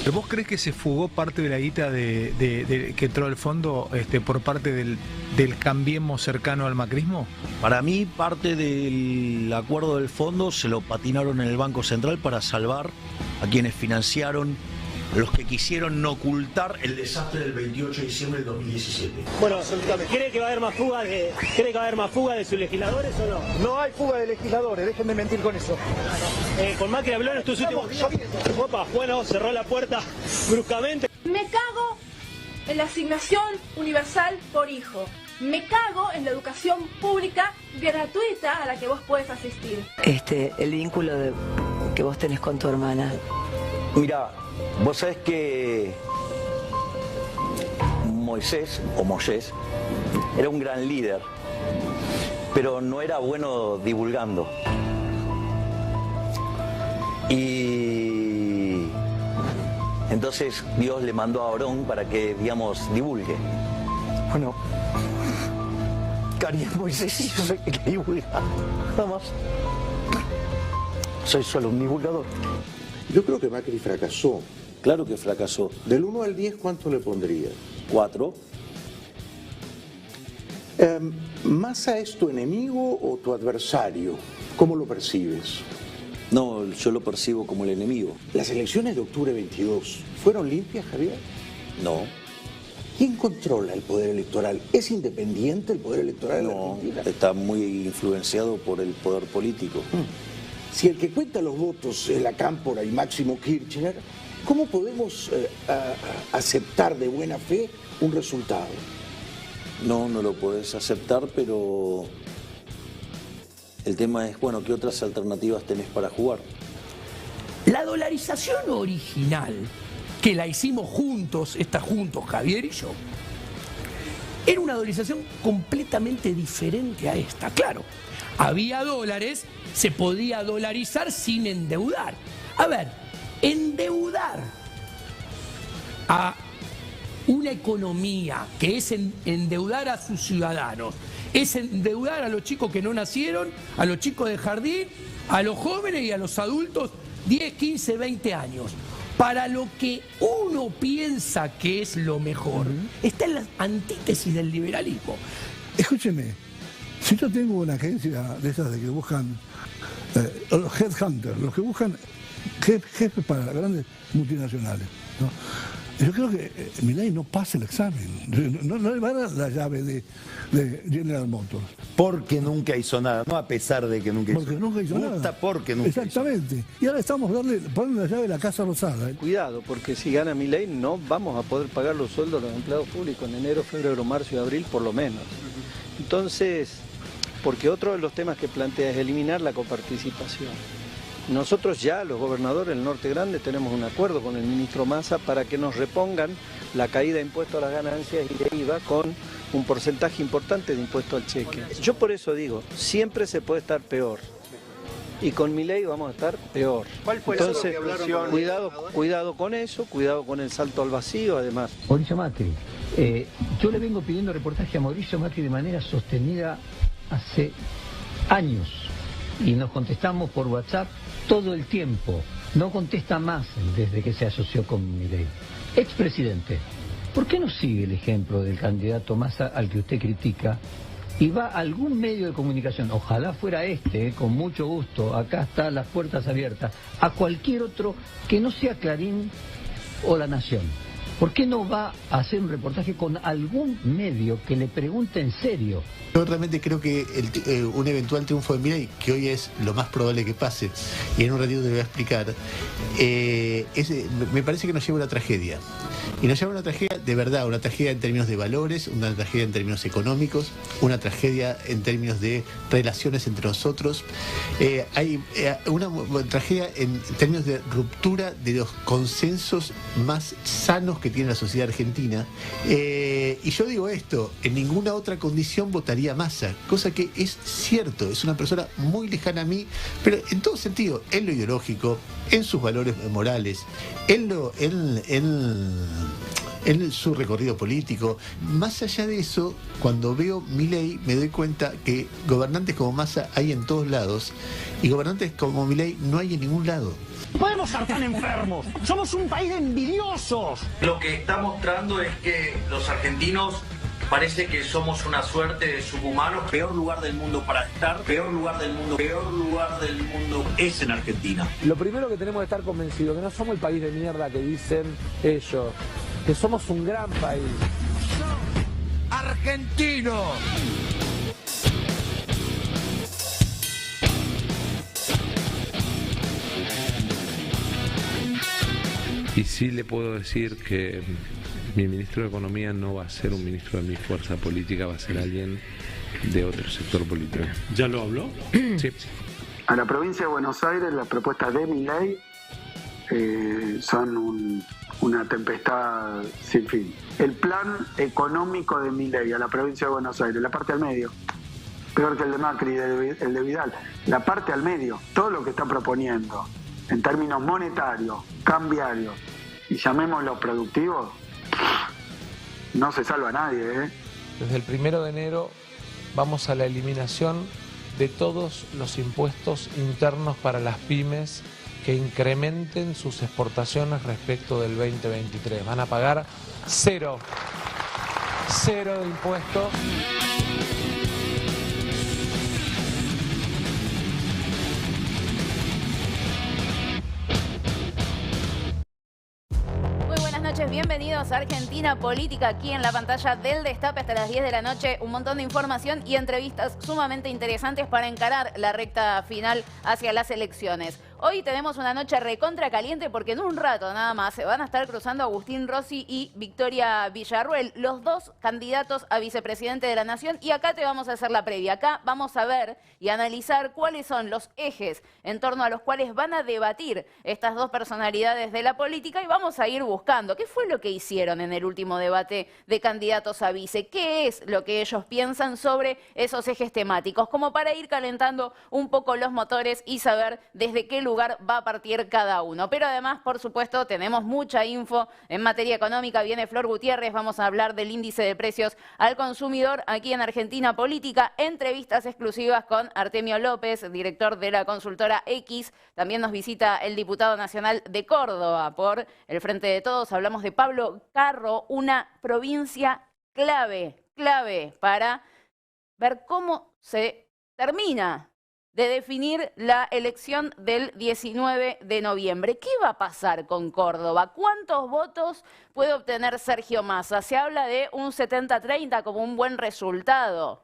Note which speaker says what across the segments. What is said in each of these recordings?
Speaker 1: ¿Pero vos crees que se fugó parte de la guita que entró al fondo por parte del Cambiemos cercano al macrismo?
Speaker 2: Para mí, parte del acuerdo del fondo se lo patinaron en el Banco Central para salvar a quienes financiaron, a los que quisieron ocultar el desastre del 28 de diciembre del 2017.
Speaker 3: Bueno, ¿cree que va a haber más fuga de sus legisladores o no?
Speaker 4: No hay fuga de legisladores, dejen de mentir con eso.
Speaker 3: Con Macri habló en estos últimos días. Opa, bueno, cerró la puerta bruscamente.
Speaker 5: Me cago en la asignación universal por hijo. Me cago en la educación pública gratuita a la que vos podés asistir.
Speaker 6: El vínculo que vos tenés con tu hermana.
Speaker 2: Mira, vos sabés que Moisés era un gran líder, pero no era bueno divulgando. Y entonces Dios le mandó a Aarón para que, digamos, divulgue. Bueno, Cari es Moisés y yo soy el que divulga, nada más. Soy solo un divulgador.
Speaker 7: Yo creo que Macri fracasó.
Speaker 2: Claro que fracasó.
Speaker 7: Del 1 al 10, ¿cuánto le pondría?
Speaker 2: 4.
Speaker 7: ¿Massa es tu enemigo o tu adversario? ¿Cómo lo percibes?
Speaker 2: No, yo lo percibo como el enemigo.
Speaker 7: ¿Las elecciones de octubre 22 fueron limpias, Javier?
Speaker 2: No.
Speaker 7: ¿Quién controla el poder electoral? ¿Es independiente el poder electoral en la Argentina?
Speaker 2: Está muy influenciado por el poder político.
Speaker 7: Si el que cuenta los votos es la Cámpora y Máximo Kirchner, ¿cómo podemos aceptar de buena fe un resultado?
Speaker 2: No lo podés aceptar, pero el tema es, bueno, ¿qué otras alternativas tenés para jugar?
Speaker 8: La dolarización original, que la hicimos juntos Javier y yo, era una dolarización completamente diferente a esta. Claro, había dólares, se podía dolarizar sin endeudar. A ver, endeudar a una economía que es endeudar a sus ciudadanos, es endeudar a los chicos que no nacieron, a los chicos de jardín, a los jóvenes y a los adultos 10, 15, 20 años. Para lo que uno piensa que es lo mejor, está en la antítesis del liberalismo.
Speaker 9: Escúcheme, si yo tengo una agencia de esas de que buscan los headhunters, los que buscan jefes para las grandes multinacionales, ¿no? Yo creo que Milei no pasa el examen, no le van a dar la llave de General Motors.
Speaker 10: Porque nunca hizo nada, no a pesar de que nunca hizo nada.
Speaker 9: Porque nunca hizo nada.
Speaker 10: Porque nunca
Speaker 9: Exactamente.
Speaker 10: Hizo.
Speaker 9: Y ahora estamos poniendo la llave de la Casa Rosada.
Speaker 11: Cuidado, porque si gana Milei no vamos a poder pagar los sueldos de los empleados públicos en enero, febrero, marzo y abril por lo menos. Entonces, porque otro de los temas que plantea es eliminar la coparticipación. Nosotros ya, los gobernadores del Norte Grande, tenemos un acuerdo con el ministro Massa para que nos repongan la caída de impuestos a las ganancias y de IVA con un porcentaje importante de impuesto al cheque. Yo por eso digo, siempre se puede estar peor. Y con Milei vamos a estar peor.
Speaker 4: ¿Cuál fue
Speaker 11: Entonces,
Speaker 4: eso que hablaron?
Speaker 11: cuidado con eso, cuidado con el salto al vacío, además.
Speaker 12: Mauricio Macri, yo le vengo pidiendo reportaje a Mauricio Macri de manera sostenida hace años. Y nos contestamos por WhatsApp todo el tiempo. No contesta más desde que se asoció con Milei. Expresidente, ¿por qué no sigue el ejemplo del candidato Massa al que usted critica y va a algún medio de comunicación? Ojalá fuera con mucho gusto, acá están las puertas abiertas, a cualquier otro que no sea Clarín o La Nación. ¿Por qué no va a hacer un reportaje con algún medio que le pregunte en serio?
Speaker 13: Yo realmente creo que un eventual triunfo de Milei, que hoy es lo más probable que pase, y en un ratito te lo voy a explicar, me parece que nos lleva a una tragedia. Y nos lleva a una tragedia de verdad, una tragedia en términos de valores, una tragedia en términos económicos, una tragedia en términos de relaciones entre nosotros. Hay una tragedia en términos de ruptura de los consensos más sanos que tiene la sociedad argentina. Y yo digo esto, en ninguna otra condición votaría Massa, cosa que es cierto, es una persona muy lejana a mí, pero en todo sentido, en lo ideológico, en sus valores morales, en en su recorrido político. Más allá de eso, cuando veo Milei me doy cuenta que gobernantes como Massa hay en todos lados y gobernantes como Milei no hay en ningún lado.
Speaker 4: No podemos estar tan enfermos. Somos un país de envidiosos.
Speaker 2: Lo que está mostrando es que los argentinos parece que somos una suerte de subhumanos. Peor lugar del mundo para estar, peor lugar del mundo es en Argentina.
Speaker 14: Lo primero que tenemos que estar convencidos que no somos el país de mierda que dicen ellos, que somos un gran país.
Speaker 8: ¡Argentino!
Speaker 15: Y sí le puedo decir que mi ministro de Economía no va a ser un ministro de mi fuerza política, va a ser alguien de otro sector político.
Speaker 16: ¿Ya lo habló?
Speaker 15: Sí.
Speaker 17: A la provincia de Buenos Aires las propuestas de Milei son una tempestad sin fin. El plan económico de Milei a la provincia de Buenos Aires, la parte al medio, peor que el de Macri y el de Vidal, la parte al medio, todo lo que está proponiendo en términos monetarios, cambiarios y llamémoslo productivos, no se salva a nadie, ¿eh?
Speaker 14: Desde el 1 de enero vamos a la eliminación de todos los impuestos internos para las pymes que incrementen sus exportaciones respecto del 2023. Van a pagar cero de impuestos.
Speaker 18: Bienvenidos a Argentina Política, aquí en la pantalla del Destape hasta las 10 de la noche. Un montón de información y entrevistas sumamente interesantes para encarar la recta final hacia las elecciones. Hoy tenemos una noche recontra caliente porque en un rato nada más se van a estar cruzando Agustín Rossi y Victoria Villarruel, los dos candidatos a vicepresidente de la Nación. Y acá te vamos a hacer la previa. Acá vamos a ver y analizar cuáles son los ejes en torno a los cuales van a debatir estas dos personalidades de la política y vamos a ir buscando qué fue lo que hicieron en el último debate de candidatos a vice, qué es lo que ellos piensan sobre esos ejes temáticos, como para ir calentando un poco los motores y saber desde qué lugar va a partir cada uno. Pero además, por supuesto, tenemos mucha info en materia económica. Viene Flor Gutiérrez, vamos a hablar del índice de precios al consumidor aquí en Argentina Política, entrevistas exclusivas con Artemio López, director de la consultora X. También nos visita el diputado nacional de Córdoba por el Frente de Todos. Hablamos de Pablo Carro, una provincia clave para ver cómo se termina de definir la elección del 19 de noviembre. ¿Qué va a pasar con Córdoba? ¿Cuántos votos puede obtener Sergio Massa? Se habla de un 70-30 como un buen resultado.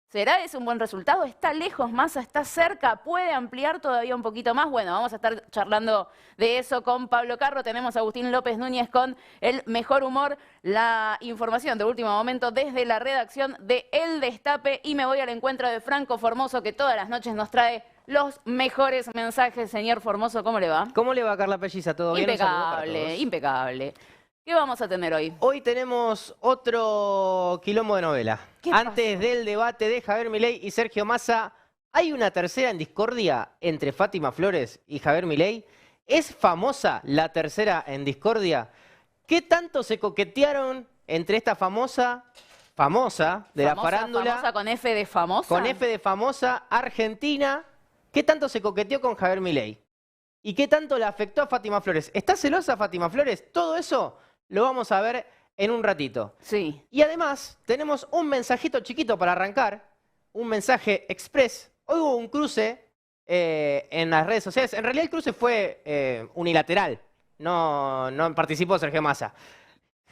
Speaker 18: ¿Será ese un buen resultado? ¿Está lejos Massa? ¿Está cerca? ¿Puede ampliar todavía un poquito más? Bueno, vamos a estar charlando de eso con Pablo Carro. Tenemos a Agustín López Núñez con el mejor humor. La información de último momento desde la redacción de El Destape. Y me voy al encuentro de Franco Formoso, que todas las noches nos trae los mejores mensajes. Señor Formoso, ¿cómo le va?
Speaker 19: ¿Cómo le va, Carla Pelliza? ¿Todo bien?
Speaker 18: Impecable, impecable. ¿Qué vamos a tener hoy?
Speaker 19: Hoy tenemos otro quilombo de novela. Antes del debate de Javier Milei y Sergio Massa, ¿hay una tercera en discordia entre Fátima Flores y Javier Milei? ¿Es famosa la tercera en discordia? ¿Qué tanto se coquetearon entre esta famosa de la farándula?
Speaker 18: ¿Famosa con F de famosa?
Speaker 19: Con F de famosa, Argentina. ¿Qué tanto se coqueteó con Javier Milei? ¿Y qué tanto le afectó a Fátima Flores? ¿Está celosa Fátima Flores? Todo eso lo vamos a ver en un ratito.
Speaker 18: Sí.
Speaker 19: Y además tenemos un mensajito chiquito para arrancar, un mensaje express. Hoy hubo un cruce en las redes sociales. En realidad el cruce fue unilateral, no participó Sergio Massa.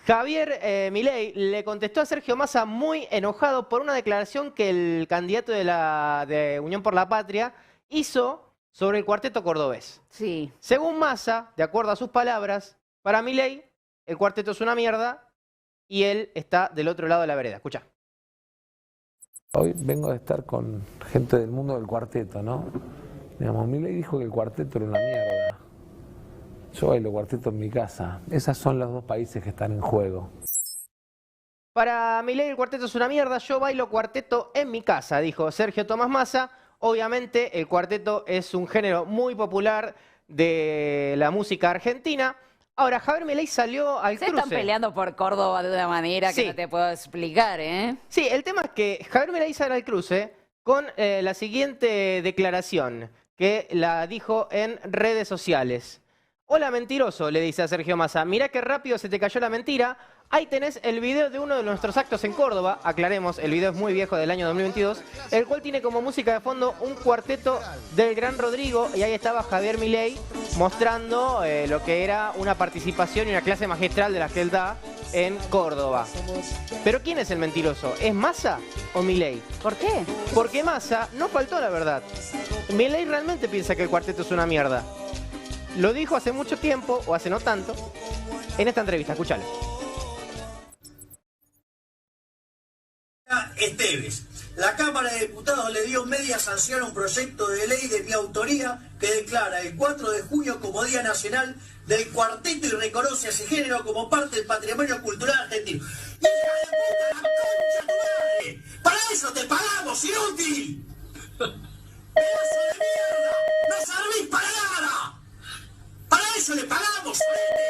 Speaker 19: Javier Milei le contestó a Sergio Massa muy enojado por una declaración que el candidato de Unión por la Patria hizo sobre el cuarteto cordobés.
Speaker 18: Sí.
Speaker 19: Según Massa, de acuerdo a sus palabras, para Milei el cuarteto es una mierda y él está del otro lado de la vereda. Escucha.
Speaker 14: Hoy vengo de estar con gente del mundo del cuarteto, ¿no? Digamos, Milei dijo que el cuarteto era una mierda. Yo bailo cuarteto en mi casa. Esos son los dos países que están en juego.
Speaker 19: Para Milei el cuarteto es una mierda, yo bailo cuarteto en mi casa, dijo Sergio Tomás Massa. Obviamente el cuarteto es un género muy popular de la música argentina. Ahora, Javier Milei salió al cruce.
Speaker 18: Se están peleando por Córdoba de una manera que no te puedo explicar, ¿eh?
Speaker 19: Sí, el tema es que Javier Milei sale al cruce con la siguiente declaración, que la dijo en redes sociales. Hola, mentiroso, le dice a Sergio Massa. Mirá qué rápido se te cayó la mentira. Ahí tenés el video de uno de nuestros actos en Córdoba. Aclaremos, el video es muy viejo, del año 2022, el cual tiene como música de fondo un cuarteto del Gran Rodrigo. Y ahí estaba Javier Milei mostrando lo que era una participación y una clase magistral de la que él da en Córdoba. Pero ¿quién es el mentiroso? ¿Es Massa o Milei?
Speaker 18: ¿Por qué?
Speaker 19: Porque Massa no faltó la verdad. Milei realmente piensa que el cuarteto es una mierda. Lo dijo hace mucho tiempo, o hace no tanto, en esta entrevista. Escúchalo.
Speaker 16: Esteves. La Cámara de Diputados le dio media sanción a un proyecto de ley de mi autoría que declara el 4 de junio como Día Nacional del Cuarteto y reconoce a ese género como parte del patrimonio cultural argentino. ¡Hija de puta, la concha tu madre! ¡Para eso te pagamos, inútil! ¡Pedazo de mierda! ¡No servís para nada! ¡Para eso le pagamos, solete!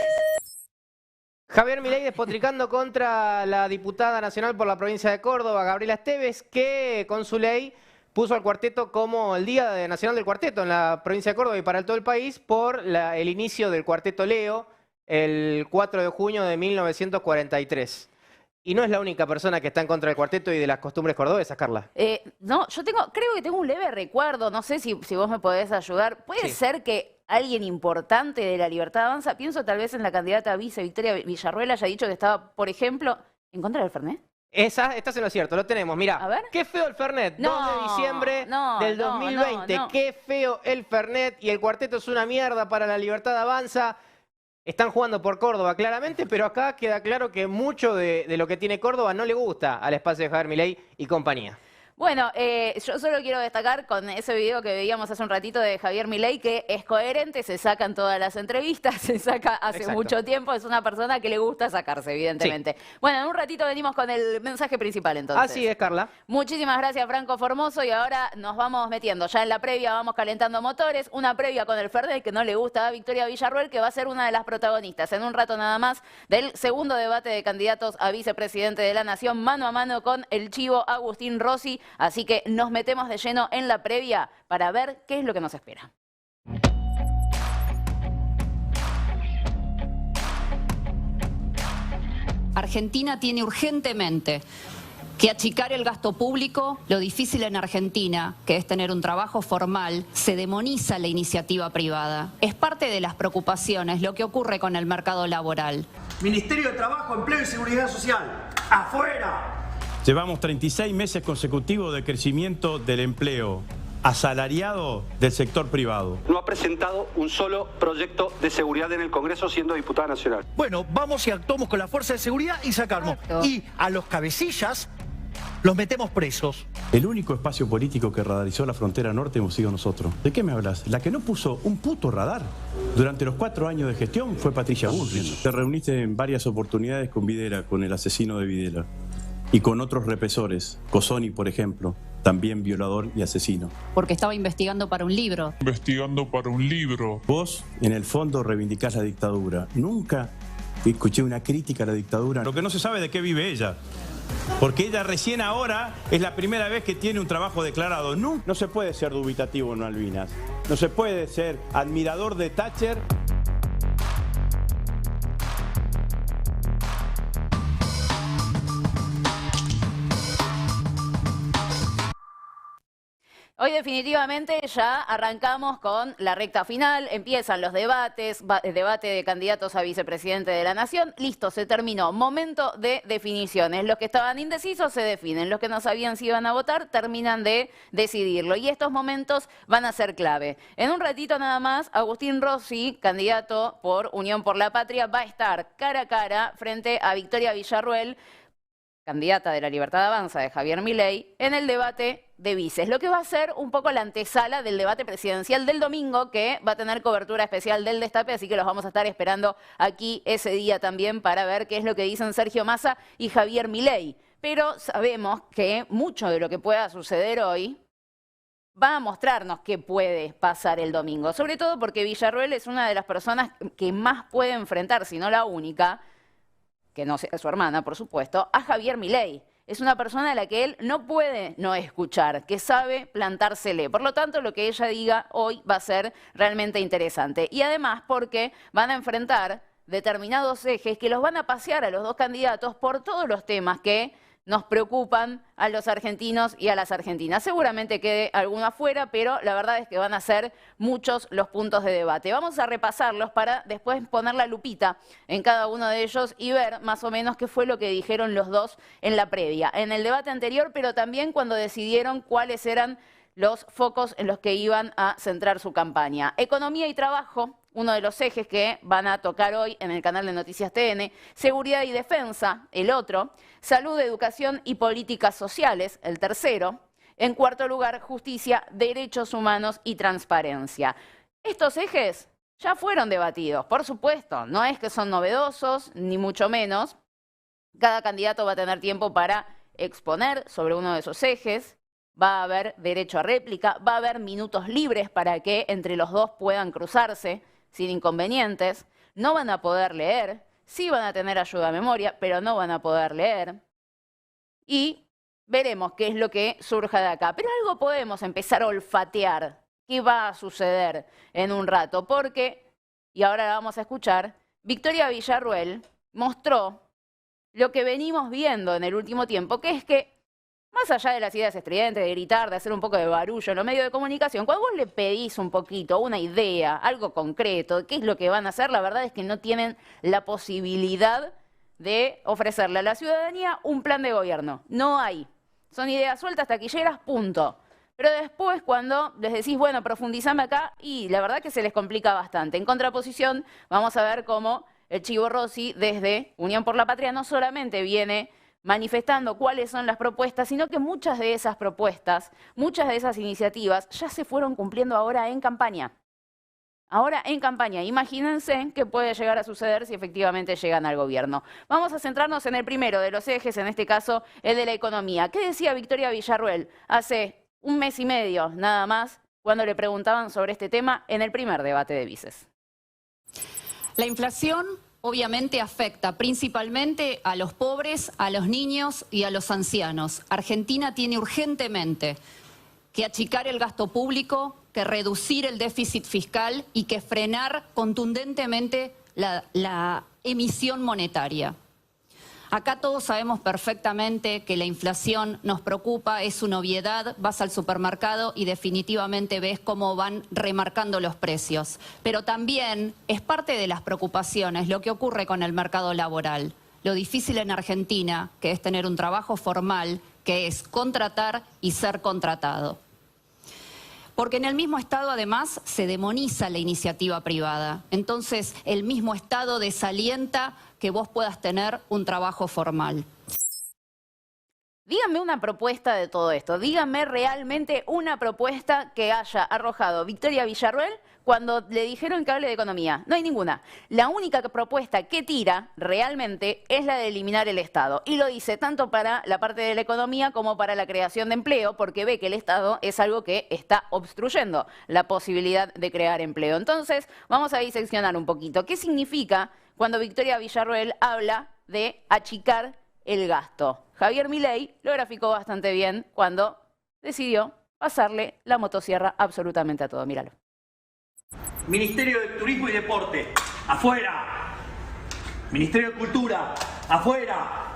Speaker 19: Javier Milei despotricando contra la diputada nacional por la provincia de Córdoba, Gabriela Esteves, que con su ley puso al cuarteto como el Día Nacional del Cuarteto en la provincia de Córdoba y para todo el país por el inicio del Cuarteto Leo el 4 de junio de 1943. Y no es la única persona que está en contra del cuarteto y de las costumbres cordobesas, Carla.
Speaker 18: No, yo creo que tengo un leve recuerdo, no sé si vos me podés ayudar. ¿Puede ser que alguien importante de la Libertad Avanza, pienso tal vez en la candidata a vice Victoria Villarruel, haya dicho que estaba, por ejemplo, en contra del Fernet?
Speaker 19: Estás en lo cierto, lo tenemos. Mirá, qué feo el Fernet, 2 de diciembre del 2020. Qué feo el Fernet y el cuarteto es una mierda para la Libertad Avanza. Están jugando por Córdoba, claramente, pero acá queda claro que mucho de lo que tiene Córdoba no le gusta al espacio de Javier Milei y compañía.
Speaker 18: Bueno, yo solo quiero destacar con ese video que veíamos hace un ratito de Javier Milei que es coherente, se sacan todas las entrevistas, se saca hace mucho tiempo, es una persona que le gusta sacarse, evidentemente. Sí. Bueno, en un ratito venimos con el mensaje principal entonces.
Speaker 19: Así es, Carla.
Speaker 18: Muchísimas gracias, Franco Formoso, y ahora nos vamos metiendo. Ya en la previa vamos calentando motores, una previa con el Fernet que no le gusta a Victoria Villarruel, que va a ser una de las protagonistas en un rato nada más del segundo debate de candidatos a vicepresidente de la Nación, mano a mano con el chivo Agustín Rossi. Así que nos metemos de lleno en la previa para ver qué es lo que nos espera.
Speaker 20: Argentina tiene urgentemente que achicar el gasto público. Lo difícil en Argentina, que es tener un trabajo formal, se demoniza la iniciativa privada. Es parte de las preocupaciones lo que ocurre con el mercado laboral.
Speaker 16: Ministerio de Trabajo, Empleo y Seguridad Social, ¡afuera!
Speaker 21: Llevamos 36 meses consecutivos de crecimiento del empleo asalariado del sector privado.
Speaker 22: No ha presentado un solo proyecto de seguridad en el Congreso siendo diputada nacional.
Speaker 23: Bueno, vamos y actuamos con la fuerza de seguridad y sacamos. Y a los cabecillas los metemos presos.
Speaker 21: El único espacio político que radarizó la frontera norte hemos sido nosotros. ¿De qué me hablas? La que no puso un puto radar durante los 4 años de gestión fue Patricia Bullrich. Te reuniste en varias oportunidades con Videla, con el asesino de Videla. Y con otros represores, Cosoni, por ejemplo, también violador y asesino.
Speaker 20: Porque estaba investigando para un libro.
Speaker 21: Vos, en el fondo, reivindicás la dictadura. Nunca escuché una crítica a la dictadura. Lo que no se sabe de qué vive ella. Porque ella recién ahora es la primera vez que tiene un trabajo declarado. No se puede ser dubitativo en Malvinas. No se puede ser admirador de Thatcher.
Speaker 18: Hoy definitivamente ya arrancamos con la recta final, empiezan los debates, debate de candidatos a vicepresidente de la Nación, listo, se terminó, momento de definiciones, los que estaban indecisos se definen, los que no sabían si iban a votar terminan de decidirlo y estos momentos van a ser clave. En un ratito nada más, Agustín Rossi, candidato por Unión por la Patria, va a estar cara a cara frente a Victoria Villarruel, candidata de la Libertad Avanza de Javier Milei, en el debate de vices, lo que va a ser un poco la antesala del debate presidencial del domingo, que va a tener cobertura especial del Destape, así que los vamos a estar esperando aquí ese día también para ver qué es lo que dicen Sergio Massa y Javier Milei. Pero sabemos que mucho de lo que pueda suceder hoy va a mostrarnos qué puede pasar el domingo. Sobre todo porque Villarruel es una de las personas que más puede enfrentar, si no la única, que no sea su hermana, por supuesto, a Javier Milei. Es una persona a la que él no puede no escuchar, que sabe plantársele. Por lo tanto, lo que ella diga hoy va a ser realmente interesante. Y además porque van a enfrentar determinados ejes que los van a pasear a los dos candidatos por todos los temas que nos preocupan a los argentinos y a las argentinas. Seguramente quede alguno afuera, pero la verdad es que van a ser muchos los puntos de debate. Vamos a repasarlos para después poner la lupita en cada uno de ellos y ver más o menos qué fue lo que dijeron los dos en la previa, en el debate anterior, pero también cuando decidieron cuáles eran los focos en los que iban a centrar su campaña. Economía y trabajo, uno de los ejes que van a tocar hoy en el canal de Noticias TN, seguridad y defensa, el otro, salud, educación y políticas sociales, el tercero, en cuarto lugar, justicia, derechos humanos y transparencia. Estos ejes ya fueron debatidos, por supuesto, no es que son novedosos, ni mucho menos. Cada candidato va a tener tiempo para exponer sobre uno de esos ejes. Va a haber derecho a réplica, va a haber minutos libres para que entre los dos puedan cruzarse sin inconvenientes. No van a poder leer, sí van a tener ayuda a memoria, pero no van a poder leer. Y veremos qué es lo que surja de acá. Pero algo podemos empezar a olfatear qué va a suceder en un rato, porque, y ahora la vamos a escuchar, Victoria Villarruel mostró lo que venimos viendo en el último tiempo, que es que más allá de las ideas estridentes, de gritar, de hacer un poco de barullo en los medios de comunicación, cuando vos le pedís un poquito, una idea, algo concreto, de qué es lo que van a hacer, la verdad es que no tienen la posibilidad de ofrecerle a la ciudadanía un plan de gobierno. No hay. Son ideas sueltas, taquilleras, punto. Pero después cuando les decís, bueno, profundizame acá, y la verdad que se les complica bastante. En contraposición, vamos a ver cómo el Chivo Rossi, desde Unión por la Patria, no solamente viene manifestando cuáles son las propuestas, sino que muchas de esas propuestas, muchas de esas iniciativas ya se fueron cumpliendo ahora en campaña. Ahora en campaña. Imagínense qué puede llegar a suceder si efectivamente llegan al gobierno. Vamos a centrarnos en el primero de los ejes, en este caso el de la economía. ¿Qué decía Victoria Villarruel hace un mes y medio nada más cuando le preguntaban sobre este tema en el primer debate de vices?
Speaker 20: La inflación obviamente afecta principalmente a los pobres, a los niños y a los ancianos. Argentina tiene urgentemente que achicar el gasto público, que reducir el déficit fiscal y que frenar contundentemente la emisión monetaria. Acá todos sabemos perfectamente que la inflación nos preocupa, es una obviedad, vas al supermercado y definitivamente ves cómo van remarcando los precios. Pero también es parte de las preocupaciones lo que ocurre con el mercado laboral. Lo difícil en Argentina, que es tener un trabajo formal, que es contratar y ser contratado. Porque en el mismo Estado, además, se demoniza la iniciativa privada. Entonces, el mismo Estado desalienta que vos puedas tener un trabajo formal.
Speaker 18: Díganme una propuesta de todo esto. Díganme realmente una propuesta que haya arrojado Victoria Villarruel cuando le dijeron que hable de economía. No hay ninguna. La única propuesta que tira realmente es la de eliminar el Estado. Y lo dice tanto para la parte de la economía como para la creación de empleo, porque ve que el Estado es algo que está obstruyendo la posibilidad de crear empleo. Entonces, vamos a diseccionar un poquito. ¿Qué significa cuando Victoria Villarruel habla de achicar el gasto? Javier Milei lo graficó bastante bien cuando decidió pasarle la motosierra absolutamente a todo. Míralo.
Speaker 23: Ministerio de Turismo y Deporte, afuera. Ministerio de Cultura, afuera.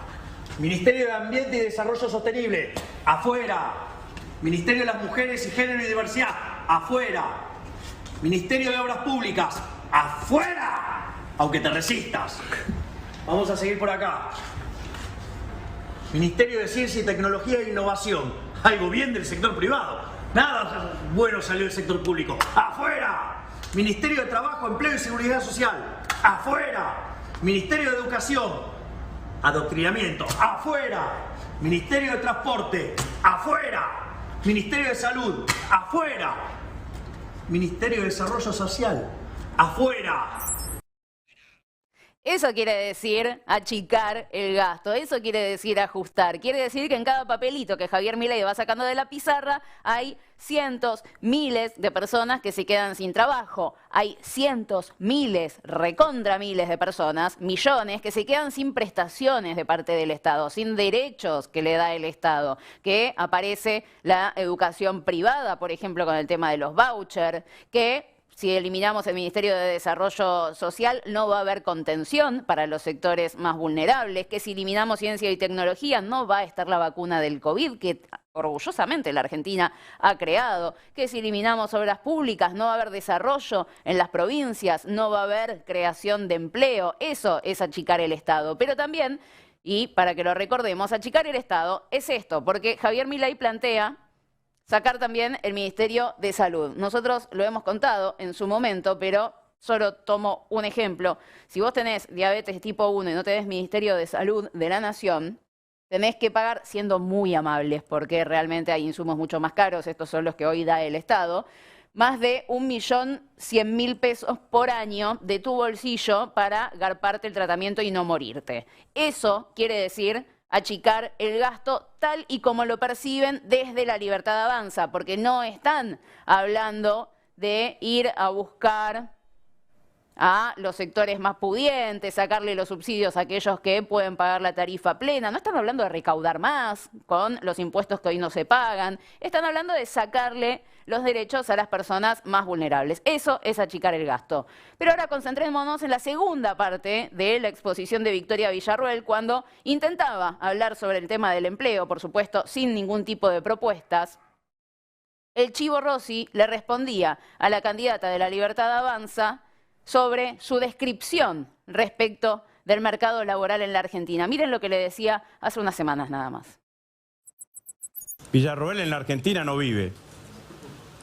Speaker 23: Ministerio de Ambiente y Desarrollo Sostenible, afuera. Ministerio de las Mujeres y Género y Diversidad, afuera. Ministerio de Obras Públicas, afuera. Aunque te resistas. Vamos a seguir por acá. Ministerio de Ciencia y Tecnología e Innovación, algo bien del sector privado. Nada bueno salió del sector público. ¡Afuera! Ministerio de Trabajo, Empleo y Seguridad Social. ¡Afuera! Ministerio de Educación. Adoctrinamiento. ¡Afuera! Ministerio de Transporte. ¡Afuera! Ministerio de Salud. ¡Afuera! Ministerio de Desarrollo Social. ¡Afuera!
Speaker 18: Eso quiere decir achicar el gasto, eso quiere decir ajustar, quiere decir que en cada papelito que Javier Milei va sacando de la pizarra hay cientos, miles de personas que se quedan sin trabajo, hay cientos, miles, recontra miles de personas, millones que se quedan sin prestaciones de parte del Estado, sin derechos que le da el Estado, que aparece la educación privada, por ejemplo, con el tema de los vouchers, que si eliminamos el Ministerio de Desarrollo Social, no va a haber contención para los sectores más vulnerables, que si eliminamos ciencia y tecnología, no va a estar la vacuna del COVID, que orgullosamente la Argentina ha creado, que si eliminamos obras públicas, no va a haber desarrollo en las provincias, no va a haber creación de empleo. Eso es achicar el Estado. Pero también, y para que lo recordemos, achicar el Estado es esto, porque Javier Milei plantea sacar también el Ministerio de Salud. Nosotros lo hemos contado en su momento, pero solo tomo un ejemplo. Si vos tenés diabetes tipo 1 y no tenés Ministerio de Salud de la Nación, tenés que pagar, siendo muy amables, porque realmente hay insumos mucho más caros, estos son los que hoy da el Estado, más de 1.100.000 pesos por año de tu bolsillo para garparte el tratamiento y no morirte. Eso quiere decir achicar el gasto tal y como lo perciben desde La Libertad Avanza, porque no están hablando de ir a buscar a los sectores más pudientes, sacarle los subsidios a aquellos que pueden pagar la tarifa plena. No están hablando de recaudar más con los impuestos que hoy no se pagan. Están hablando de sacarle los derechos a las personas más vulnerables. Eso es achicar el gasto. Pero ahora concentrémonos en la segunda parte de la exposición de Victoria Villarroel, cuando intentaba hablar sobre el tema del empleo, por supuesto, sin ningún tipo de propuestas. El Chivo Rossi le respondía a la candidata de La Libertad Avanza sobre su descripción respecto del mercado laboral en la Argentina. Miren lo que le decía hace unas semanas nada más.
Speaker 21: Villarroel en la Argentina no vive.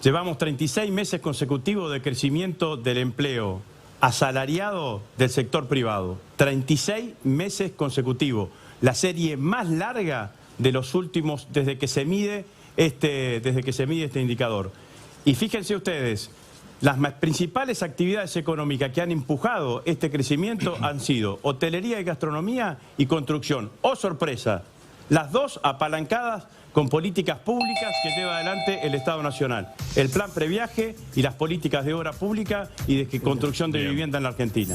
Speaker 21: Llevamos 36 meses consecutivos de crecimiento del empleo asalariado del sector privado. 36 meses consecutivos. La serie más larga de los últimos, desde que se mide este indicador. Y fíjense ustedes, las principales actividades económicas que han empujado este crecimiento han sido hotelería y gastronomía y construcción. ¡Oh, sorpresa! Las dos apalancadas con políticas públicas que lleva adelante el Estado Nacional. El plan previaje y las políticas de obra pública y de construcción de vivienda en la Argentina.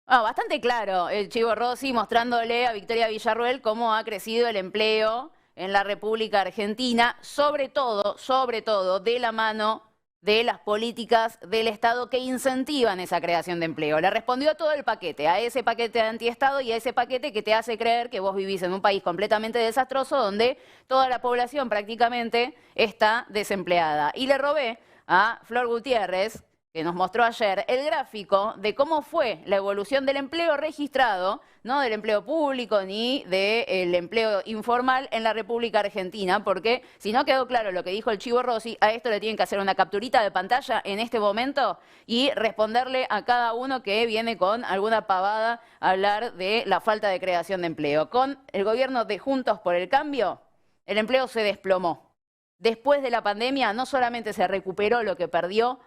Speaker 18: Bastante claro el Chivo Rossi mostrándole a Victoria Villarroel cómo ha crecido el empleo en la República Argentina, sobre todo de la mano de las políticas del Estado que incentivan esa creación de empleo. Le respondió a todo el paquete, a ese paquete de antiestado y a ese paquete que te hace creer que vos vivís en un país completamente desastroso donde toda la población prácticamente está desempleada. Y le robé a Flor Gutiérrez, que nos mostró ayer, el gráfico de cómo fue la evolución del empleo registrado, no del empleo público ni del empleo informal en la República Argentina, porque si no quedó claro lo que dijo el Chivo Rossi, a esto le tienen que hacer una capturita de pantalla en este momento y responderle a cada uno que viene con alguna pavada a hablar de la falta de creación de empleo. Con el gobierno de Juntos por el Cambio, el empleo se desplomó. Después de la pandemia no solamente se recuperó lo que perdió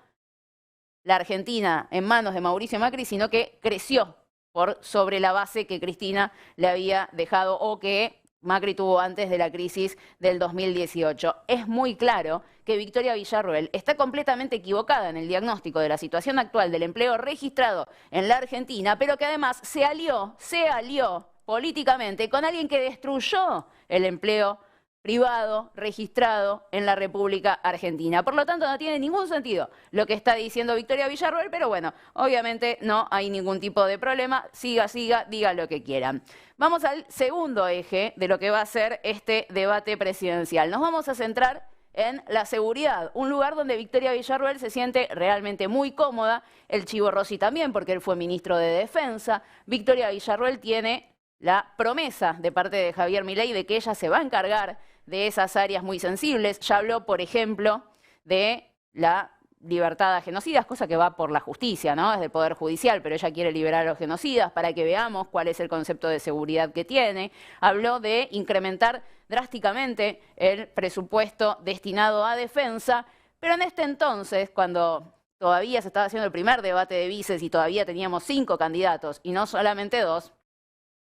Speaker 18: la Argentina en manos de Mauricio Macri, sino que creció por sobre la base que Cristina le había dejado o que Macri tuvo antes de la crisis del 2018. Es muy claro que Victoria Villarroel está completamente equivocada en el diagnóstico de la situación actual del empleo registrado en la Argentina, pero que además se alió políticamente con alguien que destruyó el empleo privado registrado en la República Argentina. Por lo tanto, no tiene ningún sentido lo que está diciendo Victoria Villarroel, pero bueno, obviamente no hay ningún tipo de problema. Siga, diga lo que quieran. Vamos al segundo eje de lo que va a ser este debate presidencial. Nos vamos a centrar en la seguridad, un lugar donde Victoria Villarroel se siente realmente muy cómoda, el Chivo Rossi también, porque él fue ministro de Defensa. Victoria Villarroel tiene la promesa de parte de Javier Milei de que ella se va a encargar de esas áreas muy sensibles. Ya habló, por ejemplo, de la libertad a genocidas, cosa que va por la justicia, ¿no? Es del Poder Judicial, pero ella quiere liberar a los genocidas para que veamos cuál es el concepto de seguridad que tiene. Habló de incrementar drásticamente el presupuesto destinado a defensa, pero en este entonces, cuando todavía se estaba haciendo el primer debate de vices y todavía teníamos 5 candidatos y no solamente 2,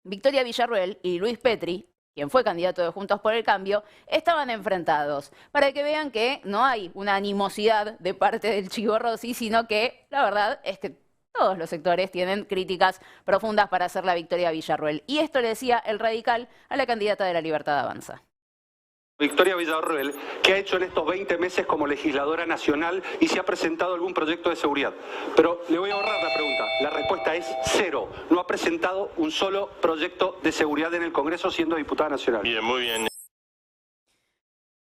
Speaker 18: Victoria Villarruel y Luis Petri, quien fue candidato de Juntos por el Cambio, estaban enfrentados. Para que vean que no hay una animosidad de parte del Chivo Rossi, sino que la verdad es que todos los sectores tienen críticas profundas para hacer la Victoria Villarruel. Y esto le decía el radical a la candidata de La Libertad Avanza.
Speaker 22: Victoria Villarruel, ¿qué ha hecho en estos 20 meses como legisladora nacional y si ha presentado algún proyecto de seguridad? Pero le voy a ahorrar la pregunta. La respuesta es 0. No ha presentado un solo proyecto de seguridad en el Congreso siendo diputada nacional.
Speaker 1: Bien, muy bien.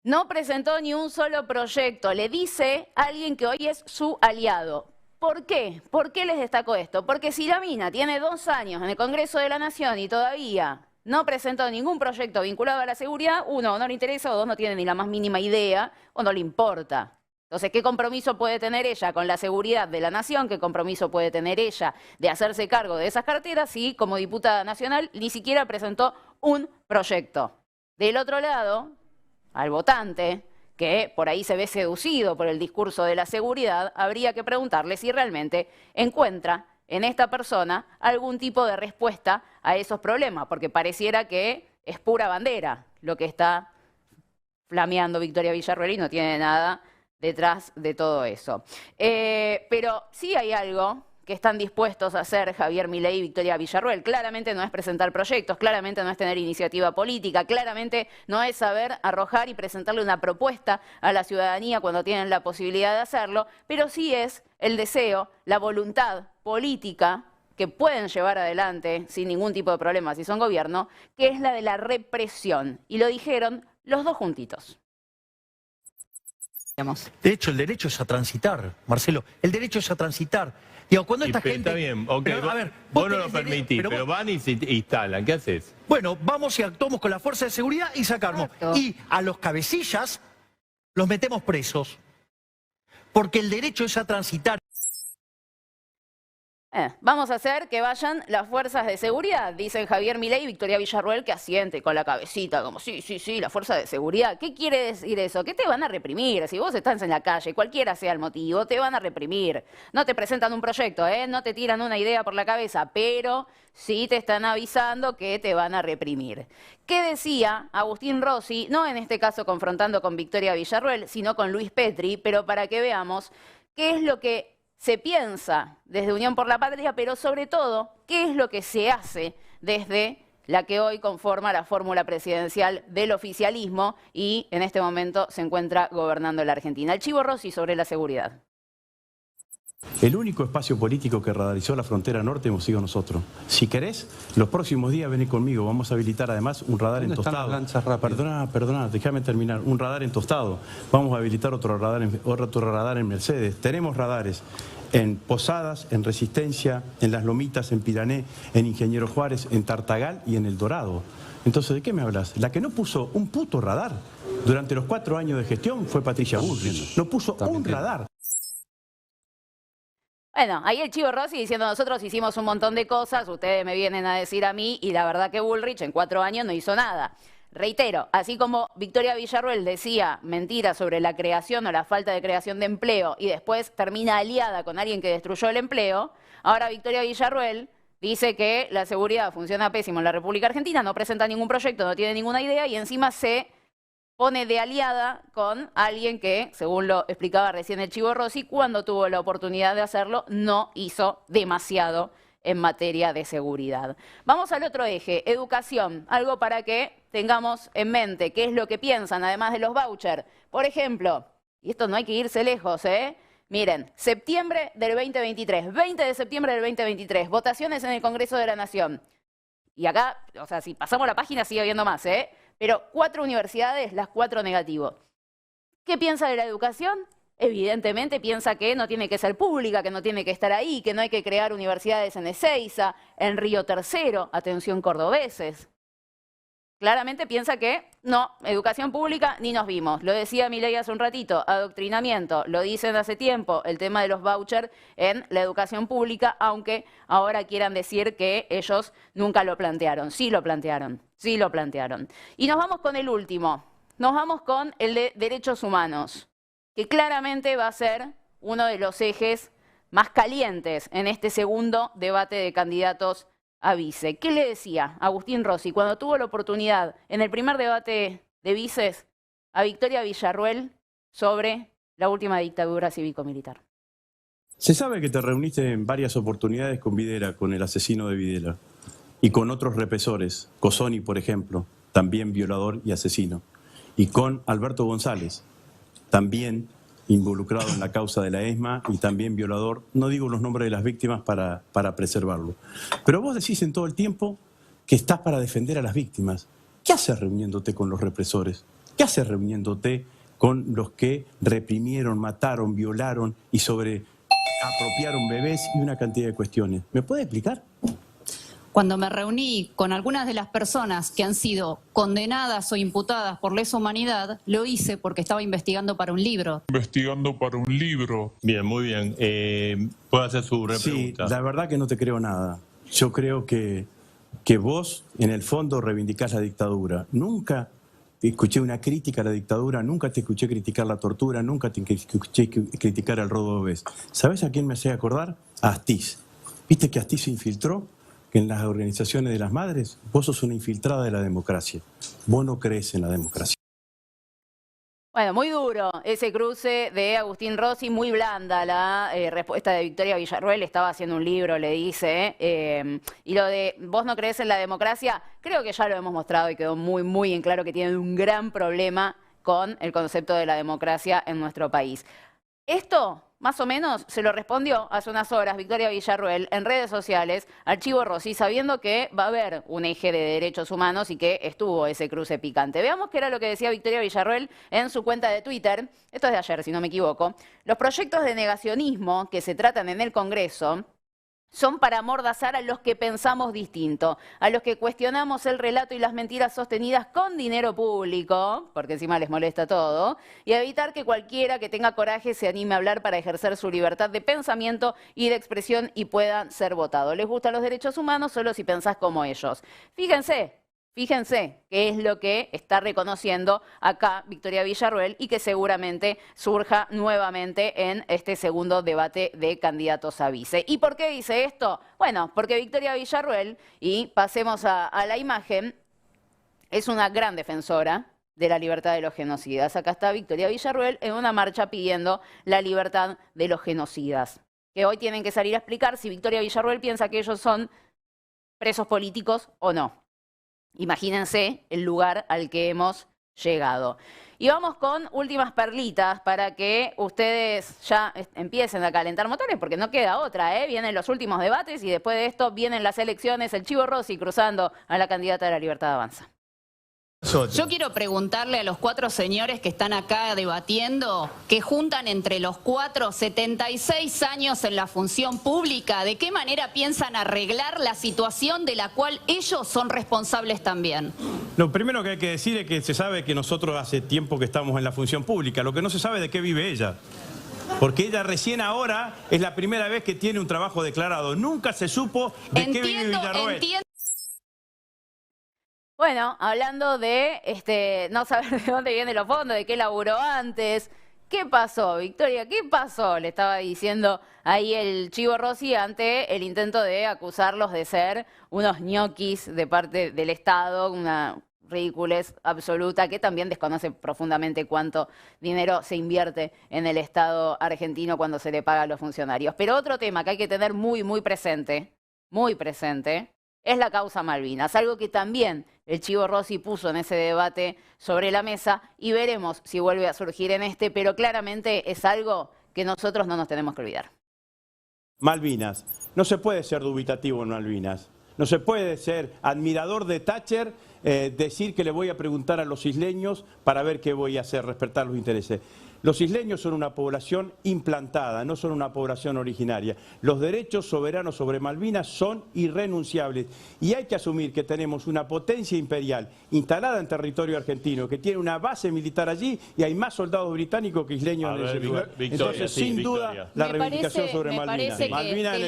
Speaker 18: No presentó ni un solo proyecto, le dice alguien que hoy es su aliado. ¿Por qué? ¿Por qué les destaco esto? Porque si la mina tiene 2 años en el Congreso de la Nación y todavía no presentó ningún proyecto vinculado a la seguridad, 1, no le interesa, o 2, no tiene ni la más mínima idea o no le importa. Entonces, ¿qué compromiso puede tener ella con la seguridad de la nación? ¿Qué compromiso puede tener ella de hacerse cargo de esas carteras si, como diputada nacional, ni siquiera presentó un proyecto? Del otro lado, al votante, que por ahí se ve seducido por el discurso de la seguridad, habría que preguntarle si realmente encuentra en esta persona algún tipo de respuesta a esos problemas, porque pareciera que es pura bandera lo que está flameando Victoria Villarruel y no tiene nada detrás de todo eso. Pero sí hay algo que están dispuestos a hacer Javier Milei y Victoria Villarruel. Claramente no es presentar proyectos, claramente no es tener iniciativa política, claramente no es saber arrojar y presentarle una propuesta a la ciudadanía cuando tienen la posibilidad de hacerlo, pero sí es el deseo, la voluntad política que pueden llevar adelante sin ningún tipo de problema si son gobierno, que es la de la represión. Y lo dijeron los dos juntitos.
Speaker 2: De hecho, el derecho es a transitar, Marcelo. El derecho es a transitar. Digo, cuando esta gente...
Speaker 1: Está bien, ok,
Speaker 2: pero, a ver,
Speaker 1: vos no lo permitís, pero van y se instalan, ¿qué haces?
Speaker 2: Bueno, vamos y actuamos con la fuerza de seguridad y sacamos. Y a los cabecillas los metemos presos. Porque el derecho es a transitar.
Speaker 18: Vamos a hacer que vayan las fuerzas de seguridad, dicen Javier Milei y Victoria Villarruel, que asiente con la cabecita, como sí, la fuerza de seguridad. ¿Qué quiere decir eso? Que te van a reprimir. Si vos estás en la calle, cualquiera sea el motivo, te van a reprimir. No te presentan un proyecto, no te tiran una idea por la cabeza, pero sí te están avisando que te van a reprimir. ¿Qué decía Agustín Rossi? No en este caso confrontando con Victoria Villarruel, sino con Luis Petri, pero para que veamos qué es lo que se piensa desde Unión por la Patria, pero sobre todo, ¿qué es lo que se hace desde la que hoy conforma la fórmula presidencial del oficialismo y en este momento se encuentra gobernando la Argentina? El Chivo Rossi sobre la seguridad.
Speaker 21: El único espacio político que radarizó la frontera norte hemos sido nosotros. Si querés, los próximos días vení conmigo. Vamos a habilitar además un radar en Tostado. Perdona, déjame terminar. Un radar en Tostado. Vamos a habilitar otro radar en Mercedes. Tenemos radares en Posadas, en Resistencia, en Las Lomitas, en Pirané, en Ingeniero Juárez, en Tartagal y en El Dorado. Entonces, ¿de qué me hablas? La que no puso un puto radar durante los 4 años de gestión fue Patricia Bullrich. No puso un radar.
Speaker 18: Bueno, ahí el Chivo Rossi diciendo nosotros hicimos un montón de cosas, ustedes me vienen a decir a mí y la verdad que Bullrich en 4 años no hizo nada. Reitero, así como Victoria Villarruel decía mentiras sobre la creación o la falta de creación de empleo y después termina aliada con alguien que destruyó el empleo, ahora Victoria Villarruel dice que la seguridad funciona pésimo en la República Argentina, no presenta ningún proyecto, no tiene ninguna idea y encima se pone de aliada con alguien que, según lo explicaba recién el Chivo Rossi, cuando tuvo la oportunidad de hacerlo, no hizo demasiado en materia de seguridad. Vamos al otro eje, educación, algo para que tengamos en mente qué es lo que piensan, además de los vouchers. Por ejemplo, y esto no hay que irse lejos, miren, septiembre del 2023, 20 de septiembre del 2023, votaciones en el Congreso de la Nación. Y acá, o sea, si pasamos la página sigue habiendo más, pero 4 universidades, las 4 negativo. ¿Qué piensa de la educación? Evidentemente piensa que no tiene que ser pública, que no tiene que estar ahí, que no hay que crear universidades en Ezeiza, en Río Tercero, atención cordobeses. Claramente piensa que no, educación pública ni nos vimos. Lo decía Milei hace un ratito, adoctrinamiento, lo dicen hace tiempo, el tema de los vouchers en la educación pública, aunque ahora quieran decir que ellos nunca lo plantearon. Sí lo plantearon, sí lo plantearon. Y nos vamos con el último, nos vamos con el de derechos humanos, que claramente va a ser uno de los ejes más calientes en este segundo debate de candidatos a vice. ¿Qué le decía Agustín Rossi cuando tuvo la oportunidad en el primer debate de vices a Victoria Villarruel sobre la última dictadura cívico-militar?
Speaker 21: Se sabe que te reuniste en varias oportunidades con Videla, con el asesino de Videla, y con otros represores, Cosoni, por ejemplo, también violador y asesino, y con Alberto González, también involucrado en la causa de la ESMA y también violador. No digo los nombres de las víctimas para preservarlo. Pero vos decís en todo el tiempo que estás para defender a las víctimas. ¿Qué haces reuniéndote con los represores? ¿Qué haces reuniéndote con los que reprimieron, mataron, violaron y apropiaron bebés y una cantidad de cuestiones? ¿Me puede explicar?
Speaker 20: Cuando me reuní con algunas de las personas que han sido condenadas o imputadas por lesa humanidad, lo hice porque estaba investigando para un libro.
Speaker 1: Bien, muy bien. ¿Puedo hacer su repregunta?
Speaker 21: Sí, la verdad que no te creo nada. Yo creo que vos, en el fondo, reivindicás la dictadura. Nunca te escuché una crítica a la dictadura, nunca te escuché criticar la tortura, nunca te escuché criticar el robo de bebés. ¿Sabés a quién me hacía acordar? A Astiz. ¿Viste que Astiz se infiltró en las organizaciones de las madres? Vos sos una infiltrada de la democracia. Vos no crees en la democracia.
Speaker 18: Bueno, muy duro ese cruce de Agustín Rossi, muy blanda la respuesta de Victoria Villarruel. Estaba haciendo un libro, le dice. Y lo de vos no crees en la democracia, creo que ya lo hemos mostrado y quedó muy, muy en claro que tienen un gran problema con el concepto de la democracia en nuestro país. Esto, más o menos, se lo respondió hace unas horas Victoria Villarruel en redes sociales al Chivo Rossi, sabiendo que va a haber un eje de derechos humanos y que estuvo ese cruce picante. Veamos qué era lo que decía Victoria Villarruel en su cuenta de Twitter. Esto es de ayer, si no me equivoco. Los proyectos de negacionismo que se tratan en el Congreso son para amordazar a los que pensamos distinto, a los que cuestionamos el relato y las mentiras sostenidas con dinero público, porque encima les molesta todo, y a evitar que cualquiera que tenga coraje se anime a hablar para ejercer su libertad de pensamiento y de expresión y puedan ser votados. Les gustan los derechos humanos solo si pensás como ellos. Fíjense qué es lo que está reconociendo acá Victoria Villarruel y que seguramente surja nuevamente en este segundo debate de candidatos a vice. ¿Y por qué dice esto? Bueno, porque Victoria Villarruel, y pasemos a la imagen, es una gran defensora de la libertad de los genocidas. Acá está Victoria Villarruel en una marcha pidiendo la libertad de los genocidas, que hoy tienen que salir a explicar si Victoria Villarruel piensa que ellos son presos políticos o no. Imagínense el lugar al que hemos llegado. Y vamos con últimas perlitas para que ustedes ya empiecen a calentar motores, porque no queda otra, ¿eh? Vienen los últimos debates y después de esto vienen las elecciones, el Chivo Rossi cruzando a la candidata de la Libertad Avanza.
Speaker 20: Yo quiero preguntarle a los 4 señores que están acá debatiendo, que juntan entre los 4 76 años en la función pública, ¿de qué manera piensan arreglar la situación de la cual ellos son responsables también?
Speaker 21: Lo primero que hay que decir es que se sabe que nosotros hace tiempo que estamos en la función pública. Lo que no se sabe es de qué vive ella. Porque ella recién ahora es la primera vez que tiene un trabajo declarado. Nunca se supo de qué vive Villarruel.
Speaker 18: Bueno, hablando de no saber de dónde vienen los fondos, de qué laburó antes. ¿Qué pasó, Victoria? ¿Qué pasó? Le estaba diciendo ahí el Chivo Rossi ante el intento de acusarlos de ser unos ñoquis de parte del Estado, una ridiculez absoluta, que también desconoce profundamente cuánto dinero se invierte en el Estado argentino cuando se le paga a los funcionarios. Pero otro tema que hay que tener muy presente, es la causa Malvinas, algo que también el Chivo Rossi puso en ese debate sobre la mesa y veremos si vuelve a surgir en este, pero claramente es algo que nosotros no nos tenemos que olvidar.
Speaker 21: Malvinas. No se puede ser dubitativo en Malvinas. No se puede ser admirador de Thatcher, decir que le voy a preguntar a los isleños para ver qué voy a hacer, respetar los intereses. Los isleños son una población implantada, no son una población originaria. Los derechos soberanos sobre Malvinas son irrenunciables y hay que asumir que tenemos una potencia imperial instalada en territorio argentino, que tiene una base militar allí y hay más soldados británicos que isleños en ese lugar. Entonces, sin duda, la reivindicación sobre Malvinas.
Speaker 20: Me parece que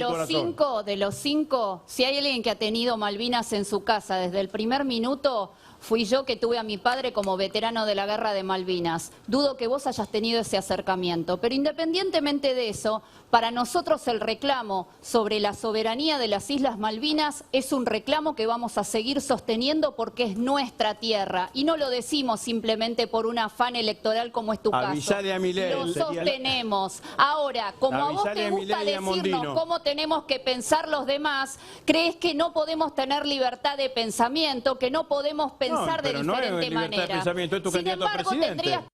Speaker 20: de los cinco, si hay alguien que ha tenido Malvinas en su casa desde el primer minuto, fui yo que tuve a mi padre como veterano de la Guerra de Malvinas. Dudo que vos hayas tenido ese acercamiento, pero independientemente de eso, para nosotros el reclamo sobre la soberanía de las Islas Malvinas es un reclamo que vamos a seguir sosteniendo porque es nuestra tierra y no lo decimos simplemente por un afán electoral como es tu
Speaker 21: Avisale
Speaker 20: caso.
Speaker 21: a Milei.
Speaker 20: Lo sostenemos. Ahora, como a vos
Speaker 21: Avisale
Speaker 20: te
Speaker 21: a
Speaker 20: gusta
Speaker 21: Milei y a
Speaker 20: decirnos
Speaker 21: Mondino.
Speaker 20: cómo tenemos que pensar los demás, crees que no podemos tener libertad de pensamiento, que no podemos pensar de
Speaker 21: pero no es
Speaker 20: diferente
Speaker 21: libertad de
Speaker 20: manera.
Speaker 21: pensamiento, es tu
Speaker 20: Sin
Speaker 21: candidato a
Speaker 20: embargo,
Speaker 21: presidente.
Speaker 20: tendrías...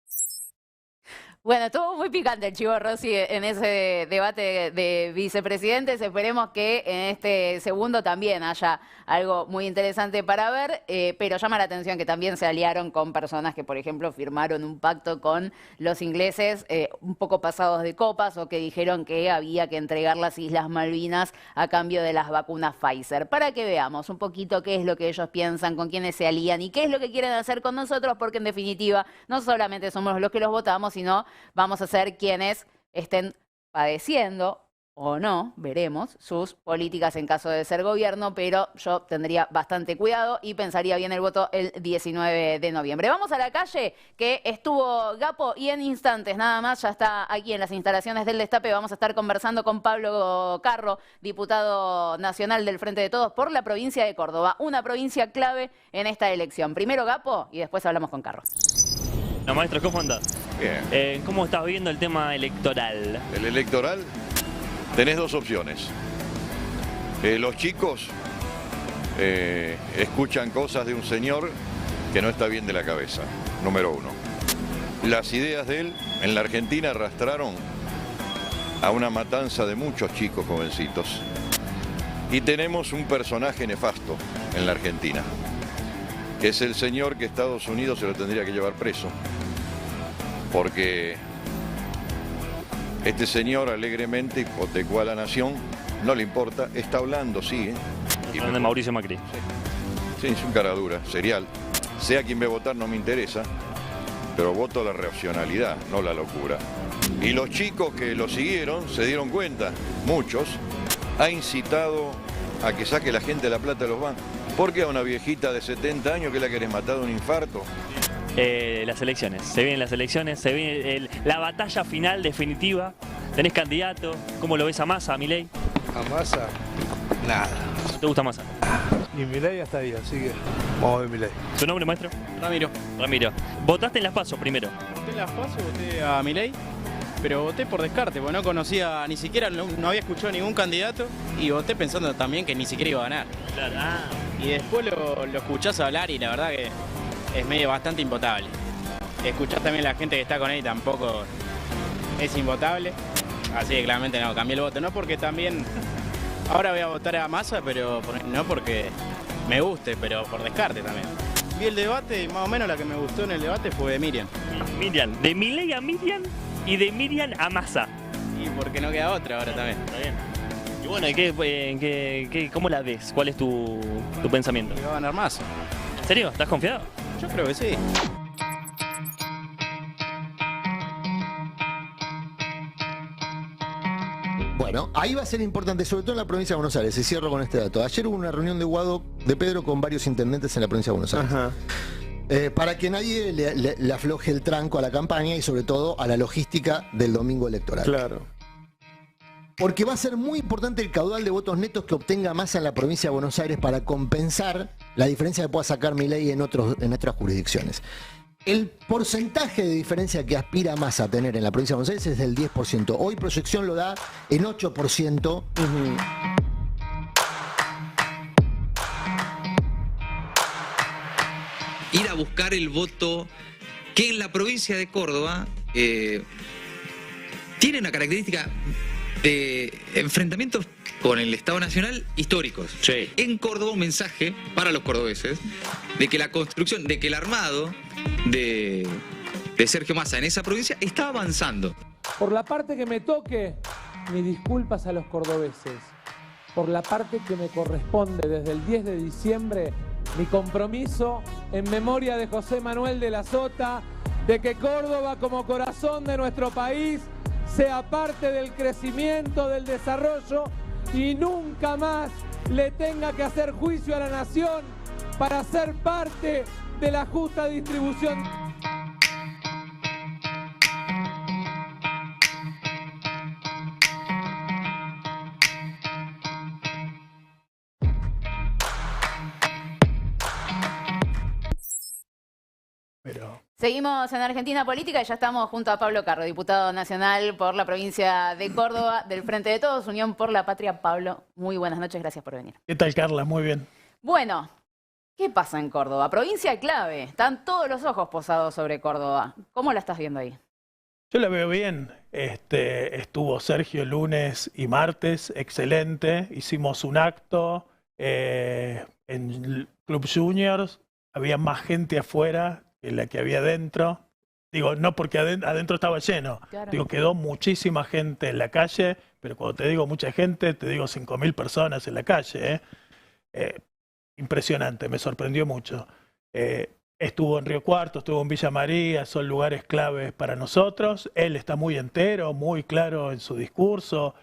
Speaker 18: Bueno, estuvo muy picante el Chivo Rossi en ese debate de vicepresidentes. Esperemos que en este segundo también haya algo muy interesante para ver, pero llama la atención que también se aliaron con personas que, por ejemplo, firmaron un pacto con los ingleses un poco pasados de copas o que dijeron que había que entregar las Islas Malvinas a cambio de las vacunas Pfizer. Para que veamos un poquito qué es lo que ellos piensan, con quiénes se alían y qué es lo que quieren hacer con nosotros, porque en definitiva no solamente somos los que los votamos, sino vamos a ser quienes estén padeciendo o no, veremos, sus políticas en caso de ser gobierno, pero yo tendría bastante cuidado y pensaría bien el voto el 19 de noviembre. Vamos a la calle, que estuvo Gapo y en instantes nada más ya está aquí en las instalaciones del Destape. Vamos a estar conversando con Pablo Carro, diputado nacional del Frente de Todos por la provincia de Córdoba, una provincia clave en esta elección. Primero Gapo y después hablamos con Carro.
Speaker 3: No, maestro, ¿cómo andás?
Speaker 5: Bien.
Speaker 3: ¿Cómo estás viendo el tema electoral?
Speaker 5: El electoral, tenés dos opciones. Los chicos escuchan cosas de un señor que no está bien de la cabeza, número uno. Las ideas de él en la Argentina arrastraron a una matanza de muchos chicos jovencitos. Y tenemos un personaje nefasto en la Argentina, que es el señor que Estados Unidos se lo tendría que llevar preso. Porque este señor alegremente hipotecó a la nación, no le importa, está hablando, sí.
Speaker 3: De Mauricio Macri.
Speaker 5: Sí, es un cara dura, serial. Sea quien ve votar no me interesa, pero voto la racionalidad, no la locura. Y los chicos que lo siguieron se dieron cuenta, muchos, ha incitado a que saque la gente la plata de los bancos. ¿Por qué a una viejita de 70 años que la querés matar de un infarto?
Speaker 3: Las elecciones, se vienen las elecciones, se viene la batalla final definitiva. ¿Tenés candidato? ¿Cómo lo ves a Massa, a Milei?
Speaker 6: A Massa, nada.
Speaker 3: ¿No te gusta Massa?
Speaker 6: Y Milei hasta ahí, así que vamos a ver Milei.
Speaker 3: ¿Tu nombre, maestro?
Speaker 24: Ramiro.
Speaker 3: Ramiro. ¿Votaste en las PASO primero?
Speaker 24: Voté en las PASO, voté a Milei, pero voté por descarte, porque no conocía, ni siquiera, no había escuchado ningún candidato y voté pensando también que ni siquiera iba a ganar.
Speaker 3: Claro.
Speaker 24: Y después lo escuchás hablar y la verdad que es medio bastante impotable. Escuchás también a la gente que está con él y tampoco es impotable. Así que claramente no, cambié el voto. No porque también ahora voy a votar a Massa, pero no porque me guste, pero por descarte también. Vi el debate y más o menos la que me gustó en el debate fue de Miriam.
Speaker 3: Miriam, de Milei a Miriam y de Miriam a Massa.
Speaker 24: Y porque no queda otra ahora también.
Speaker 3: Está bien. Y bueno, ¿cómo la ves? ¿Cuál es tu pensamiento?
Speaker 24: Que va a ganar Massa.
Speaker 3: ¿En serio? ¿Estás confiado?
Speaker 24: Yo creo que sí.
Speaker 25: Bueno, ahí va a ser importante, sobre todo en la provincia de Buenos Aires. Y cierro con este dato. Ayer hubo una reunión de Guado de Pedro con varios intendentes en la provincia de Buenos Aires.
Speaker 6: Ajá.
Speaker 25: Para que nadie le afloje el tranco a la campaña y sobre todo a la logística del domingo electoral.
Speaker 6: Claro.
Speaker 25: Porque va a ser muy importante el caudal de votos netos que obtenga Massa en la provincia de Buenos Aires para compensar la diferencia que pueda sacar Milei en otras jurisdicciones. El porcentaje de diferencia que aspira Massa a tener en la provincia de Buenos Aires es del 10%. Hoy proyección lo da en 8%.
Speaker 26: Ir a buscar el voto que en la provincia de Córdoba tiene una característica de enfrentamientos con el Estado Nacional históricos.
Speaker 3: Sí.
Speaker 26: En Córdoba un mensaje para los cordobeses de que la construcción, de que el armado de Sergio Massa en esa provincia está avanzando.
Speaker 14: Por la parte que me toque, mis disculpas a los cordobeses. Por la parte que me corresponde desde el 10 de diciembre, mi compromiso en memoria de José Manuel de la Sota, de que Córdoba como corazón de nuestro país sea parte del crecimiento, del desarrollo y nunca más le tenga que hacer juicio a la nación para ser parte de la justa distribución.
Speaker 18: Seguimos en Argentina Política y ya estamos junto a Pablo Carro, diputado nacional por la provincia de Córdoba, del Frente de Todos, Unión por la Patria. Pablo, muy buenas noches, gracias por venir.
Speaker 7: ¿Qué tal, Carla? Muy bien.
Speaker 18: Bueno, ¿qué pasa en Córdoba? Provincia clave, están todos los ojos posados sobre Córdoba. ¿Cómo la estás viendo ahí?
Speaker 7: Yo la veo bien. Estuvo Sergio lunes y martes, excelente. Hicimos un acto en el Club Juniors, había más gente afuera que la que había adentro. Digo, no porque adentro estaba lleno. Claro. Digo, quedó muchísima gente en la calle, pero cuando te digo mucha gente, te digo 5.000 personas en la calle. Impresionante, me sorprendió mucho. Estuvo en Río Cuarto, estuvo en Villa María, son lugares claves para nosotros. Él está muy entero, muy claro en su discurso.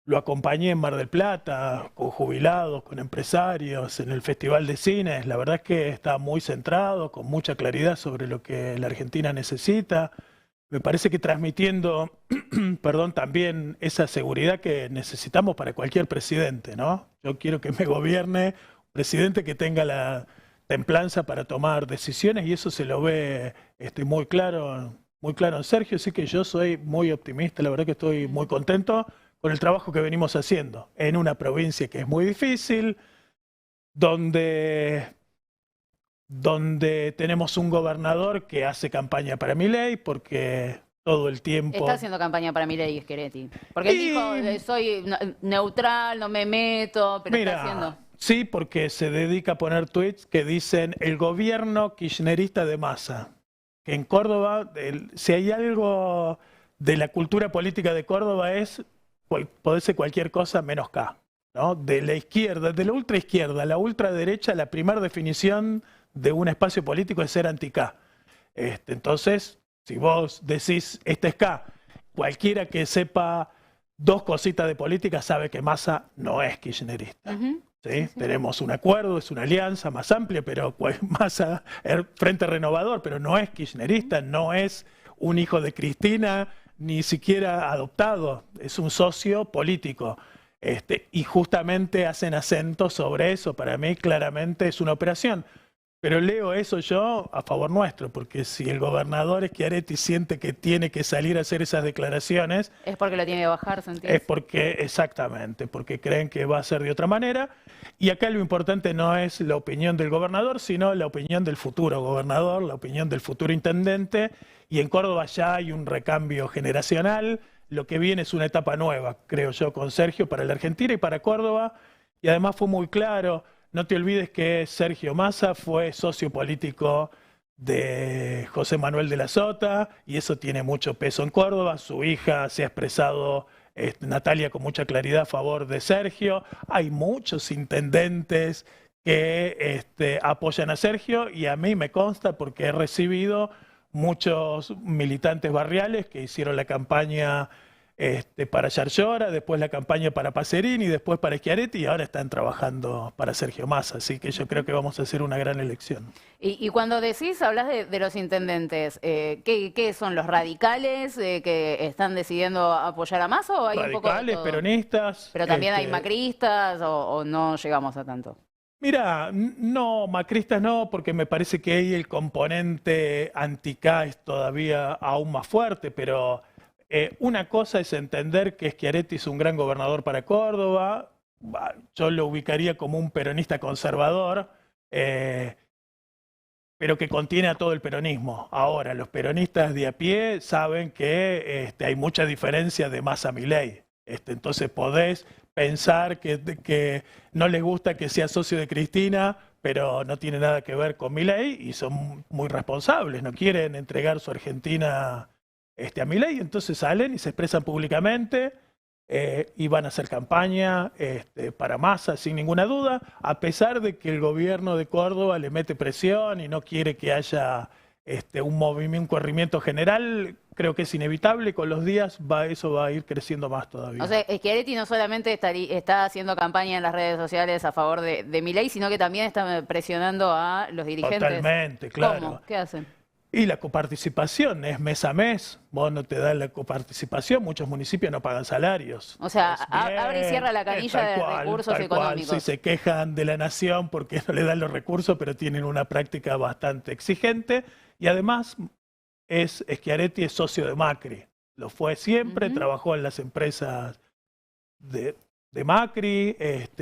Speaker 7: Lo acompañé en Mar del Plata, con jubilados, con empresarios, en el Festival de Cine. La verdad es que está muy centrado, con mucha claridad sobre lo que la Argentina necesita. Me parece que transmitiendo, perdón, también esa seguridad que necesitamos para cualquier presidente, ¿no? Yo quiero que me gobierne un presidente que tenga la templanza para tomar decisiones y eso se lo ve muy claro en Sergio. Así que yo soy muy optimista, la verdad que estoy muy contento con el trabajo que venimos haciendo en una provincia que es muy difícil, donde tenemos un gobernador que hace campaña para Milei, porque todo el tiempo...
Speaker 18: Está haciendo campaña para Milei, Schiaretti. Porque él dijo, soy neutral, no me meto, pero
Speaker 7: mira,
Speaker 18: está haciendo...
Speaker 7: Sí, porque se dedica a poner tweets que dicen el gobierno kirchnerista de Massa. Que en Córdoba, si hay algo de la cultura política de Córdoba es... puede ser cualquier cosa menos K, ¿no? De la izquierda, de la ultraizquierda, la ultraderecha, la primera definición de un espacio político es ser anti-K. Entonces, si vos decís, este es K, cualquiera que sepa dos cositas de política sabe que Massa no es kirchnerista. ¿Sí? Tenemos un acuerdo, es una alianza más amplia, pero Massa es Frente Renovador, pero no es kirchnerista, no es un hijo de Cristina, ni siquiera adoptado, es un socio político. Y justamente hacen acento sobre eso. Para mí claramente es una operación. Pero leo eso yo a favor nuestro, porque si el gobernador Schiaretti siente que tiene que salir a hacer esas declaraciones...
Speaker 18: Es porque lo tiene que bajar, ¿sentís?
Speaker 7: Es porque, exactamente, porque creen que va a ser de otra manera. Y acá lo importante no es la opinión del gobernador, sino la opinión del futuro gobernador, la opinión del futuro intendente. Y en Córdoba ya hay un recambio generacional. Lo que viene es una etapa nueva, creo yo, con Sergio para la Argentina y para Córdoba. Y además fue muy claro... No te olvides que Sergio Massa fue socio político de José Manuel de la Sota y eso tiene mucho peso en Córdoba. Su hija se ha expresado, Natalia, con mucha claridad a favor de Sergio. Hay muchos intendentes que apoyan a Sergio y a mí me consta porque he recibido muchos militantes barriales que hicieron la campaña para Yarlora, después la campaña para Pacerini, después para Schiaretti y ahora están trabajando para Sergio Massa, así que yo creo que vamos a hacer una gran elección.
Speaker 18: Y cuando decís, hablas de los intendentes, ¿qué son los radicales que están decidiendo apoyar a Massa o hay
Speaker 7: radicales,
Speaker 18: un poco de todo?
Speaker 7: peronistas.
Speaker 18: Pero también hay macristas o no llegamos a tanto.
Speaker 7: Mira, no, macristas no, porque me parece que ahí el componente anti-K es todavía aún más fuerte, pero... una cosa es entender que Schiaretti es un gran gobernador para Córdoba, yo lo ubicaría como un peronista conservador, pero que contiene a todo el peronismo. Ahora, los peronistas de a pie saben que hay mucha diferencia de Massa a Milei. Entonces podés pensar que no les gusta que sea socio de Cristina, pero no tiene nada que ver con Milei y son muy responsables, no quieren entregar su Argentina a Milei, entonces salen y se expresan públicamente y van a hacer campaña para Massa sin ninguna duda, a pesar de que el gobierno de Córdoba le mete presión y no quiere que haya un corrimiento general, creo que es inevitable. Con los días eso va a ir creciendo más todavía.
Speaker 18: O sea, Schiaretti no solamente está haciendo campaña en las redes sociales a favor de Milei, sino que también está presionando a los dirigentes.
Speaker 7: Totalmente, claro.
Speaker 18: ¿Cómo? ¿Qué hacen?
Speaker 7: Y la coparticipación es mes a mes. Vos no te das la coparticipación, muchos municipios no pagan salarios.
Speaker 18: O sea, abre y cierra la canilla de recursos económicos.
Speaker 7: Sí, se quejan de la nación porque no le dan los recursos, pero tienen una práctica bastante exigente. Y además, Schiaretti es socio de Macri. Lo fue siempre, trabajó en las empresas de Macri.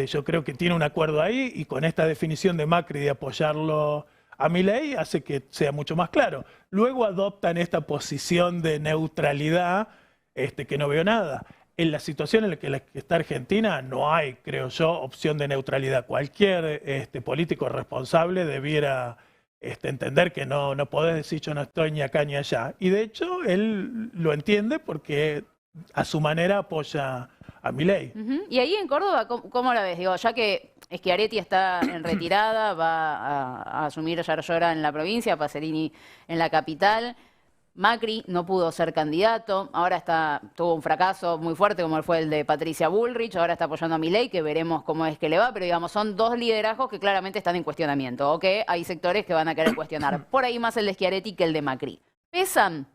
Speaker 7: Yo creo que tiene un acuerdo ahí, y con esta definición de Macri de apoyarlo a Milei hace que sea mucho más claro. Luego adoptan esta posición de neutralidad, que no veo nada. En la situación en la que está Argentina no hay, creo yo, opción de neutralidad. Cualquier político responsable debiera entender que no podés decir yo no estoy ni acá ni allá. Y de hecho él lo entiende porque a su manera apoya a Milei.
Speaker 18: Y ahí en Córdoba, ¿cómo la ves? Digo, ya que Schiaretti está en retirada, va a asumir Yarlora en la provincia, Pacerini en la capital. Macri no pudo ser candidato, ahora tuvo un fracaso muy fuerte como fue el de Patricia Bullrich, ahora está apoyando a Milei, que veremos cómo es que le va, pero digamos, son dos liderazgos que claramente están en cuestionamiento, o que hay sectores que van a querer cuestionar. Por ahí más el de Schiaretti que el de Macri. ¿Pesan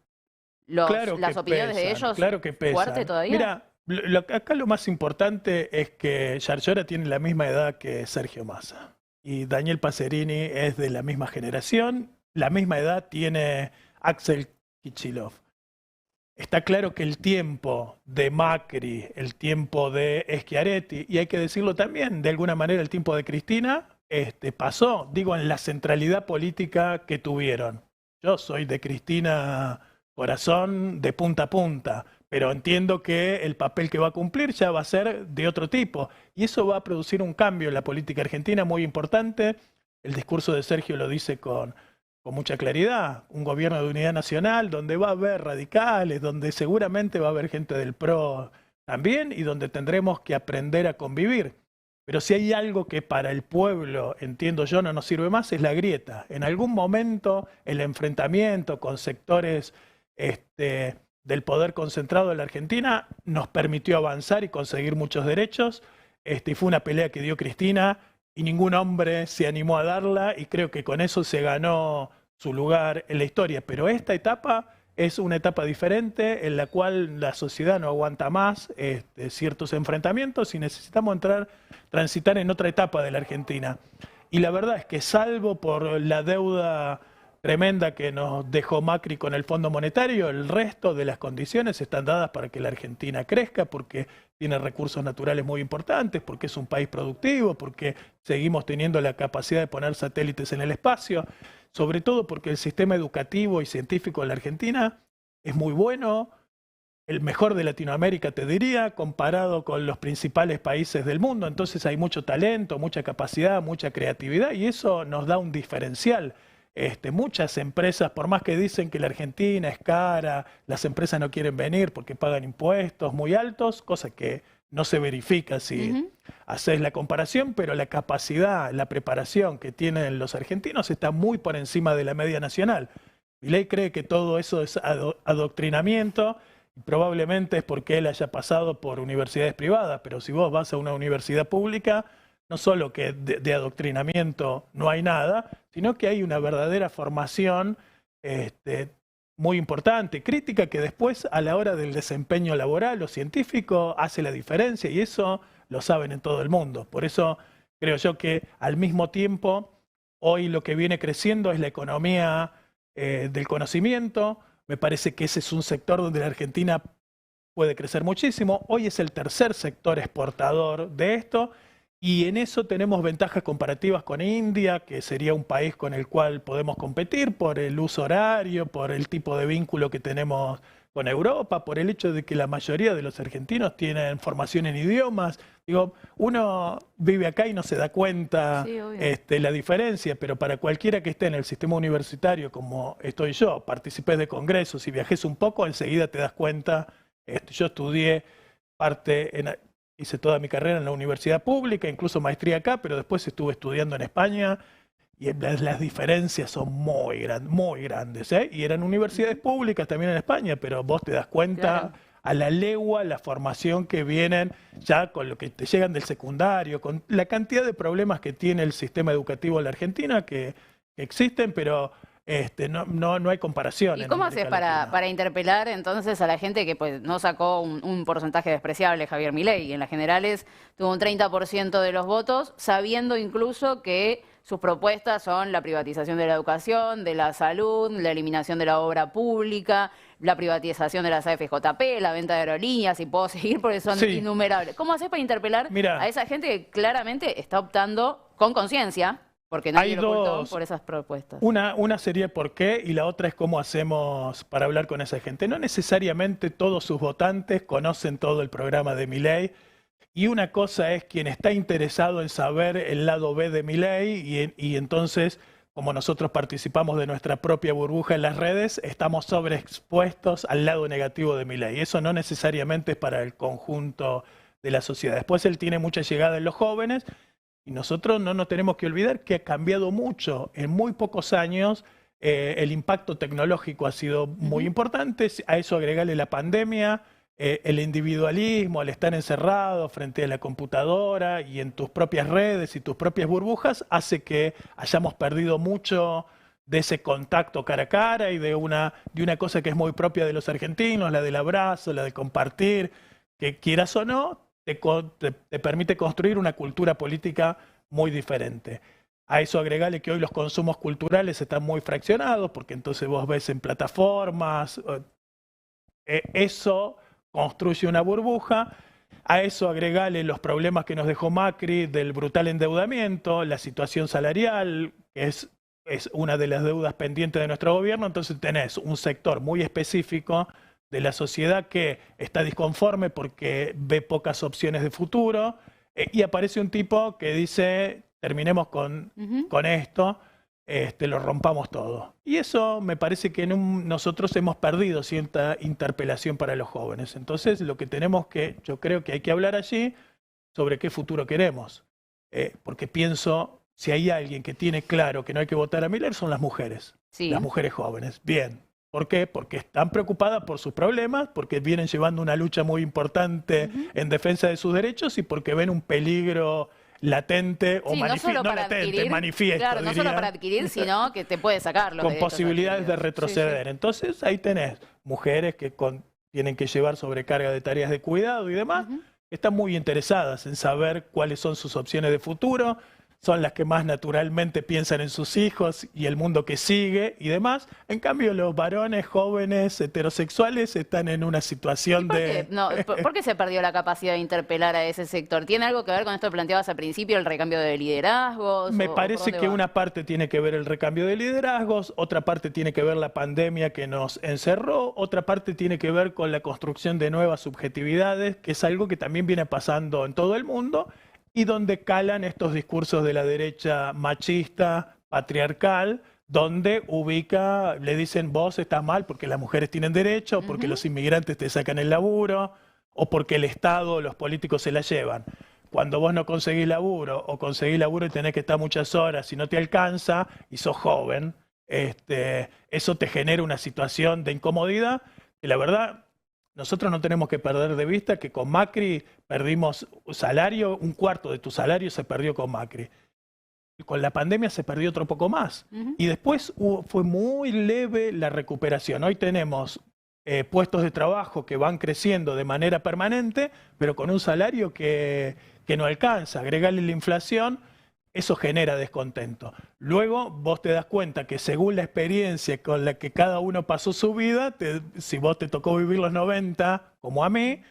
Speaker 18: las opiniones de ellos?
Speaker 7: Claro que pesan.
Speaker 18: ¿Fuerte todavía?
Speaker 7: Mira, acá lo más importante es que Yarlora tiene la misma edad que Sergio Massa. Y Daniel Pacerini es de la misma generación, la misma edad tiene Axel Kicillof. Está claro que el tiempo de Macri, el tiempo de Schiaretti, y hay que decirlo también, de alguna manera el tiempo de Cristina, pasó, digo, en la centralidad política que tuvieron. Yo soy de Cristina corazón de punta a punta, pero entiendo que el papel que va a cumplir ya va a ser de otro tipo. Y eso va a producir un cambio en la política argentina muy importante. El discurso de Sergio lo dice con mucha claridad. Un gobierno de unidad nacional donde va a haber radicales, donde seguramente va a haber gente del PRO también y donde tendremos que aprender a convivir. Pero si hay algo que para el pueblo, entiendo yo, no nos sirve más, es la grieta. En algún momento el enfrentamiento con sectores del poder concentrado de la Argentina nos permitió avanzar y conseguir muchos derechos. Y fue una pelea que dio Cristina y ningún hombre se animó a darla, y creo que con eso se ganó su lugar en la historia. Pero esta etapa es una etapa diferente en la cual la sociedad no aguanta más ciertos enfrentamientos y necesitamos transitar en otra etapa de la Argentina. Y la verdad es que salvo por la deuda tremenda que nos dejó Macri con el Fondo Monetario, el resto de las condiciones están dadas para que la Argentina crezca, porque tiene recursos naturales muy importantes, porque es un país productivo, porque seguimos teniendo la capacidad de poner satélites en el espacio, sobre todo porque el sistema educativo y científico en la Argentina es muy bueno, el mejor de Latinoamérica te diría, comparado con los principales países del mundo. Entonces hay mucho talento, mucha capacidad, mucha creatividad, y eso nos da un diferencial. Muchas empresas, por más que dicen que la Argentina es cara, las empresas no quieren venir porque pagan impuestos muy altos, cosa que no se verifica si haces la comparación, pero la capacidad, la preparación que tienen los argentinos está muy por encima de la media nacional. Milei cree que todo eso es adoctrinamiento, y probablemente es porque él haya pasado por universidades privadas, pero si vos vas a una universidad pública, no solo que de adoctrinamiento no hay nada, sino que hay una verdadera formación muy importante, crítica, que después a la hora del desempeño laboral o científico hace la diferencia, y eso lo saben en todo el mundo. Por eso creo yo que al mismo tiempo hoy lo que viene creciendo es la economía del conocimiento. Me parece que ese es un sector donde la Argentina puede crecer muchísimo. Hoy es el tercer sector exportador de esto. Y en eso tenemos ventajas comparativas con India, que sería un país con el cual podemos competir por el uso horario, por el tipo de vínculo que tenemos con Europa, por el hecho de que la mayoría de los argentinos tienen formación en idiomas. Digo, uno vive acá y no se da cuenta la diferencia, pero para cualquiera que esté en el sistema universitario como estoy yo, participé de congresos y viajes un poco, enseguida te das cuenta. Yo estudié hice toda mi carrera en la universidad pública, incluso maestría acá, pero después estuve estudiando en España, y las diferencias son muy grandes, ¿eh? Y eran universidades públicas también en España, pero vos te das cuenta a la legua la formación que vienen ya con lo que te llegan del secundario, con la cantidad de problemas que tiene el sistema educativo en la Argentina que existen, pero no hay comparación.
Speaker 18: ¿Y cómo haces para interpelar entonces a la gente que pues no sacó un porcentaje despreciable, Javier Milei, y en las generales tuvo un 30% de los votos, sabiendo incluso que sus propuestas son la privatización de la educación, de la salud, la eliminación de la obra pública, la privatización de las AFJP, la venta de aerolíneas, y puedo seguir porque son innumerables? ¿Cómo haces para interpelar a esa gente que claramente está optando con conciencia, porque nadie lo ocultó, por esas propuestas?
Speaker 7: Una sería por qué y la otra es cómo hacemos para hablar con esa gente. No necesariamente todos sus votantes conocen todo el programa de Milei, y una cosa es quien está interesado en saber el lado B de Milei y entonces, como nosotros participamos de nuestra propia burbuja en las redes, estamos sobreexpuestos al lado negativo de Milei. Eso no necesariamente es para el conjunto de la sociedad. Después él tiene mucha llegada en los jóvenes y nosotros no nos tenemos que olvidar que ha cambiado mucho. En muy pocos años el impacto tecnológico ha sido muy importante. A eso agregarle la pandemia, el individualismo, al estar encerrado frente a la computadora y en tus propias redes y tus propias burbujas, hace que hayamos perdido mucho de ese contacto cara a cara y de una cosa que es muy propia de los argentinos, la del abrazo, la de compartir, que quieras o no, te permite construir una cultura política muy diferente. A eso agregarle que hoy los consumos culturales están muy fraccionados, porque entonces vos ves en plataformas, eso construye una burbuja. A eso agregarle los problemas que nos dejó Macri del brutal endeudamiento, la situación salarial, que es una de las deudas pendientes de nuestro gobierno. Entonces tenés un sector muy específico de la sociedad que está disconforme porque ve pocas opciones de futuro, y aparece un tipo que dice, terminemos con esto, lo rompamos todo. Y eso me parece que nosotros hemos perdido cierta interpelación para los jóvenes. Entonces lo que tenemos yo creo que hay que hablar allí sobre qué futuro queremos. Porque pienso, si hay alguien que tiene claro que no hay que votar a Milei, son las mujeres. Las mujeres jóvenes. Bien. ¿Por qué? Porque están preocupadas por sus problemas, porque vienen llevando una lucha muy importante en defensa de sus derechos y porque ven un peligro latente o manifiesto.
Speaker 18: Claro, no solo para adquirir, sino que te puede sacar los
Speaker 7: con posibilidades de retroceder. Entonces ahí tenés mujeres que tienen que llevar sobrecarga de tareas de cuidado y demás, están muy interesadas en saber cuáles son sus opciones de futuro, son las que más naturalmente piensan en sus hijos y el mundo que sigue y demás. En cambio, los varones jóvenes heterosexuales están en una situación de...
Speaker 18: ¿Por qué se perdió la capacidad de interpelar a ese sector? ¿Tiene algo que ver con esto que planteabas al principio, el recambio de liderazgos?
Speaker 7: Me parece que una parte tiene que ver el recambio de liderazgos, otra parte tiene que ver la pandemia que nos encerró, otra parte tiene que ver con la construcción de nuevas subjetividades, que es algo que también viene pasando en todo el mundo, y donde calan estos discursos de la derecha machista, patriarcal, donde le dicen vos estás mal porque las mujeres tienen derecho, o porque los inmigrantes te sacan el laburo, o porque el Estado, los políticos se la llevan. Cuando vos no conseguís laburo, o conseguís laburo y tenés que estar muchas horas y no te alcanza, y sos joven, eso te genera una situación de incomodidad que la verdad... Nosotros no tenemos que perder de vista que con Macri perdimos salario, un cuarto de tu salario se perdió con Macri. Con la pandemia se perdió otro poco más. Y después fue muy leve la recuperación. Hoy tenemos puestos de trabajo que van creciendo de manera permanente, pero con un salario que no alcanza. Agregarle la inflación, eso genera descontento. Luego vos te das cuenta que según la experiencia con la que cada uno pasó su vida, si vos te tocó vivir los 90, como a mí,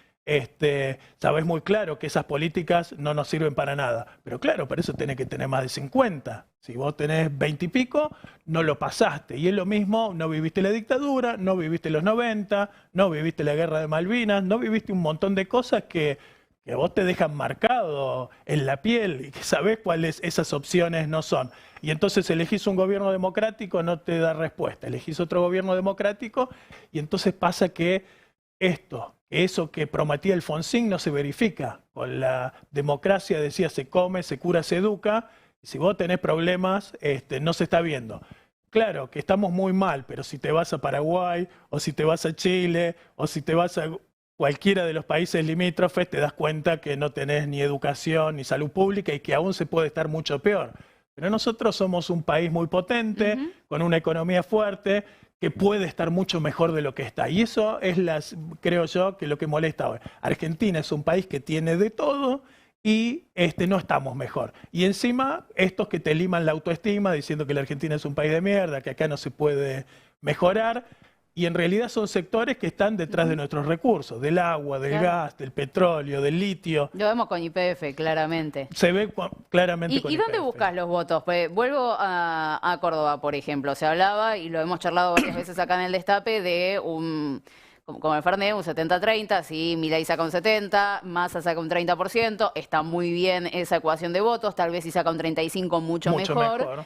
Speaker 7: sabés muy claro que esas políticas no nos sirven para nada. Pero claro, para eso tenés que tener más de 50. Si vos tenés 20 y pico, no lo pasaste. Y es lo mismo, no viviste la dictadura, no viviste los 90, no viviste la guerra de Malvinas, no viviste un montón de cosas que a vos te dejan marcado en la piel y que sabés cuáles esas opciones no son. Y entonces elegís un gobierno democrático, no te da respuesta. Elegís otro gobierno democrático y entonces pasa que eso que prometía Alfonsín no se verifica. Con la democracia decía se come, se cura, se educa, Si vos tenés problemas, no se está viendo. Claro que estamos muy mal, pero si te vas a Paraguay, o si te vas a Chile, o si te vas a cualquiera de los países limítrofes, te das cuenta que no tenés ni educación ni salud pública y que aún se puede estar mucho peor. Pero nosotros somos un país muy potente, con una economía fuerte, que puede estar mucho mejor de lo que está. Y eso es, creo yo, que lo que molesta hoy. Argentina es un país que tiene de todo y no estamos mejor. Y encima, estos que te liman la autoestima diciendo que la Argentina es un país de mierda, que acá no se puede mejorar, y en realidad son sectores que están detrás de nuestros recursos, del agua, del gas, del petróleo, del litio.
Speaker 18: Lo vemos con YPF, claramente.
Speaker 7: Se ve claramente con
Speaker 18: ¿Y dónde
Speaker 7: YPF.
Speaker 18: buscas los votos? Pues vuelvo a Córdoba, por ejemplo. Se hablaba, y lo hemos charlado varias veces acá en el Destape, de como el Fernet, un 70-30, si Milei saca un 70%, Massa saca un 30%, está muy bien esa ecuación de votos, tal vez si saca un 35% mucho mejor.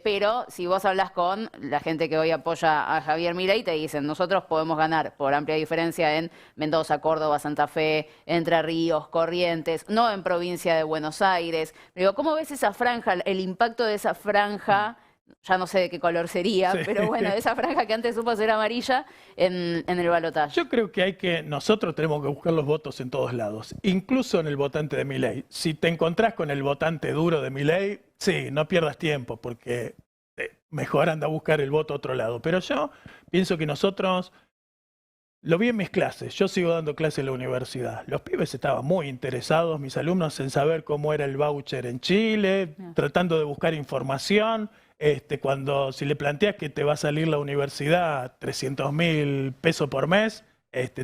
Speaker 18: Pero si vos hablas con la gente que hoy apoya a Javier Milei, te dicen, nosotros podemos ganar por amplia diferencia en Mendoza, Córdoba, Santa Fe, Entre Ríos, Corrientes, no en provincia de Buenos Aires. Digo, ¿cómo ves esa franja, el impacto de esa franja? Ya no sé de qué color sería, pero bueno, esa franja que antes supo ser amarilla en el balotaje.
Speaker 7: Yo creo que nosotros tenemos que buscar los votos en todos lados, incluso en el votante de Milei. Si te encontrás con el votante duro de Milei, sí, no pierdas tiempo, porque mejor anda a buscar el voto a otro lado. Pero yo pienso que nosotros, lo vi en mis clases, yo sigo dando clases en la universidad. Los pibes estaban muy interesados, mis alumnos, en saber cómo era el voucher en Chile, tratando de buscar información. Si le planteas que te va a salir la universidad 300.000 pesos por mes,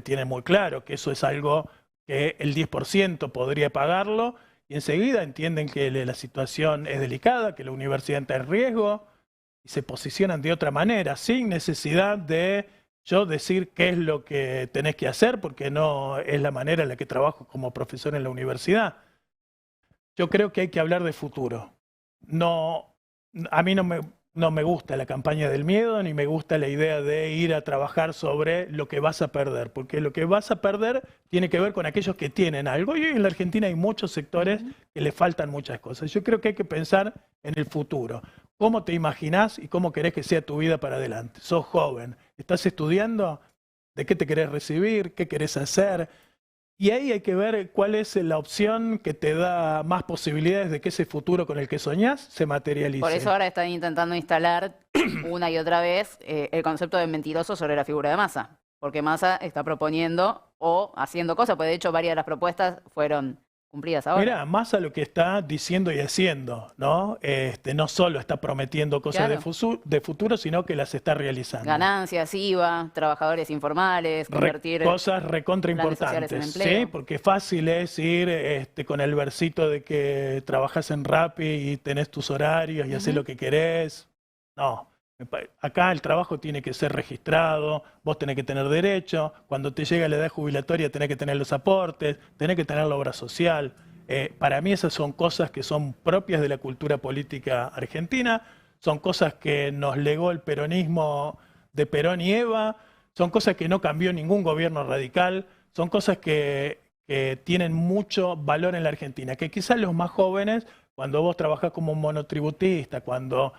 Speaker 7: tiene muy claro que eso es algo que el 10% podría pagarlo, y enseguida entienden que la situación es delicada, que la universidad está en riesgo, y se posicionan de otra manera, sin necesidad de yo decir qué es lo que tenés que hacer, porque no es la manera en la que trabajo como profesor en la universidad. Yo creo que hay que hablar de futuro. A mí no me gusta la campaña del miedo, ni me gusta la idea de ir a trabajar sobre lo que vas a perder, porque lo que vas a perder tiene que ver con aquellos que tienen algo, y hoy en la Argentina hay muchos sectores que le faltan muchas cosas. Yo creo que hay que pensar en el futuro. ¿Cómo te imaginás y cómo querés que sea tu vida para adelante? Sos joven, ¿estás estudiando? ¿De qué te querés recibir? ¿Qué querés hacer? Y ahí hay que ver cuál es la opción que te da más posibilidades de que ese futuro con el que soñás se materialice.
Speaker 18: Por eso ahora están intentando instalar una y otra vez el concepto de mentiroso sobre la figura de Massa. Porque Massa está proponiendo o haciendo cosas, pues de hecho varias de las propuestas fueron cumplidas ahora.
Speaker 7: Mira, Massa lo que está diciendo y haciendo, ¿no? No solo está prometiendo cosas de futuro, sino que las está realizando.
Speaker 18: Ganancias, IVA, trabajadores informales, convertir
Speaker 7: cosas recontra importantes, ¿sí? Porque fácil es ir con el versito de que trabajas en Rappi y tenés tus horarios y haces lo que querés. No. Acá el trabajo tiene que ser registrado, vos tenés que tener derecho, cuando te llega la edad jubilatoria tenés que tener los aportes, tenés que tener la obra social. Para mí esas son cosas que son propias de la cultura política argentina, son cosas que nos legó el peronismo de Perón y Eva, son cosas que no cambió ningún gobierno radical, son cosas que tienen mucho valor en la Argentina, que quizás los más jóvenes, cuando vos trabajás como monotributista, cuando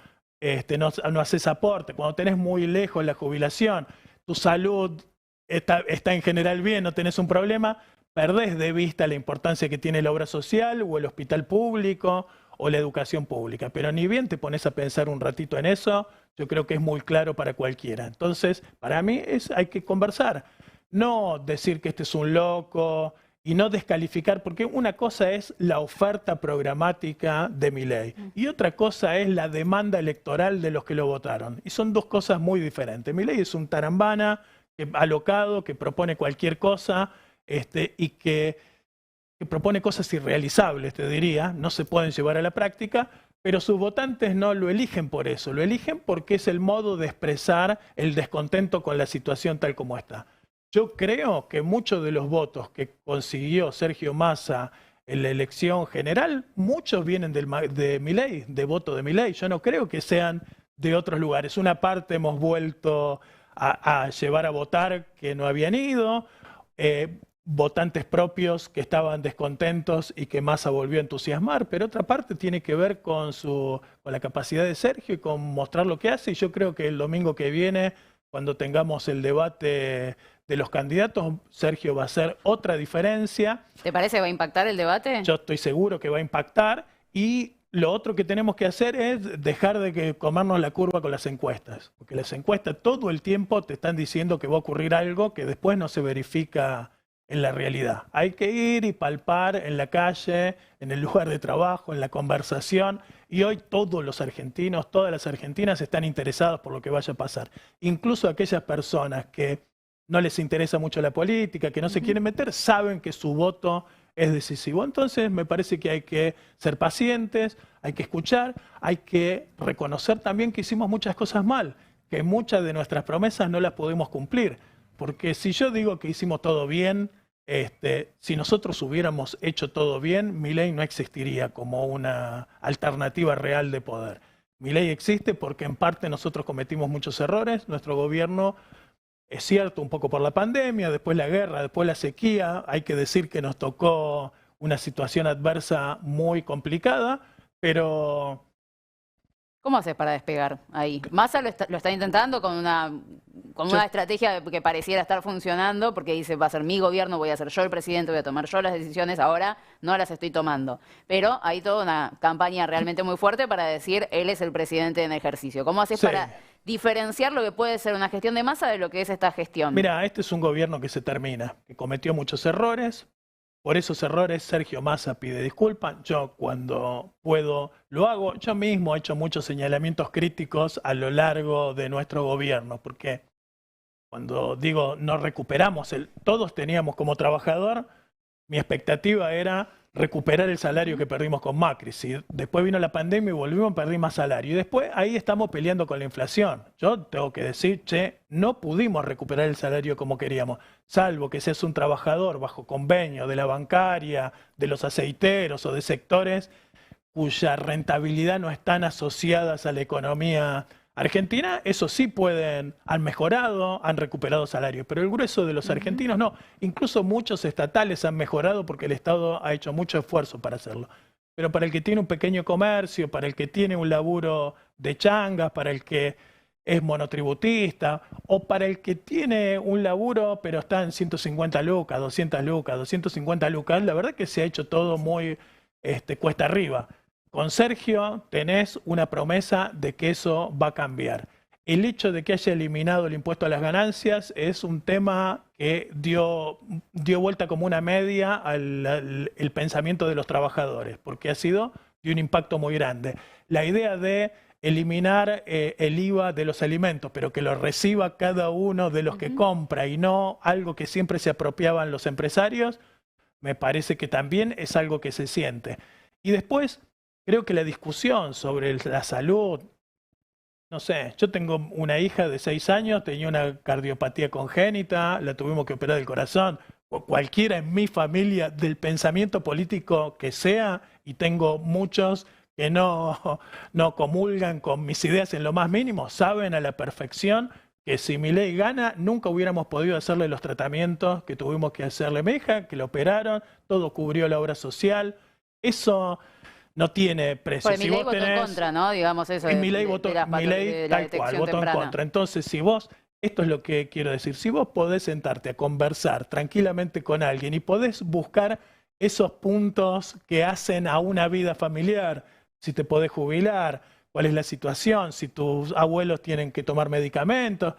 Speaker 7: no haces aporte, cuando tenés muy lejos la jubilación, tu salud está en general bien, no tenés un problema, perdés de vista la importancia que tiene la obra social o el hospital público o la educación pública. Pero ni bien te pones a pensar un ratito en eso, yo creo que es muy claro para cualquiera. Entonces, para mí hay que conversar, no decir que este es un loco y no descalificar, porque una cosa es la oferta programática de Milei y otra cosa es la demanda electoral de los que lo votaron. Y son dos cosas muy diferentes. Milei es un tarambana alocado que propone cualquier cosa y que propone cosas irrealizables, te diría, no se pueden llevar a la práctica, pero sus votantes no lo eligen por eso, lo eligen porque es el modo de expresar el descontento con la situación tal como está. Yo creo que muchos de los votos que consiguió Sergio Massa en la elección general, muchos vienen de Milei, de voto de Milei. Yo no creo que sean de otros lugares. Una parte hemos vuelto a llevar a votar que no habían ido. votantes propios que estaban descontentos y que Massa volvió a entusiasmar, pero otra parte tiene que ver con la capacidad de Sergio y con mostrar lo que hace, y yo creo que el domingo que viene, cuando tengamos el debate de los candidatos, Sergio va a hacer otra diferencia.
Speaker 18: ¿Te parece que va a impactar el debate?
Speaker 7: Yo estoy seguro que va a impactar, y lo otro que tenemos que hacer es dejar de comernos la curva con las encuestas, porque las encuestas todo el tiempo te están diciendo que va a ocurrir algo que después no se verifica en la realidad. Hay que ir y palpar en la calle, en el lugar de trabajo, en la conversación, y hoy todos los argentinos, todas las argentinas están interesados por lo que vaya a pasar. Incluso aquellas personas que no les interesa mucho la política, que no se quieren meter, saben que su voto es decisivo. Entonces me parece que hay que ser pacientes, hay que escuchar, hay que reconocer también que hicimos muchas cosas mal, que muchas de nuestras promesas no las podemos cumplir. Porque si yo digo que hicimos todo bien, si nosotros hubiéramos hecho todo bien, Milei no existiría como una alternativa real de poder. Milei existe porque en parte nosotros cometimos muchos errores, nuestro gobierno, es cierto, un poco por la pandemia, después la guerra, después la sequía, hay que decir que nos tocó una situación adversa muy complicada, pero...
Speaker 18: ¿Cómo haces para despegar ahí? Massa lo está intentando con una estrategia que pareciera estar funcionando, porque dice, va a ser mi gobierno, voy a ser yo el presidente, voy a tomar yo las decisiones, ahora no las estoy tomando. Pero hay toda una campaña realmente muy fuerte para decir, él es el presidente en ejercicio. ¿Cómo haces para diferenciar lo que puede ser una gestión de Massa de lo que es esta gestión?
Speaker 7: Mira, este es un gobierno que se termina, que cometió muchos errores. Por esos errores Sergio Massa pide disculpas. Yo cuando puedo lo hago. Yo mismo he hecho muchos señalamientos críticos a lo largo de nuestro gobierno, porque cuando digo no recuperamos, todos teníamos como trabajador, mi expectativa era recuperar el salario que perdimos con Macri. Si después vino la pandemia y volvimos a perder más salario. Y después ahí estamos peleando con la inflación. Yo tengo que decir, no pudimos recuperar el salario como queríamos, salvo que seas un trabajador bajo convenio de la bancaria, de los aceiteros o de sectores cuya rentabilidad no están asociadas a la economía argentina. Eso sí han mejorado, han recuperado salarios, pero el grueso de los argentinos no. Incluso muchos estatales han mejorado porque el Estado ha hecho mucho esfuerzo para hacerlo. Pero para el que tiene un pequeño comercio, para el que tiene un laburo de changas, para el que es monotributista, o para el que tiene un laburo pero está en 150 lucas, 200 lucas, 250 lucas, la verdad que se ha hecho todo muy cuesta arriba. Con Sergio tenés una promesa de que eso va a cambiar. El hecho de que haya eliminado el impuesto a las ganancias es un tema que dio vuelta como una media al pensamiento de los trabajadores, porque ha sido de un impacto muy grande. La idea de eliminar el IVA de los alimentos, pero que lo reciba cada uno de los que compra y no algo que siempre se apropiaban los empresarios, me parece que también es algo que se siente. Y después, creo que la discusión sobre la salud, no sé, yo tengo una hija de 6 años, tenía una cardiopatía congénita, la tuvimos que operar del corazón. Cualquiera en mi familia del pensamiento político que sea, y tengo muchos que no comulgan con mis ideas en lo más mínimo, saben a la perfección que si Milei gana, nunca hubiéramos podido hacerle los tratamientos que tuvimos que hacerle a mi hija, que la operaron, todo cubrió la obra social. Eso no tiene precio.
Speaker 18: Porque Milei votó en contra, ¿no? Digamos eso.
Speaker 7: Milei votó, Milei tal cual, votó en contra. Entonces, si vos, esto es lo que quiero decir, si vos podés sentarte a conversar tranquilamente con alguien y podés buscar esos puntos que hacen a una vida familiar, si te podés jubilar, cuál es la situación, si tus abuelos tienen que tomar medicamentos.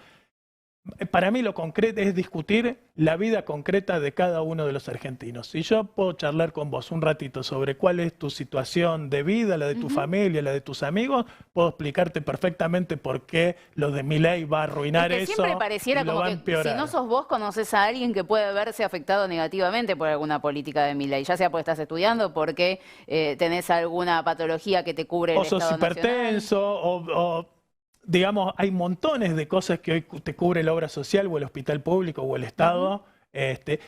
Speaker 7: Para mí lo concreto es discutir la vida concreta de cada uno de los argentinos. Si yo puedo charlar con vos un ratito sobre cuál es tu situación de vida, la de tu familia, la de tus amigos, puedo explicarte perfectamente por qué lo de Milei va a arruinar eso.
Speaker 18: Siempre pareciera como que si no sos vos, conoces a alguien que puede verse afectado negativamente por alguna política de Milei, ya sea porque estás estudiando, porque tenés alguna patología que te cubre el Estado Nacional.
Speaker 7: O sos hipertenso, digamos, hay montones de cosas que hoy te cubre la obra social o el hospital público o el Estado,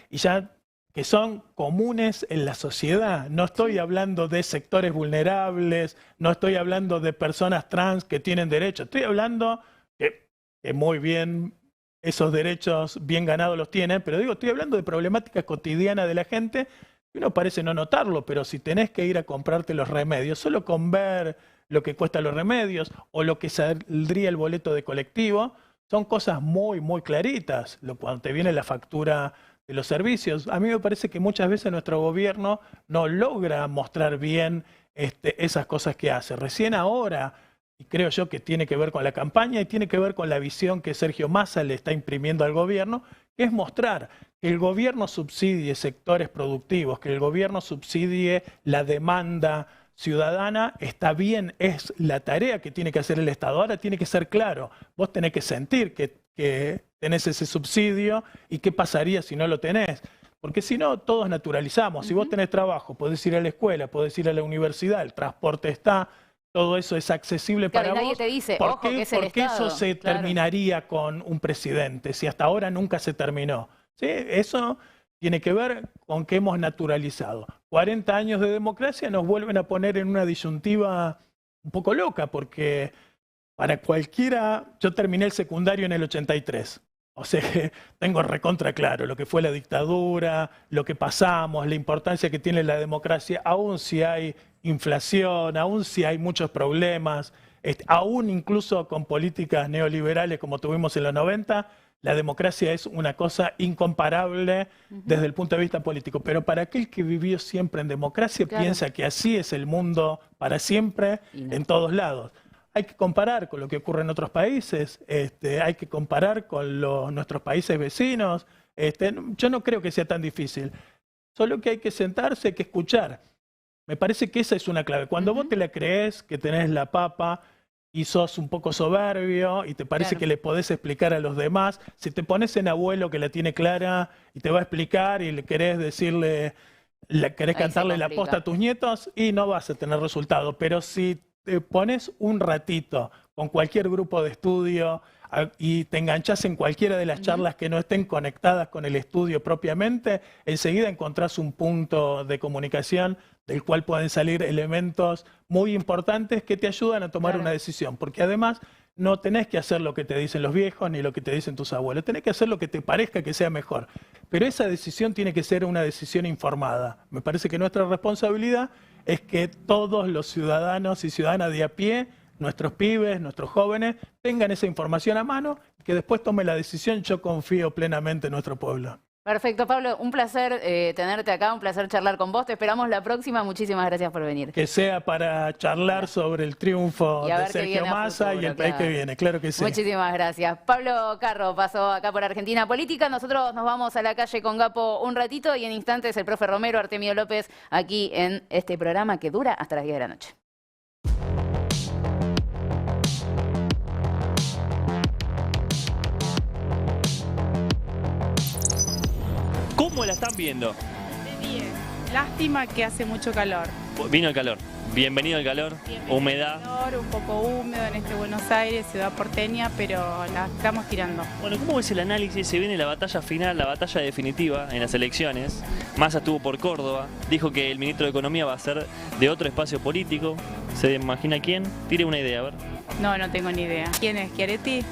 Speaker 7: y ya que son comunes en la sociedad. No estoy hablando de sectores vulnerables, no estoy hablando de personas trans que tienen derecho, estoy hablando que muy bien esos derechos bien ganados los tienen, pero digo, estoy hablando de problemáticas cotidianas de la gente, y uno parece no notarlo, pero si tenés que ir a comprarte los remedios, solo con ver lo que cuestan los remedios o lo que saldría el boleto de colectivo, son cosas muy, muy claritas. Cuando te viene la factura de los servicios, a mí me parece que muchas veces nuestro gobierno no logra mostrar bien esas cosas que hace. Recién ahora, y creo yo que tiene que ver con la campaña y tiene que ver con la visión que Sergio Massa le está imprimiendo al gobierno, que es mostrar que el gobierno subsidie sectores productivos, que el gobierno subsidie la demanda ciudadana, está bien, es la tarea que tiene que hacer el Estado. Ahora tiene que ser claro, vos tenés que sentir que tenés ese subsidio y qué pasaría si no lo tenés. Porque si no, todos naturalizamos. Si vos tenés trabajo, podés ir a la escuela, podés ir a la universidad, el transporte está... Todo eso es accesible para
Speaker 18: nadie
Speaker 7: vos.
Speaker 18: te dice,
Speaker 7: ¿Por
Speaker 18: ojo,
Speaker 7: qué,
Speaker 18: que es el
Speaker 7: ¿por qué
Speaker 18: Estado?
Speaker 7: eso se terminaría con un presidente si hasta ahora nunca se terminó? ¿Sí? Eso tiene que ver con que hemos naturalizado. 40 años de democracia nos vuelven a poner en una disyuntiva un poco loca, porque para cualquiera, yo terminé el secundario en el 83. O sea, tengo recontra claro lo que fue la dictadura, lo que pasamos, la importancia que tiene la democracia, aún si hay inflación, aún si hay muchos problemas, aún incluso con políticas neoliberales como tuvimos en los 90, la democracia es una cosa incomparable desde el punto de vista político. Pero para aquel que vivió siempre en democracia, piensa que así es el mundo para siempre, en todos lados. Hay que comparar con lo que ocurre en otros países, hay que comparar con nuestros países vecinos. Yo no creo que sea tan difícil, solo que hay que sentarse, hay que escuchar. Me parece que esa es una clave. Cuando vos te la crees, que tenés la papa y sos un poco soberbio y te parece que le podés explicar a los demás, si te pones en abuelo que la tiene clara y te va a explicar y le querés decirle, querés cantarle la posta a tus nietos, y no vas a tener resultado. Pero si te pones un ratito con cualquier grupo de estudio y te enganchás en cualquiera de las charlas que no estén conectadas con el estudio propiamente, enseguida encontrás un punto de comunicación del cual pueden salir elementos muy importantes que te ayudan a tomar una decisión. Porque además no tenés que hacer lo que te dicen los viejos ni lo que te dicen tus abuelos, tenés que hacer lo que te parezca que sea mejor. Pero esa decisión tiene que ser una decisión informada. Me parece que nuestra responsabilidad es que todos los ciudadanos y ciudadanas de a pie, nuestros pibes, nuestros jóvenes, tengan esa información a mano y que después tomen la decisión. Yo confío plenamente en nuestro pueblo.
Speaker 18: Perfecto, Pablo, un placer tenerte acá, un placer charlar con vos. Te esperamos la próxima. Muchísimas gracias por venir.
Speaker 7: Que sea para charlar sobre el triunfo de Sergio Massa y el país que viene, claro que sí.
Speaker 18: Muchísimas gracias. Pablo Carro pasó acá por Argentina Política. Nosotros nos vamos a la calle con Gapo un ratito y en instantes el profe Romero, Artemio López, aquí en este programa que dura hasta las 10 de la noche.
Speaker 3: ¿Cómo la están viendo?
Speaker 4: Bien. Lástima que hace mucho calor.
Speaker 3: Vino el calor. Bienvenido al calor.
Speaker 4: Bienvenido
Speaker 3: humedad.
Speaker 4: Calor, un poco húmedo en este Buenos Aires, ciudad porteña, pero la estamos tirando.
Speaker 3: Bueno, ¿cómo ves el análisis? Se viene la batalla final, la batalla definitiva en las elecciones. Massa estuvo por Córdoba, dijo que el ministro de Economía va a ser de otro espacio político. ¿Se imagina quién? Tire una idea, a ver.
Speaker 4: No, no tengo ni idea. ¿Quién es? ¿Chiaretti?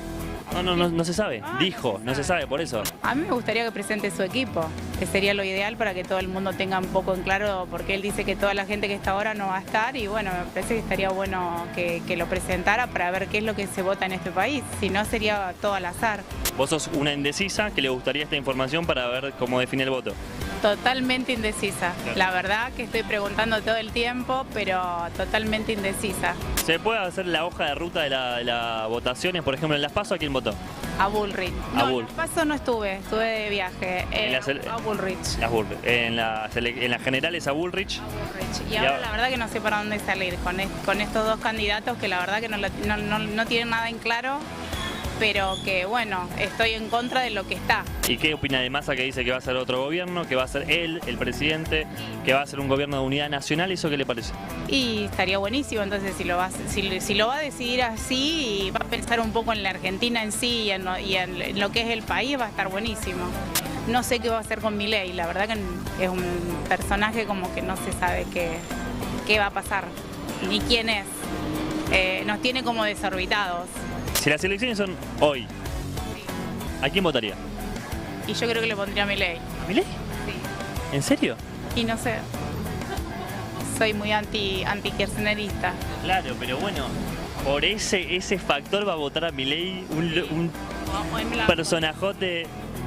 Speaker 3: No se sabe. Dijo, no se sabe, por eso.
Speaker 4: A mí me gustaría que presente su equipo, que sería lo ideal para que todo el mundo tenga un poco en claro, porque él dice que toda la gente que está ahora no va a estar, y bueno, me parece que estaría bueno que lo presentara para ver qué es lo que se vota en este país, si no sería todo al azar.
Speaker 3: Vos sos una indecisa que le gustaría esta información para ver cómo define el voto.
Speaker 4: Totalmente indecisa.
Speaker 3: Claro.
Speaker 4: La verdad que estoy preguntando todo el tiempo, pero totalmente indecisa.
Speaker 3: ¿Se puede hacer la hoja de ruta de las votaciones? Por ejemplo, en las PASO, ¿a quién votó?
Speaker 4: A Bullrich.
Speaker 3: A
Speaker 4: No,
Speaker 3: Bull.
Speaker 4: en Paso no estuve de viaje. A Bullrich.
Speaker 3: En las generales a Bullrich.
Speaker 4: Y ahora la verdad que no sé para dónde salir con estos dos candidatos que la verdad que no tienen nada en claro, pero que bueno, estoy en contra de lo que está.
Speaker 3: ¿Y qué opina de Massa, que dice que va a ser otro gobierno, que va a ser él, el presidente, que va a ser un gobierno de unidad nacional? ¿Eso qué le parece?
Speaker 4: Y estaría buenísimo, entonces si lo va a decidir así y va a pensar un poco en la Argentina en sí y en lo que es el país, va a estar buenísimo. No sé qué va a hacer con Milei, la verdad que es un personaje como que no se sabe qué va a pasar, ni quién es. Nos tiene como desorbitados.
Speaker 3: Si las elecciones son hoy, ¿A quién votaría?
Speaker 4: Y yo creo que le pondría a Milei.
Speaker 3: ¿A Milei?
Speaker 4: Sí.
Speaker 3: ¿En serio?
Speaker 4: Y no sé. Soy muy anti-kirchnerista.
Speaker 3: Claro, pero bueno, por ese factor va a votar a Milei un personajote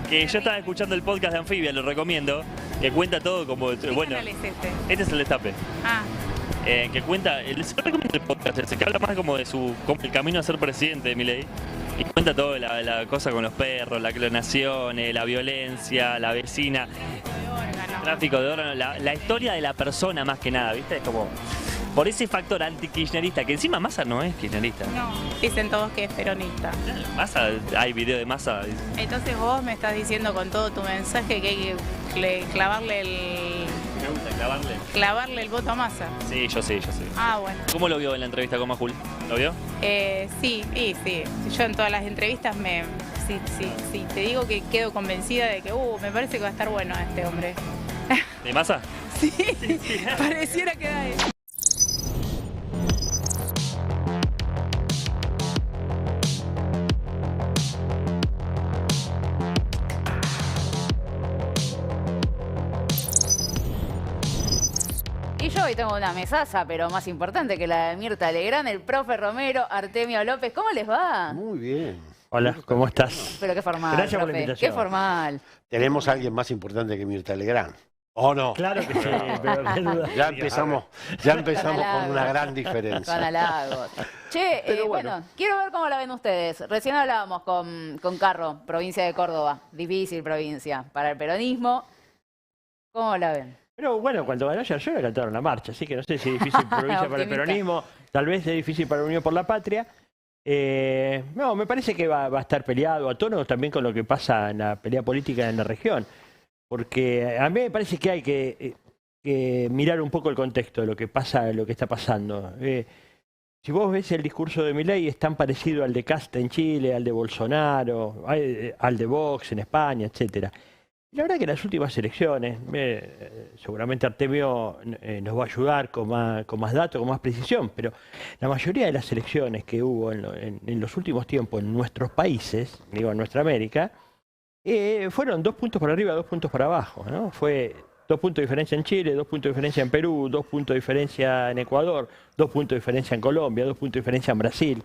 Speaker 3: que yo estaba escuchando el podcast de Anfibia, lo recomiendo, que cuenta todo como... Bueno,
Speaker 4: canal es este?
Speaker 3: Este es el Destape.
Speaker 4: Ah.
Speaker 3: Que cuenta, se recomienda el podcast ese, que habla más como de como el camino a ser presidente de Milei. Y cuenta todo, la cosa con los perros, la clonación, la violencia, la vecina, tráfico de órganos, la historia de la persona más que nada, ¿viste? Es como, por ese factor anti-kirchnerista, que encima Massa no es kirchnerista.
Speaker 4: No, dicen todos que es peronista.
Speaker 3: Massa, hay video de Massa.
Speaker 4: Entonces vos me estás diciendo con todo tu mensaje que hay que clavarle el...
Speaker 3: Me gusta
Speaker 4: clavarle el voto a Massa.
Speaker 3: Sí, yo sí.
Speaker 4: Ah, bueno.
Speaker 3: ¿Cómo lo vio en la entrevista con Majul? ¿Lo vio?
Speaker 4: Sí. Yo en todas las entrevistas sí, te digo que quedo convencida de que me parece que va a estar bueno este hombre.
Speaker 3: ¿De Massa?
Speaker 4: Sí, pareciera que da eso.
Speaker 18: Y yo hoy tengo una mesaza, pero más importante que la de Mirta Legrand, el profe Romero, Artemio López. ¿Cómo les va?
Speaker 8: Muy bien.
Speaker 9: Hola, ¿cómo estás?
Speaker 18: Pero qué formal,
Speaker 9: Gracias por la
Speaker 18: profe,
Speaker 9: invitación.
Speaker 18: qué formal.
Speaker 8: Tenemos a alguien más importante que Mirta Legrand. ¿O no?
Speaker 9: Claro que sí, pero qué duda.
Speaker 8: Ya empezamos con una gran diferencia.
Speaker 18: Con halagos. Che, bueno, quiero ver cómo la ven ustedes. Recién hablábamos con Carro, provincia de Córdoba. Difícil provincia para el peronismo. ¿Cómo la ven?
Speaker 9: Pero bueno, cuando ganó ayer le cantaron la marcha, así que no sé si es difícil provincia para el peronismo, tal vez es difícil para Unión por la Patria. No, me parece que va a estar peleado a tono también con lo que pasa en la pelea política en la región. Porque a mí me parece que hay que mirar un poco el contexto de lo que pasa, lo que está pasando. Si vos ves el discurso de Milei, es tan parecido al de Casta en Chile, al de Bolsonaro, al de Vox en España, etcétera. La verdad que en las últimas elecciones, seguramente Artemio nos va a ayudar con más datos, con más precisión, pero la mayoría de las elecciones que hubo en los últimos tiempos en nuestros países, digo en nuestra América, fueron 2 puntos para arriba, 2 puntos para abajo, ¿no? Fue 2 puntos de diferencia en Chile, 2 puntos de diferencia en Perú, 2 puntos de diferencia en Ecuador, 2 puntos de diferencia en Colombia, 2 puntos de diferencia en Brasil.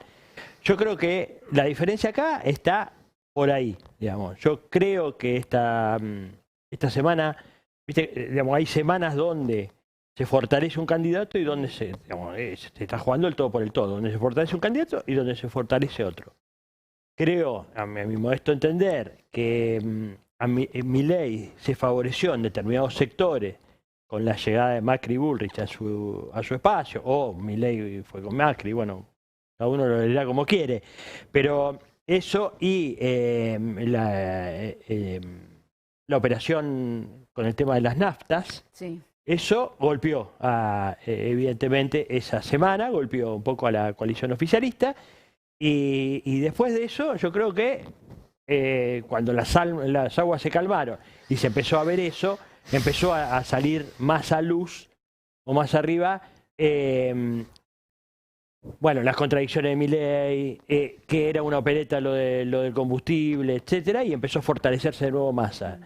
Speaker 9: Yo creo que la diferencia acá está por ahí, digamos. Yo creo que esta semana, ¿viste? Digamos, hay semanas donde se fortalece un candidato y donde se está jugando el todo por el todo, donde se fortalece un candidato y donde se fortalece otro. Creo, a mi modesto entender, que Milei se favoreció en determinados sectores con la llegada de Macri y Bullrich a su espacio, o Milei fue con Macri, bueno, cada uno lo dirá como quiere, pero eso y la operación con el tema de las naftas,
Speaker 18: sí.
Speaker 9: Eso golpeó, evidentemente, esa semana, golpeó un poco a la coalición oficialista. Y después de eso, yo creo que cuando las aguas se calmaron y se empezó a ver eso, empezó a salir más a luz o más arriba, bueno, las contradicciones de Milei, que era una opereta lo del combustible, etcétera, y empezó a fortalecerse de nuevo Massa.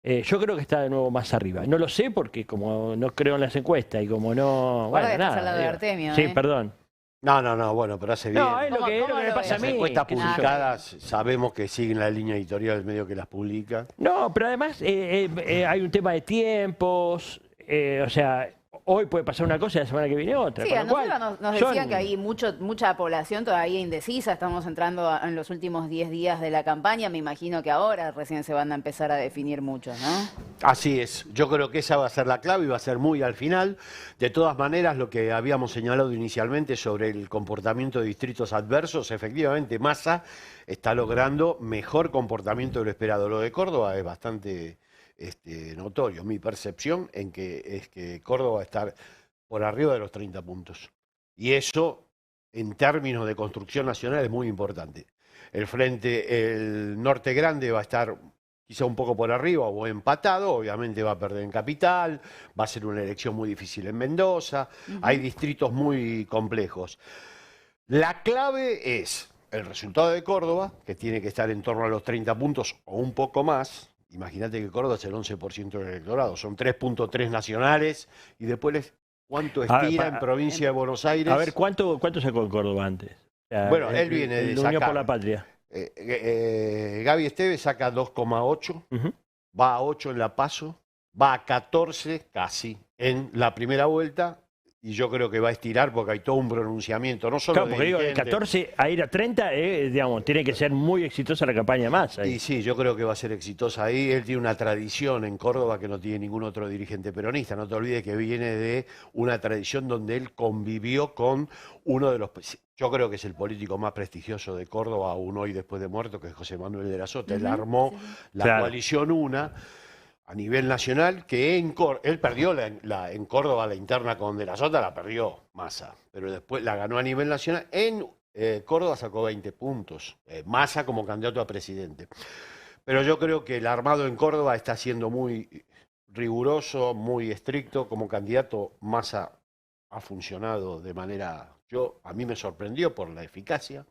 Speaker 9: Yo creo que está de nuevo más arriba. No lo sé porque como no creo en las encuestas y como no...
Speaker 18: Guarda que
Speaker 9: bueno,
Speaker 18: estás al lado de Artemio,
Speaker 9: Sí, perdón.
Speaker 8: No, bueno, pero hace bien.
Speaker 9: No, es lo que me pasa a mí.
Speaker 8: Las encuestas publicadas sabemos que siguen la línea editorial del medio que las publica.
Speaker 9: No, pero además hay un tema de tiempos, o sea, hoy puede pasar una cosa y la semana que viene otra.
Speaker 18: Sí, a nosotros nos decían que hay mucha población todavía indecisa, estamos entrando en los últimos 10 días de la campaña, me imagino que ahora recién se van a empezar a definir muchos, ¿no?
Speaker 8: Así es, yo creo que esa va a ser la clave y va a ser muy al final. De todas maneras, lo que habíamos señalado inicialmente sobre el comportamiento de distritos adversos, efectivamente Massa está logrando mejor comportamiento de lo esperado. Lo de Córdoba es bastante notorio. Mi percepción es que Córdoba va a estar por arriba de los 30 puntos. Y eso, en términos de construcción nacional, es muy importante. El Norte Grande va a estar quizá un poco por arriba o empatado, obviamente va a perder en Capital, va a ser una elección muy difícil en Mendoza, hay distritos muy complejos. La clave es el resultado de Córdoba, que tiene que estar en torno a los 30 puntos o un poco más. Imagínate que Córdoba es el 11% del electorado, son 3.3 nacionales y después ¿cuánto estira en provincia de Buenos Aires?
Speaker 9: A ver, ¿cuánto sacó en Córdoba antes? O sea,
Speaker 8: Bueno, él viene de
Speaker 9: Unión
Speaker 8: sacar.
Speaker 9: por la Patria.
Speaker 8: Gaby Esteves saca 2,8, va a 8 en la PASO, va a 14 casi en la primera vuelta y yo creo que va a estirar porque hay todo un pronunciamiento, no solo
Speaker 9: Claro, porque digo, de
Speaker 8: dirigente.
Speaker 9: 14 a ir a 30, digamos, tiene que ser muy exitosa la campaña más.
Speaker 8: Y sí, yo creo que va a ser exitosa ahí. Él tiene una tradición en Córdoba que no tiene ningún otro dirigente peronista. No te olvides que viene de una tradición donde él convivió con uno de los... Yo creo que es el político más prestigioso de Córdoba, aún hoy después de muerto, que es José Manuel de la Sota. Él armó la
Speaker 9: Claro.
Speaker 8: coalición UNA a nivel nacional, que él perdió en Córdoba la interna con de la Sota, la perdió Massa, pero después la ganó a nivel nacional. En Córdoba sacó 20 puntos, Massa como candidato a presidente. Pero yo creo que el armado en Córdoba está siendo muy riguroso, muy estricto. Como candidato, Massa ha funcionado de manera... A mí me sorprendió por la eficacia.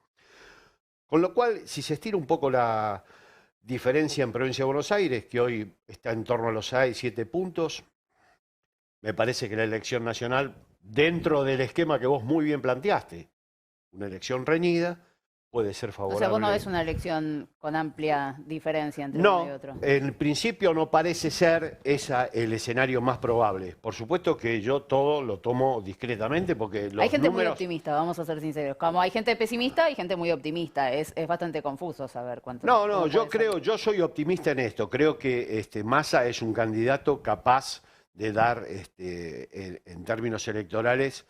Speaker 8: Con lo cual, si se estira un poco la diferencia en Provincia de Buenos Aires, que hoy está en torno a los 6, 7 puntos, me parece que la elección nacional, dentro del esquema que vos muy bien planteaste, una elección reñida, puede ser
Speaker 18: O
Speaker 8: favorable.
Speaker 18: sea, vos no ves una elección con amplia diferencia entre uno y
Speaker 8: No,
Speaker 18: otro.
Speaker 8: en principio no parece ser el escenario más probable. Por supuesto que yo todo lo tomo discretamente porque los
Speaker 18: Hay gente muy
Speaker 8: números...
Speaker 18: optimista, vamos a ser sinceros. Como hay gente pesimista y gente muy optimista. Es bastante confuso saber cuánto.
Speaker 8: No,
Speaker 18: cómo
Speaker 8: yo
Speaker 18: puede ser.
Speaker 8: yo soy optimista en esto. Creo que Massa es un candidato capaz de dar, en términos electorales,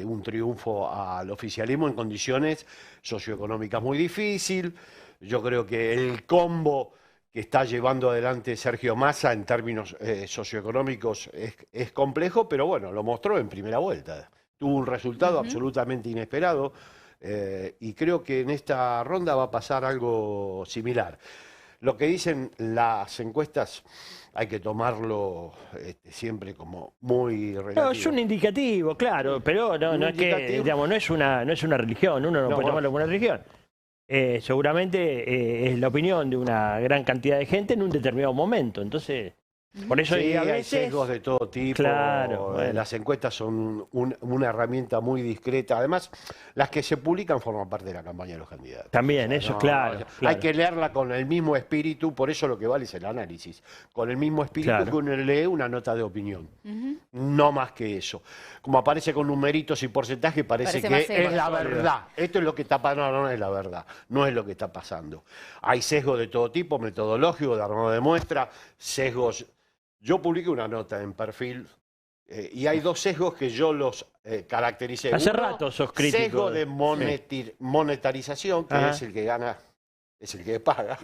Speaker 8: un triunfo al oficialismo en condiciones socioeconómicas muy difíciles. Yo creo que el combo que está llevando adelante Sergio Massa en términos socioeconómicos es complejo, pero bueno, lo mostró en primera vuelta. Tuvo un resultado absolutamente inesperado y creo que en esta ronda va a pasar algo similar. Lo que dicen las encuestas hay que tomarlo siempre como muy relativo.
Speaker 9: No, es un indicativo, claro, pero no es que, digamos, no es una religión, uno no puede tomarlo como una religión. Seguramente es la opinión de una gran cantidad de gente en un determinado momento, entonces... Por eso
Speaker 8: Sí,
Speaker 9: a
Speaker 8: hay
Speaker 9: veces...
Speaker 8: sesgos de todo tipo.
Speaker 9: Claro, bueno.
Speaker 8: Las encuestas son una herramienta muy discreta. Además, las que se publican forman parte de la campaña de los candidatos.
Speaker 9: También, eso claro, claro.
Speaker 8: Hay que leerla con el mismo espíritu, por eso lo que vale es el análisis. Con el mismo espíritu
Speaker 9: Claro.
Speaker 8: que uno lee una nota de opinión. No más que eso. Como aparece con numeritos y porcentajes, parece
Speaker 18: Parece
Speaker 8: que
Speaker 18: más
Speaker 8: es la
Speaker 18: serio.
Speaker 8: verdad. Esto es lo que está pasando, no es la verdad. No es lo que está pasando. Hay sesgos de todo tipo, metodológico, de armado de muestra, sesgos... Yo publiqué una nota en Perfil y hay dos sesgos que yo los caractericé.
Speaker 9: Hace
Speaker 8: Uno,
Speaker 9: rato sos crítico.
Speaker 8: Sesgo de monetarización, que
Speaker 18: Ajá.
Speaker 8: es el que gana, es el que paga.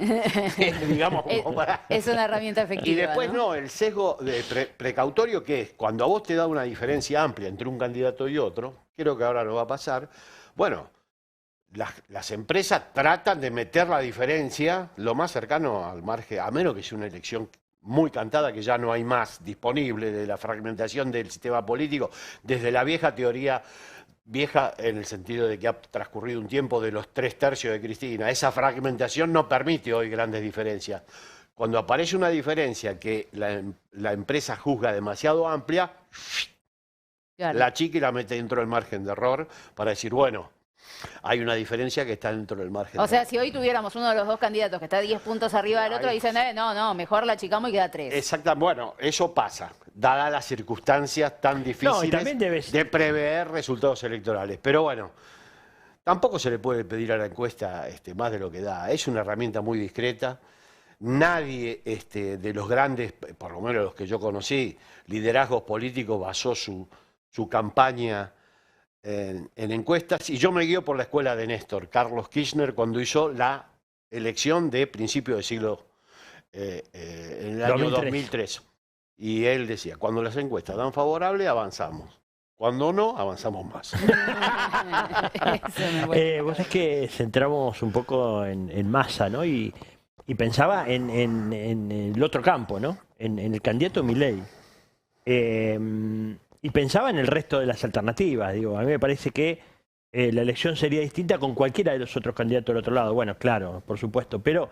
Speaker 8: Digamos, como para...
Speaker 18: Es una herramienta efectiva.
Speaker 8: Y después no, el sesgo de precautorio, que es cuando a vos te da una diferencia amplia entre un candidato y otro, creo que ahora no va a pasar, bueno, las empresas tratan de meter la diferencia lo más cercano al margen, a menos que sea una elección muy cantada, que ya no hay más disponible, de la fragmentación del sistema político, desde la vieja teoría, vieja en el sentido de que ha transcurrido un tiempo de los 3/3 de Cristina. Esa fragmentación no permite hoy grandes diferencias. Cuando aparece una diferencia que la empresa juzga demasiado amplia,
Speaker 18: Claro.
Speaker 8: la chica y la mete dentro del margen de error para decir, bueno, hay una diferencia que está dentro del margen.
Speaker 18: O sea, si hoy tuviéramos uno de los dos candidatos que está 10 puntos arriba del otro, dicen, no, mejor la achicamos y queda 3.
Speaker 8: Exacto, bueno, eso pasa, dadas las circunstancias tan difíciles
Speaker 9: también
Speaker 8: de prever resultados electorales. Pero bueno, tampoco se le puede pedir a la encuesta más de lo que da. Es una herramienta muy discreta. Nadie de los grandes, por lo menos los que yo conocí, liderazgos políticos, basó su campaña en encuestas, y yo me guío por la escuela de Néstor, Carlos Kirchner, cuando hizo la elección de principio del siglo, en el año 2003. Y él decía, cuando las encuestas dan favorable, avanzamos. Cuando no, avanzamos más.
Speaker 9: Vos es que centramos un poco en Massa, ¿no? Y pensaba en el otro campo, ¿no? En el candidato Milei. Y pensaba en el resto de las alternativas. Digo, a mí me parece que la elección sería distinta con cualquiera de los otros candidatos del otro lado. Bueno, claro, por supuesto, pero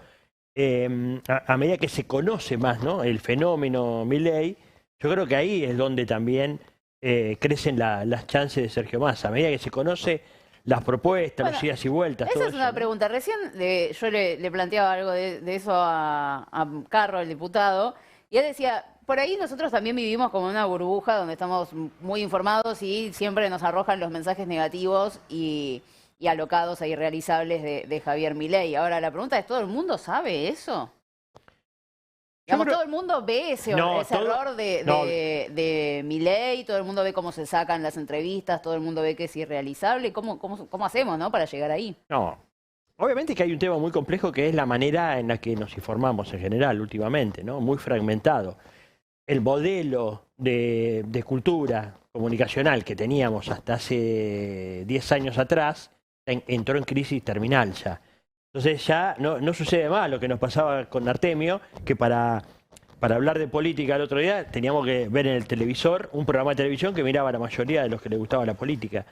Speaker 9: a medida que se conoce más, ¿no?, el fenómeno Milei, yo creo que ahí es donde también crecen las chances de Sergio Massa. A medida que se conoce las propuestas, los idas y vueltas.
Speaker 18: Esa
Speaker 9: todo
Speaker 18: es una
Speaker 9: eso,
Speaker 18: pregunta. Recién yo le planteaba algo de eso a Carro, el diputado, y él decía, por ahí nosotros también vivimos como en una burbuja donde estamos muy informados y siempre nos arrojan los mensajes negativos y alocados e irrealizables de Javier Milei. Ahora, la pregunta es, ¿todo el mundo sabe eso? Digamos, todo el mundo ve ese error de Milei, todo el mundo ve cómo se sacan las entrevistas, todo el mundo ve que es irrealizable. ¿Cómo hacemos, no, para llegar ahí?
Speaker 9: No. Obviamente que hay un tema muy complejo que es la manera en la que nos informamos en general últimamente, ¿no? Muy fragmentado. El modelo de cultura comunicacional que teníamos hasta hace 10 años atrás entró en crisis terminal ya. Entonces ya no sucede más lo que nos pasaba con Artemio, que para hablar de política el otro día teníamos que ver en el televisor un programa de televisión que miraba a la mayoría de los que les gustaba la política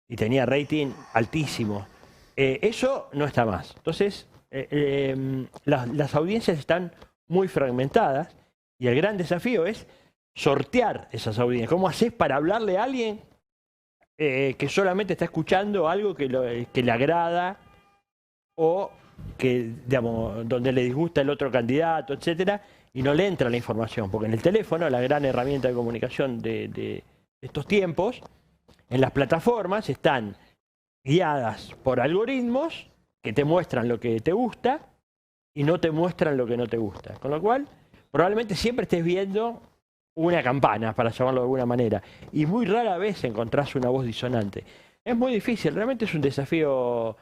Speaker 9: y tenía rating altísimo. Eso no está más. Entonces las audiencias están muy fragmentadas y el gran desafío es sortear esas audiencias. ¿Cómo haces para hablarle a alguien que solamente está escuchando algo que le agrada o que, digamos, donde le disgusta el otro candidato, etcétera, y no le entra la información? Porque en el teléfono, la gran herramienta de comunicación de estos tiempos, en las plataformas están guiadas por algoritmos que te muestran lo que te gusta y no te muestran lo que no te gusta. Con lo cual, probablemente siempre estés viendo una campana, para llamarlo de alguna manera, y muy rara vez encontrás una voz disonante. Es muy difícil, realmente es un desafío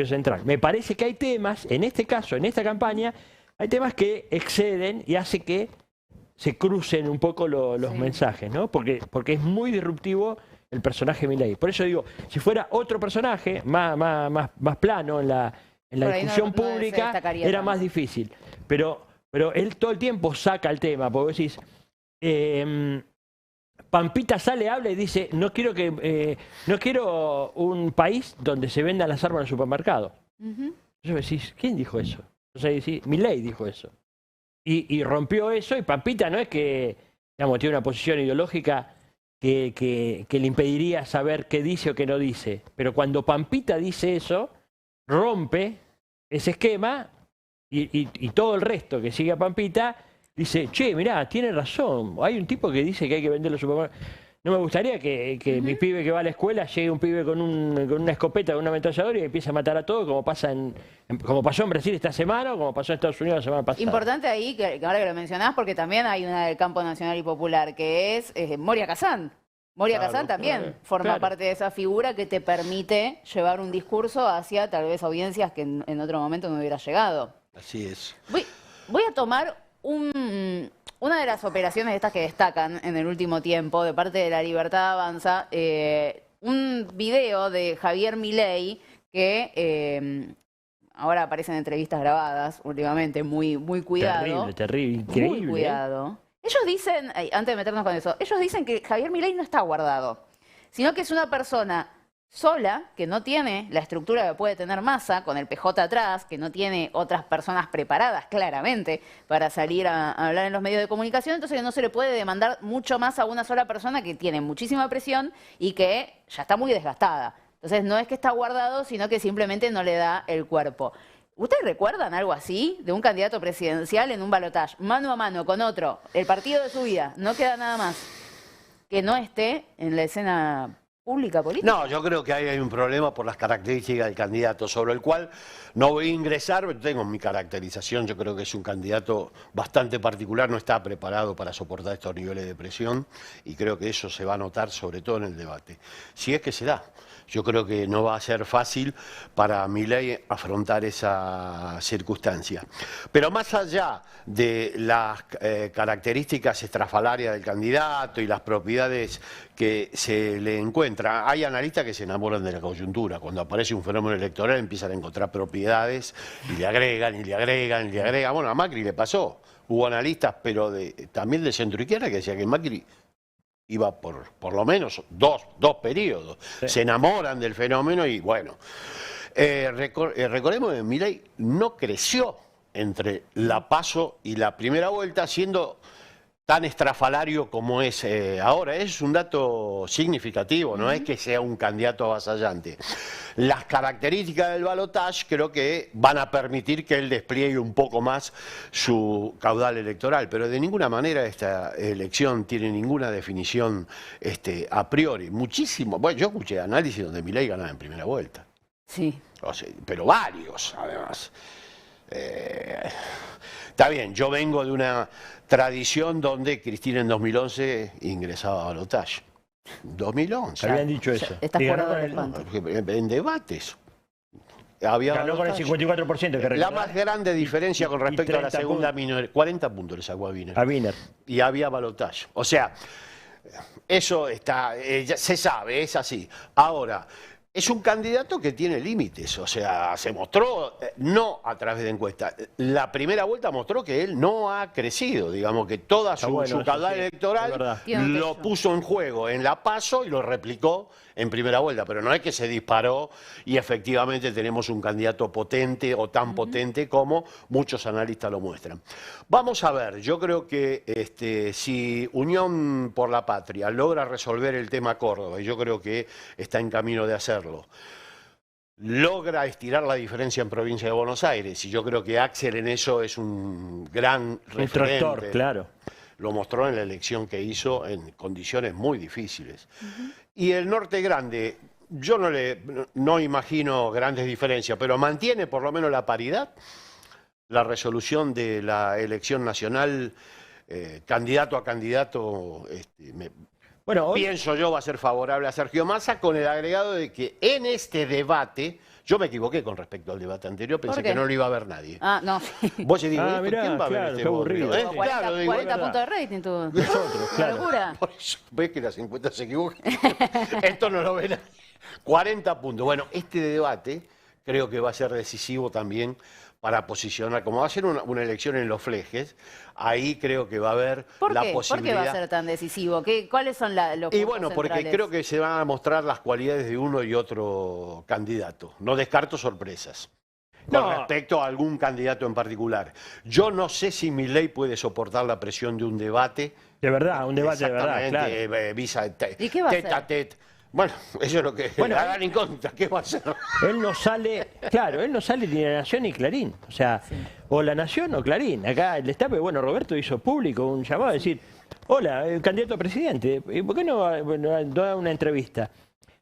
Speaker 9: central. Me parece que hay temas, en este caso, en esta campaña, hay temas que exceden y hace que se crucen un poco los mensajes, ¿no? Porque es muy disruptivo el personaje Milei. Por eso digo, si fuera otro personaje más plano en la discusión pública, era más difícil. Pero él todo el tiempo saca el tema, porque vos decís, Pampita sale, habla y dice, no quiero un país donde se vendan las armas en el supermercado. Entonces decís, ¿quién dijo eso? Entonces decís, Milei dijo eso. Y rompió eso, y Pampita no es que, digamos, tiene una posición ideológica que le impediría saber qué dice o qué no dice. Pero cuando Pampita dice eso, rompe ese esquema y todo el resto que sigue a Pampita dice, che, mirá, tiene razón, hay un tipo que dice que hay que vender los supermercados. No me gustaría que mi pibe que va a la escuela llegue un pibe con una escopeta, con una ametralladora y empiece a matar a todos, como pasó en Brasil esta semana o como pasó en Estados Unidos la semana pasada.
Speaker 18: Importante ahí, que ahora que lo mencionás, porque también hay una del campo nacional y popular, que es Moria Kazán. Moria Kazán también forma parte de esa figura que te permite llevar un discurso hacia tal vez audiencias que en otro momento no hubiera llegado.
Speaker 8: Así es.
Speaker 18: Voy a tomar una de las operaciones estas que destacan en el último tiempo de parte de La Libertad Avanza, un video de Javier Milei que ahora aparecen entrevistas grabadas últimamente, muy cuidado.
Speaker 9: Terrible, increíble.
Speaker 18: Muy cuidado. Ellos dicen, antes de meternos con eso, ellos dicen que Javier Milei no está guardado, sino que es una persona sola, que no tiene la estructura que puede tener Massa, con el PJ atrás, que no tiene otras personas preparadas claramente para salir a hablar en los medios de comunicación, entonces que no se le puede demandar mucho más a una sola persona que tiene muchísima presión y que ya está muy desgastada. Entonces no es que está guardado, sino que simplemente no le da el cuerpo. ¿Ustedes recuerdan algo así de un candidato presidencial en un balotaje, mano a mano con otro, el partido de su vida, no queda nada más, que no esté en la escena pública, política?
Speaker 8: No, yo creo que ahí hay un problema por las características del candidato, sobre el cual no voy a ingresar, pero tengo mi caracterización. Yo creo que es un candidato bastante particular, no está preparado para soportar estos niveles de presión y creo que eso se va a notar sobre todo en el debate. Si es que se da. Yo creo que no va a ser fácil para Milei afrontar esa circunstancia. Pero más allá de las características estrafalarias del candidato y las propiedades que se le encuentra, hay analistas que se enamoran de la coyuntura. Cuando aparece un fenómeno electoral empiezan a encontrar propiedades y le agregan, y le agregan, y le agregan. Bueno, a Macri le pasó. Hubo analistas, pero también de centro izquierda, que decían que Macri iba por lo menos dos periodos.
Speaker 9: Sí.
Speaker 8: Se enamoran del fenómeno y bueno. Recordemos que Milei no creció entre la PASO y la primera vuelta, siendo tan estrafalario como es ahora. Es un dato significativo, no es que sea un candidato avasallante. Las características del balotaje creo que van a permitir que él despliegue un poco más su caudal electoral, pero de ninguna manera esta elección tiene ninguna definición a priori. Muchísimo. Bueno, yo escuché análisis donde Milei ganaba en primera vuelta.
Speaker 18: Sí.
Speaker 8: O sea, pero varios, además. Está bien, yo vengo de una tradición donde Cristina en 2011 ingresaba a balotaje. 2011.
Speaker 9: Habían dicho eso.
Speaker 18: Estás
Speaker 9: Y
Speaker 18: fuera
Speaker 9: ganó
Speaker 18: de
Speaker 9: con
Speaker 18: los
Speaker 9: el-
Speaker 18: cuantos.
Speaker 8: En debates. Había
Speaker 9: Ganó con el
Speaker 8: balotaje.
Speaker 9: 54%. Que
Speaker 8: La
Speaker 9: recordar.
Speaker 8: más grande diferencia con respecto a la
Speaker 9: 30
Speaker 8: segunda
Speaker 9: puntos.
Speaker 8: minoría. 40 puntos le sacó a Wiener.
Speaker 9: A Wiener.
Speaker 8: Y había balotaje. O sea, eso está, ya se sabe, es así. Ahora, es un candidato que tiene límites, o sea, se mostró, no a través de encuestas, la primera vuelta mostró que él no ha crecido, digamos que toda
Speaker 9: Está
Speaker 8: su
Speaker 9: bueno, eso
Speaker 8: caudal
Speaker 9: sí, es
Speaker 8: electoral
Speaker 9: verdad.
Speaker 18: Tiene un
Speaker 8: lo
Speaker 18: techo.
Speaker 8: puso en juego en la PASO y lo replicó en primera vuelta, pero no es que se disparó y efectivamente tenemos un candidato potente o tan potente como muchos analistas lo muestran. Vamos a ver, yo creo que si Unión por la Patria logra resolver el tema Córdoba, y yo creo que está en camino de hacerlo, logra estirar la diferencia en provincia de Buenos Aires, y yo creo que Axel en eso es un gran
Speaker 9: Un
Speaker 8: referente.
Speaker 9: tractor, claro.
Speaker 8: Lo mostró en la elección que hizo en condiciones muy difíciles. Y el Norte Grande, yo no imagino grandes diferencias, pero mantiene por lo menos la paridad. La resolución de la elección nacional, candidato a candidato,
Speaker 9: Bueno, hoy-
Speaker 8: pienso yo va a ser favorable a Sergio Massa, con el agregado de que en este debate, yo me equivoqué con respecto al debate anterior, pensé
Speaker 18: ¿Por qué?
Speaker 8: que no lo iba a ver nadie.
Speaker 18: Ah, no, sí.
Speaker 8: Vos digo,
Speaker 9: Ah, mirá,
Speaker 8: ¿quién va a ver
Speaker 9: claro,
Speaker 8: este
Speaker 9: qué aburrido.
Speaker 8: bodrio?
Speaker 18: 40,
Speaker 8: Claro, digo,
Speaker 18: 40
Speaker 9: es
Speaker 18: puntos de rating, tú.
Speaker 9: Nosotros,
Speaker 18: Una
Speaker 9: claro.
Speaker 18: locura.
Speaker 8: por eso, ves que las encuestas se equivocan. Esto no lo ven. 40 puntos. Bueno, este debate creo que va a ser decisivo también para posicionar, como va a ser una elección en los flejes, ahí creo que va a haber
Speaker 18: ¿Por
Speaker 8: la
Speaker 18: qué? ¿Por qué
Speaker 8: posibilidad.
Speaker 18: va a ser tan decisivo? ¿Cuáles son los
Speaker 8: Y
Speaker 18: puntos
Speaker 8: bueno, porque
Speaker 18: centrales?
Speaker 8: creo que se van a mostrar las cualidades de uno y otro candidato. No descarto sorpresas con
Speaker 9: No.
Speaker 8: respecto a algún candidato en particular. Yo no sé si Milei puede soportar la presión de un debate.
Speaker 9: De verdad, un debate de verdad, claro.
Speaker 8: Exactamente,
Speaker 18: ¿Y qué va a
Speaker 8: tete
Speaker 18: hacer?
Speaker 8: tete. Bueno, eso es lo que
Speaker 9: Bueno,
Speaker 8: hagan en contra. ¿Qué va a hacer?
Speaker 9: Él no sale, claro, él no sale ni La Nación ni Clarín. O sea, o La Nación o Clarín. Acá el destape, bueno, Roberto hizo público un llamado a decir, hola, candidato a presidente, ¿y por qué no da una entrevista?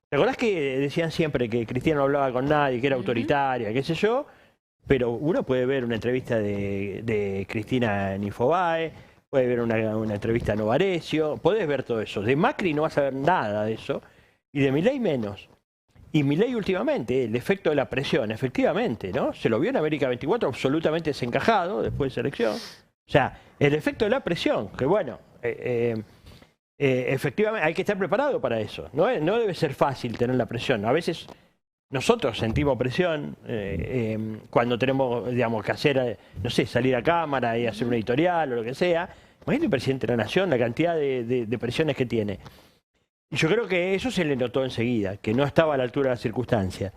Speaker 9: ¿Te acordás que decían siempre que Cristina no hablaba con nadie, que era autoritaria, qué sé yo? Pero uno puede ver una entrevista de Cristina en Infobae, puede ver una entrevista a Novarecio, podés ver todo eso. De Macri no vas a ver nada de eso, y de Milei menos. Y Milei últimamente, el efecto de la presión, efectivamente, ¿no? Se lo vio en América 24 absolutamente desencajado después de esa elección. O sea, el efecto de la presión, que bueno, efectivamente hay que estar preparado para eso. No debe ser fácil tener la presión. A veces nosotros sentimos presión cuando tenemos, digamos, que hacer, no sé, salir a cámara y hacer un editorial o lo que sea. Imagínate el presidente de la Nación, la cantidad de presiones que tiene. Y yo creo que eso se le notó enseguida, que no estaba a la altura de la circunstancia.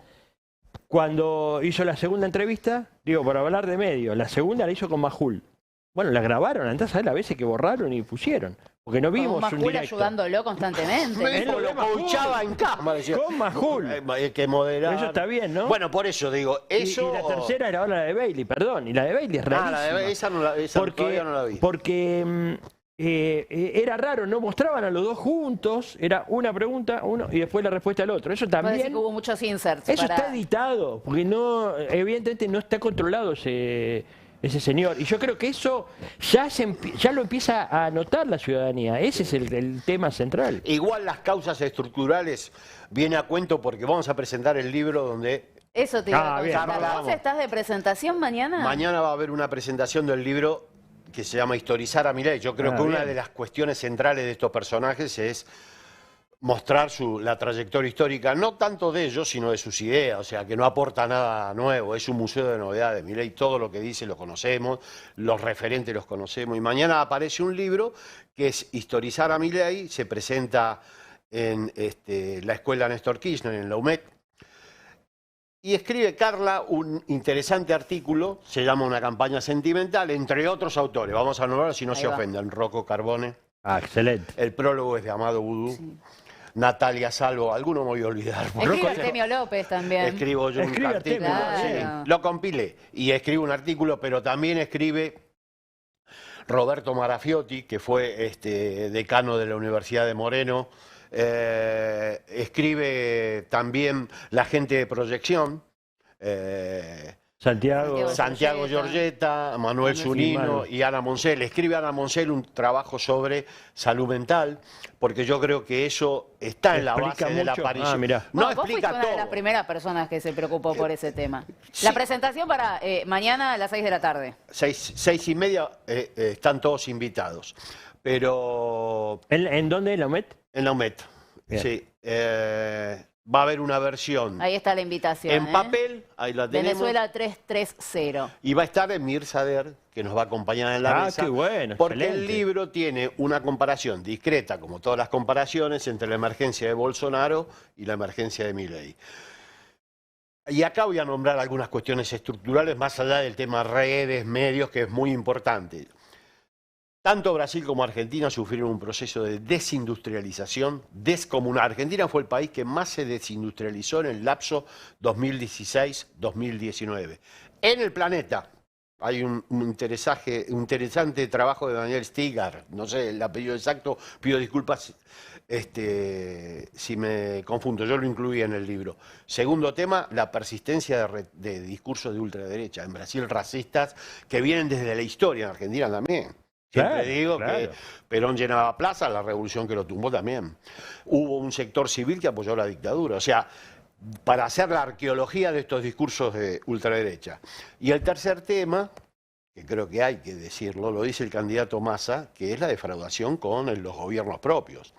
Speaker 9: Cuando hizo la segunda entrevista, digo, para hablar de medios, la segunda la hizo con Majul. Bueno, la grabaron, andás a ver las veces que borraron y pusieron. Porque no
Speaker 18: Con
Speaker 9: vimos un
Speaker 18: Majul
Speaker 9: directo.
Speaker 18: ayudándolo constantemente.
Speaker 8: Me dijo, lo coachaba en cámara. Decía,
Speaker 9: Con Majul.
Speaker 8: Que moderar.
Speaker 9: Eso está bien, ¿no?
Speaker 8: Bueno, por eso digo, eso...
Speaker 9: Y la tercera era ahora la de Bailey, perdón. Y la de Bailey es rarísima.
Speaker 8: la de esa, todavía no la vi.
Speaker 9: Porque era raro, no mostraban a los dos juntos, era una pregunta, uno, y después la respuesta al otro. Eso
Speaker 18: Puede decir
Speaker 9: también...
Speaker 18: que hubo muchos inserts.
Speaker 9: Eso
Speaker 18: para-
Speaker 9: está editado, porque no, evidentemente no está controlado ese señor. Y yo creo que eso ya lo empieza a notar la ciudadanía. Ese es el tema central.
Speaker 8: Igual las causas estructurales viene a cuento porque vamos a presentar el libro donde...
Speaker 18: Eso te iba a
Speaker 9: bien,
Speaker 18: contar.
Speaker 8: vamos.
Speaker 18: ¿Vos estás de presentación mañana?
Speaker 8: Mañana va a haber una presentación del libro que se llama Historizar a Milei. Yo creo que una
Speaker 9: bien.
Speaker 8: de las cuestiones centrales de estos personajes es mostrar la trayectoria histórica, no tanto de ellos, sino de sus ideas, o sea, que no aporta nada nuevo, es un museo de novedades. Milei, todo lo que dice lo conocemos, los referentes los conocemos, y mañana aparece un libro que es historizar a Milei, se presenta en la escuela Néstor Kirchner, en la UMED, y escribe Carla un interesante artículo, se llama Una campaña sentimental, entre otros autores, vamos a nombrar si no se ofenden, Rocco Carbone.
Speaker 9: Ah, excelente.
Speaker 8: El prólogo es de Amado Vudú. Sí. Natalia Salvo, alguno me voy a olvidar.
Speaker 18: Escribe Artemio López también.
Speaker 8: Escribo yo un artículo, sí, lo compilé y escribo un artículo, pero también escribe Roberto Marafiotti, que fue decano de la Universidad de Moreno. Escribe también la gente de Proyección. Santiago Giorgetta, Manuel Zunino y Ana Moncel. Escribe Ana Moncel un trabajo sobre salud mental, porque yo creo que eso está en la base de la aparición.
Speaker 18: No, vos fuiste una de las primeras personas que se preocupó por ese tema. Sí. La presentación para mañana a las 6 de la tarde.
Speaker 8: 6:30 están todos invitados. Pero...
Speaker 9: ¿En dónde? ¿En la UMED?
Speaker 8: En la UMED, sí. Va a haber una versión.
Speaker 18: Ahí está la invitación.
Speaker 8: En papel, ahí la tenemos.
Speaker 18: Venezuela 330.
Speaker 8: Y va a estar Emir Sader, que nos va a acompañar en la mesa.
Speaker 9: Qué bueno,
Speaker 8: porque
Speaker 9: excelente.
Speaker 8: El libro tiene una comparación discreta, como todas las comparaciones, entre la emergencia de Bolsonaro y la emergencia de Milei. Y acá voy a nombrar algunas cuestiones estructurales, más allá del tema redes, medios, que es muy importante. Tanto Brasil como Argentina sufrieron un proceso de desindustrialización descomunal. Argentina fue el país que más se desindustrializó en el lapso 2016-2019. En el planeta hay un interesante trabajo de Daniel Stigar, no sé el apellido exacto, pido disculpas si me confundo, yo lo incluí en el libro. Segundo tema, la persistencia de discursos de ultraderecha. En Brasil racistas que vienen desde la historia, en Argentina también. Siempre digo que Perón llenaba plaza, la revolución que lo tumbó también. Hubo un sector civil que apoyó la dictadura. O sea, para hacer la arqueología de estos discursos de ultraderecha. Y el tercer tema, que creo que hay que decirlo, lo dice el candidato Massa, que es la defraudación con los gobiernos propios.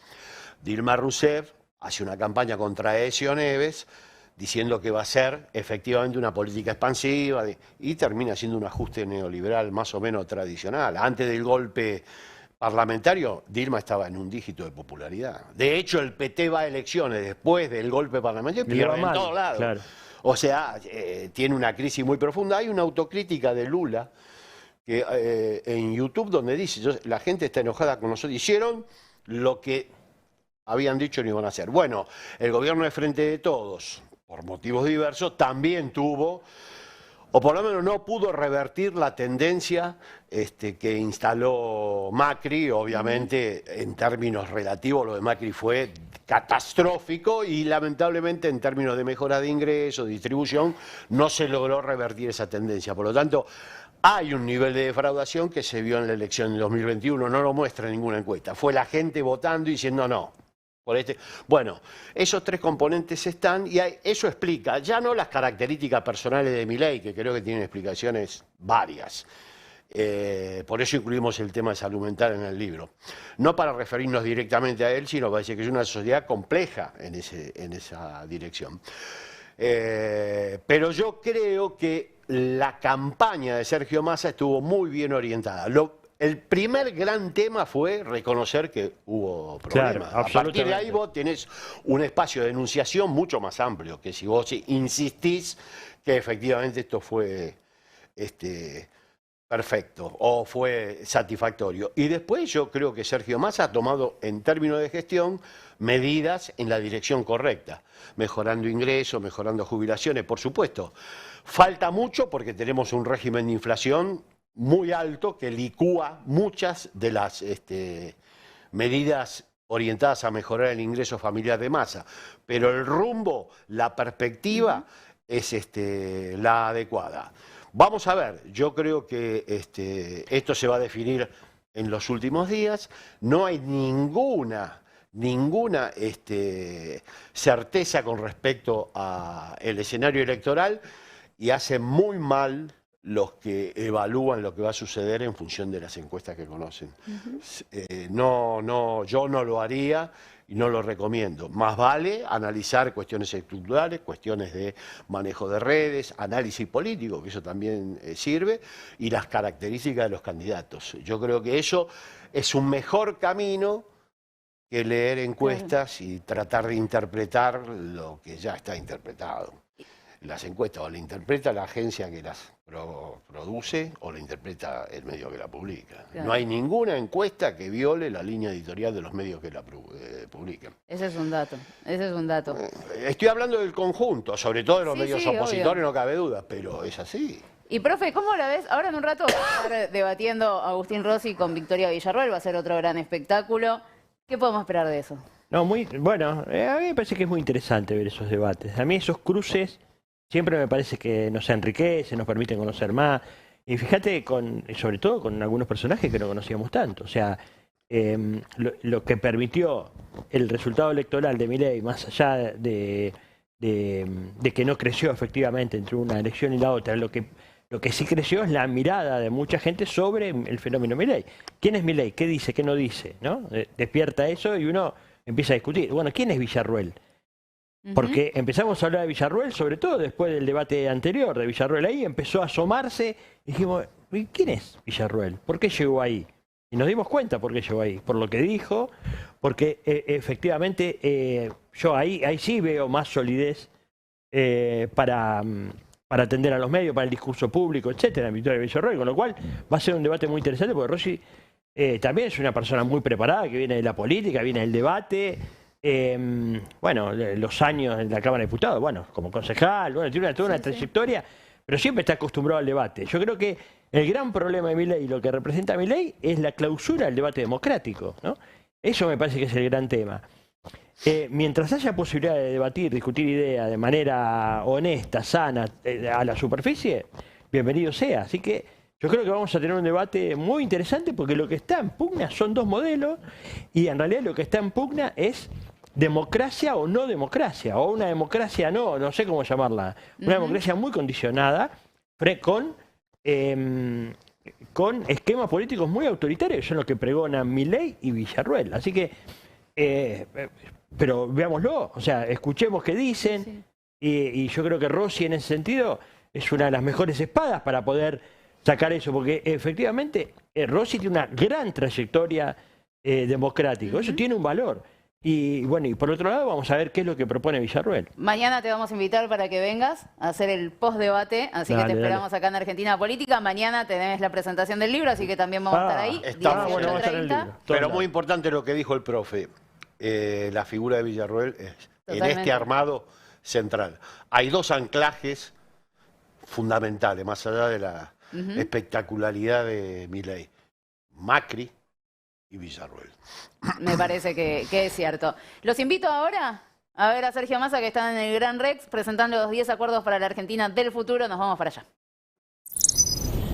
Speaker 8: Dilma Rousseff hace una campaña contra Aécio Neves, diciendo que va a ser efectivamente una política expansiva y termina siendo un ajuste neoliberal más o menos tradicional. Antes del golpe parlamentario, Dilma estaba en un dígito de popularidad. De hecho, el PT va a elecciones después del golpe parlamentario y pierde en todos lados. Claro. O sea, tiene una crisis muy profunda. Hay una autocrítica de Lula que, en YouTube donde dice, la gente está enojada con nosotros. Hicieron lo que habían dicho no iban a hacer. Bueno, el gobierno de Frente de Todos, por motivos diversos, también tuvo, o por lo menos no pudo revertir la tendencia que instaló Macri. Obviamente, en términos relativos, lo de Macri fue catastrófico y lamentablemente en términos de mejora de ingresos, distribución, no se logró revertir esa tendencia. Por lo tanto, hay un nivel de defraudación que se vio en la elección de 2021, no lo muestra ninguna encuesta. Fue la gente votando y diciendo no. Bueno, esos tres componentes están y eso explica, ya no las características personales de Milei, que creo que tienen explicaciones varias. Por eso incluimos el tema de salud mental en el libro. No para referirnos directamente a él, sino para decir que es una sociedad compleja en esa dirección. Pero yo creo que la campaña de Sergio Massa estuvo muy bien orientada. El primer gran tema fue reconocer que hubo problemas. Claro, a partir de ahí vos tenés un espacio de enunciación mucho más amplio, que si vos insistís que efectivamente esto fue perfecto o fue satisfactorio. Y después yo creo que Sergio Massa ha tomado, en términos de gestión, medidas en la dirección correcta, mejorando ingresos, mejorando jubilaciones, por supuesto. Falta mucho porque tenemos un régimen de inflación muy alto que licúa muchas de las medidas orientadas a mejorar el ingreso familiar de Massa, pero el rumbo, la perspectiva es la adecuada. Vamos a ver, yo creo que esto se va a definir en los últimos días. No hay ninguna certeza con respecto al escenario electoral y hace muy mal los que evalúan lo que va a suceder en función de las encuestas que conocen. Yo no lo haría y no lo recomiendo. Más vale analizar cuestiones estructurales, cuestiones de manejo de redes, análisis político, que eso también sirve, y las características de los candidatos. Yo creo que eso es un mejor camino que leer encuestas y tratar de interpretar lo que ya está interpretado. Las encuestas o la interpreta la agencia que las produce o la interpreta el medio que la publica.
Speaker 18: Claro.
Speaker 8: No hay ninguna encuesta que viole la línea editorial de los medios que la publican.
Speaker 18: Ese es un dato, ese es un dato.
Speaker 8: Estoy hablando del conjunto, sobre todo de los medios opositores,
Speaker 18: obvio.
Speaker 8: no cabe duda, pero es así.
Speaker 18: Y profe, ¿cómo la ves? Ahora en un rato va a estar debatiendo Agustín Rossi con Victoria Villarroel, va a ser otro gran espectáculo. ¿Qué podemos esperar de eso?
Speaker 9: No, bueno, a mí me parece que es muy interesante ver esos debates. A mí esos cruces siempre me parece que nos enriquecen, nos permiten conocer más. Y fíjate, sobre todo con algunos personajes que no conocíamos tanto. O sea, lo que permitió el resultado electoral de Milei, más allá de que no creció efectivamente entre una elección y la otra, lo que sí creció es la mirada de mucha gente sobre el fenómeno Milei. ¿Quién es Milei? ¿Qué dice? ¿Qué no dice? ¿No? Despierta eso y uno empieza a discutir. Bueno, ¿quién es Villarroel? Porque empezamos a hablar de Villarroel, sobre todo después del debate anterior de Villarroel ahí, empezó a asomarse y dijimos, ¿quién es Villarroel? ¿Por qué llegó ahí? Y nos dimos cuenta por qué llegó ahí, por lo que dijo, porque efectivamente yo ahí sí veo más solidez para atender a los medios, para el discurso público, etcétera, en Victoria Villarroel, con lo cual va a ser un debate muy interesante porque Rossi también es una persona muy preparada, que viene de la política, viene del debate. Bueno, los años en la Cámara de Diputados, bueno, como concejal, bueno, tiene toda una trayectoria, pero siempre está acostumbrado al debate. Yo creo que el gran problema de Milei y lo que representa Milei es la clausura del debate democrático, ¿no? Eso me parece que es el gran tema. Mientras haya posibilidad de debatir, discutir ideas de manera honesta, sana, a la superficie, bienvenido sea. Así que yo creo que vamos a tener un debate muy interesante porque lo que está en pugna son dos modelos y en realidad lo que está en pugna es democracia o no democracia, o una democracia no sé cómo llamarla, una democracia muy condicionada con esquemas políticos muy autoritarios, que son los que pregonan Milei y Villarroel. Así que, pero veámoslo, o sea, escuchemos qué dicen, y yo creo que Rossi en ese sentido es una de las mejores espadas para poder sacar eso, porque efectivamente Rossi tiene una gran trayectoria democrática, eso tiene un valor. Y bueno, y por otro lado vamos a ver qué es lo que propone Villarroel.
Speaker 18: Mañana te vamos a invitar para que vengas a hacer el post-debate, así que te esperamos acá en Argentina Política. Mañana tenés la presentación del libro, así que también vamos a estar ahí.
Speaker 8: Bueno,
Speaker 18: va a estar el libro.
Speaker 8: Pero muy importante lo que dijo el profe, la figura de Villarroel es en este armado central. Hay dos anclajes fundamentales, más allá de la espectacularidad de Milei: Macri y Villarroel.
Speaker 18: Me parece que es cierto. Los invito ahora a ver a Sergio Massa, que está en el Gran Rex, presentando los 10 acuerdos para la Argentina del futuro. Nos vamos para allá.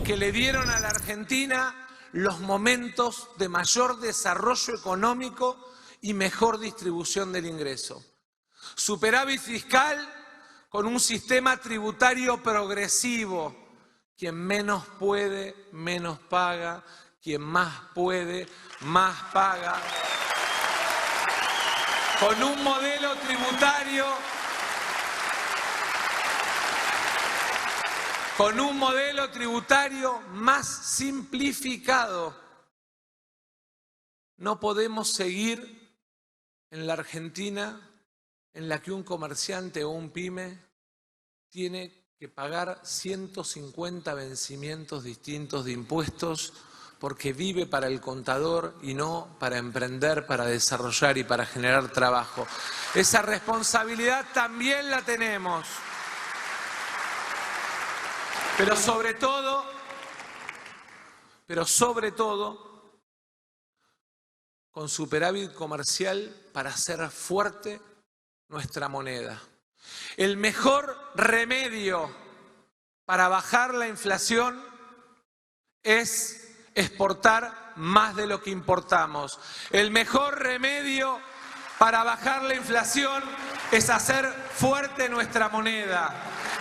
Speaker 14: Que le dieron a la Argentina los momentos de mayor desarrollo económico y mejor distribución del ingreso. Superávit fiscal con un sistema tributario progresivo. Quien menos puede, menos paga. Quien más puede, más paga. Con un modelo tributario más simplificado. No podemos seguir en la Argentina en la que un comerciante o un pyme tiene que pagar 150 vencimientos distintos de impuestos porque vive para el contador y no para emprender, para desarrollar y para generar trabajo. Esa responsabilidad también la tenemos. Pero sobre todo, con superávit comercial para hacer fuerte nuestra moneda. El mejor remedio para bajar la inflación es exportar más de lo que importamos. El mejor remedio para bajar la inflación es hacer fuerte nuestra moneda.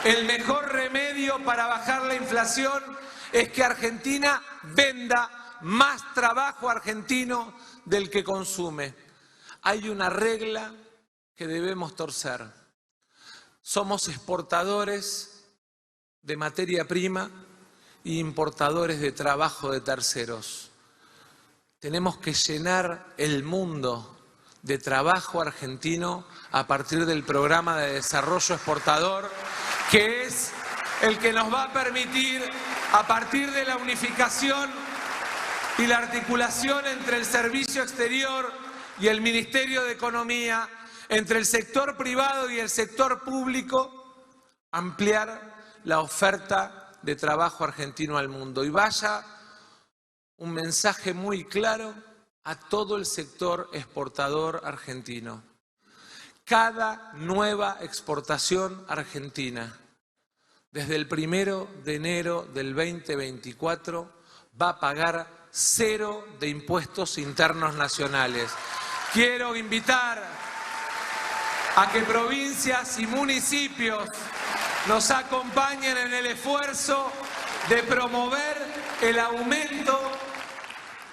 Speaker 10: El mejor remedio para bajar la inflación es que Argentina venda más trabajo argentino del que consume. Hay una regla que debemos torcer. Somos exportadores de materia prima e importadores de trabajo de terceros. Tenemos que llenar el mundo de trabajo argentino a partir del programa de desarrollo exportador, que es el que nos va a permitir, a partir de la unificación y la articulación entre el Servicio Exterior y el Ministerio de Economía, entre el sector privado y el sector público, ampliar la oferta de trabajo argentino al mundo. Y vaya un mensaje muy claro a todo el sector exportador argentino. Cada nueva exportación argentina, desde el 1 de enero del 2024, va a pagar 0 de impuestos internos nacionales. Quiero invitar a que provincias y municipios nos acompañen en el esfuerzo de promover el aumento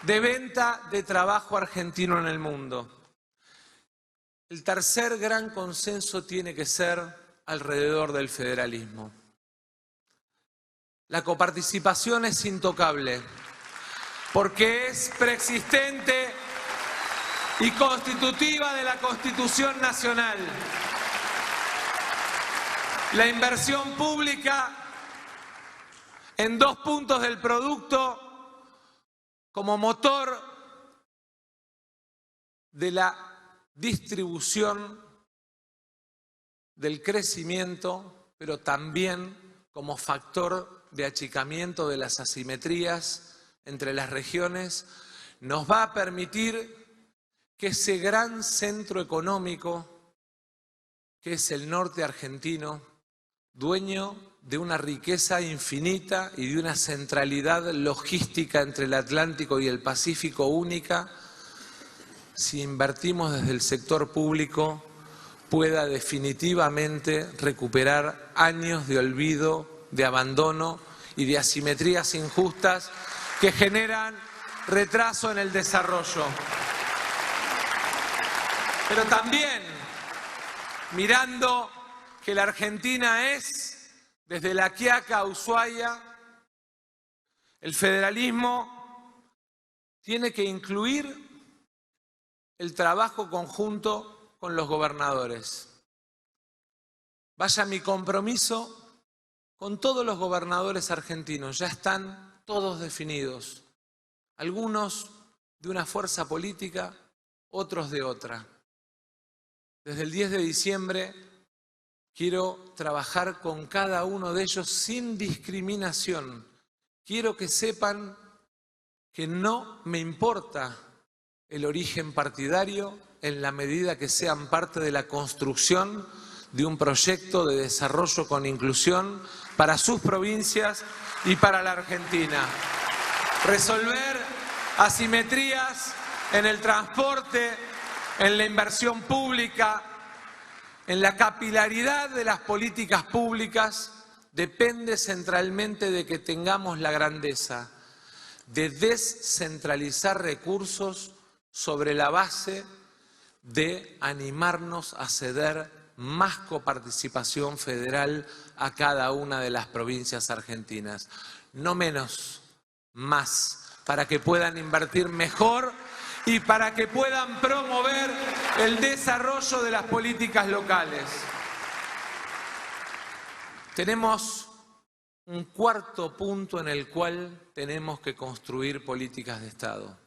Speaker 10: de venta de trabajo argentino en el mundo. El tercer gran consenso tiene que ser alrededor del federalismo. La coparticipación es intocable porque es preexistente y constitutiva de la Constitución Nacional. La inversión pública en 2 puntos del producto como motor de la distribución del crecimiento, pero también como factor de achicamiento de las asimetrías entre las regiones, nos va a permitir que ese gran centro económico, que es el norte argentino, dueño de una riqueza infinita y de una centralidad logística entre el Atlántico y el Pacífico única, si invertimos desde el sector público, pueda definitivamente recuperar años de olvido, de abandono y de asimetrías injustas que generan retraso en el desarrollo. Pero también mirando que la Argentina es, desde La Quiaca a Ushuaia, el federalismo tiene que incluir el trabajo conjunto con los gobernadores. Vaya mi compromiso con todos los gobernadores argentinos, ya están todos definidos, algunos de una fuerza política, otros de otra. Desde el 10 de diciembre quiero trabajar con cada uno de ellos sin discriminación. Quiero que sepan que no me importa el origen partidario en la medida que sean parte de la construcción de un proyecto de desarrollo con inclusión para sus provincias y para la Argentina. Resolver asimetrías en el transporte, en la inversión pública, en la capilaridad de las políticas públicas, depende centralmente de que tengamos la grandeza de descentralizar recursos sobre la base de animarnos a ceder más coparticipación federal a cada una de las provincias argentinas. No menos, más, para que puedan invertir mejor y para que puedan promover el desarrollo de las políticas locales. Tenemos un cuarto punto en el cual tenemos que construir políticas de Estado,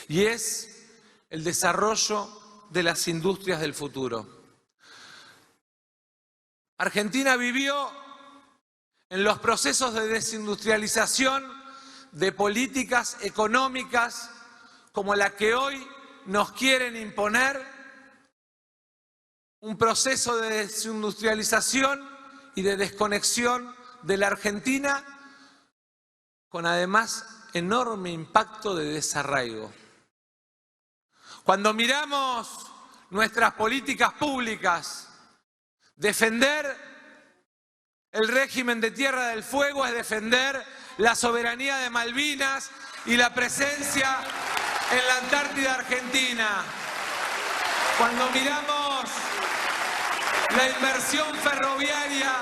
Speaker 10: y es el desarrollo de las industrias del futuro. Argentina vivió en los procesos de desindustrialización de políticas económicas como la que hoy nos quieren imponer, un proceso de desindustrialización y de desconexión de la Argentina, con además enorme impacto de desarraigo. Cuando miramos nuestras políticas públicas, defender el régimen de Tierra del Fuego es defender la soberanía de Malvinas y la presencia en la Antártida Argentina. Cuando miramos la inversión ferroviaria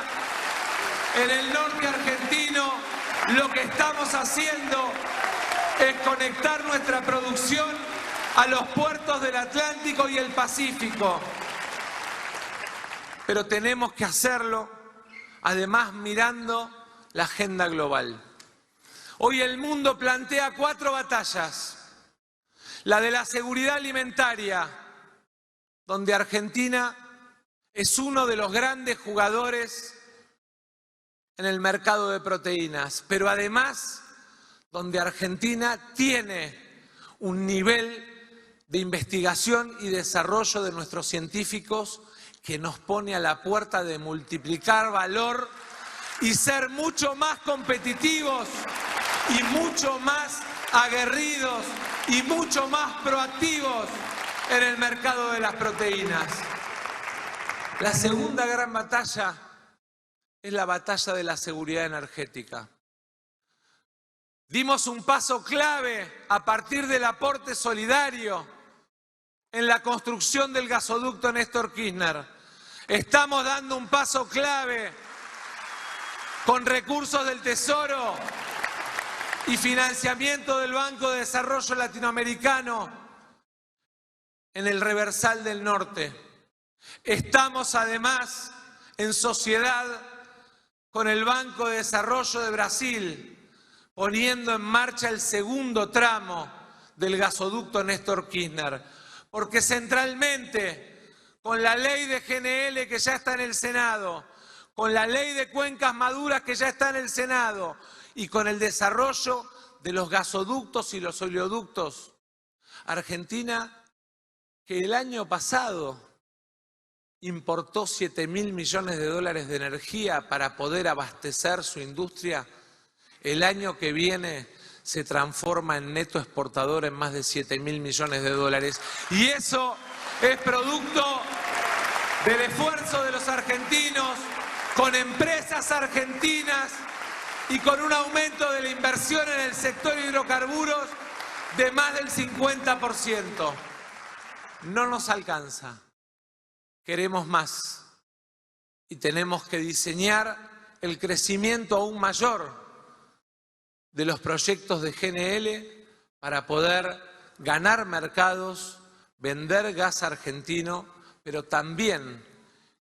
Speaker 10: en el norte argentino, lo que estamos haciendo es conectar nuestra producción a los puertos del Atlántico y el Pacífico. Pero tenemos que hacerlo, además, mirando la agenda global. Hoy el mundo plantea 4 batallas. La de la seguridad alimentaria, donde Argentina es uno de los grandes jugadores en el mercado de proteínas, pero además donde Argentina tiene un nivel de investigación y desarrollo de nuestros científicos que nos pone a la puerta de multiplicar valor y ser mucho más competitivos y mucho más aguerridos y mucho más proactivos en el mercado de las proteínas. La segunda gran batalla es la batalla de la seguridad energética. Dimos un paso clave a partir del aporte solidario en la construcción del gasoducto Néstor Kirchner. Estamos dando un paso clave con recursos del Tesoro y financiamiento del Banco de Desarrollo Latinoamericano en el Reversal del Norte. Estamos además en sociedad con el Banco de Desarrollo de Brasil, poniendo en marcha el segundo tramo del gasoducto Néstor Kirchner, porque centralmente, con la ley de GNL que ya está en el Senado, con la ley de cuencas maduras que ya está en el Senado y con el desarrollo de los gasoductos y los oleoductos, Argentina, que el año pasado importó $7.000 millones de energía para poder abastecer su industria, el año que viene se transforma en neto exportador en más de $7.000 millones. Y eso es producto del esfuerzo de los argentinos, con empresas argentinas y con un aumento de la inversión en el sector hidrocarburos de más del 50%. No nos alcanza. Queremos más. Y tenemos que diseñar el crecimiento aún mayor de los proyectos de GNL para poder ganar mercados, vender gas argentino, pero también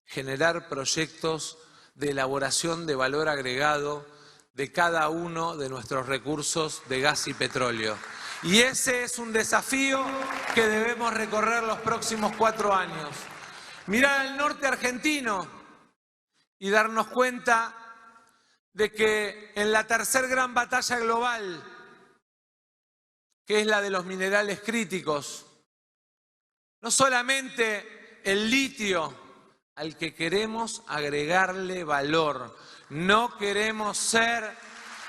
Speaker 10: generar proyectos de elaboración de valor agregado de cada uno de nuestros recursos de gas y petróleo. Y ese es un desafío que debemos recorrer los próximos 4 años. Mirar al norte argentino y darnos cuenta de que en la tercer gran batalla global, que es la de los minerales críticos, no solamente el litio, al que queremos agregarle valor, no queremos ser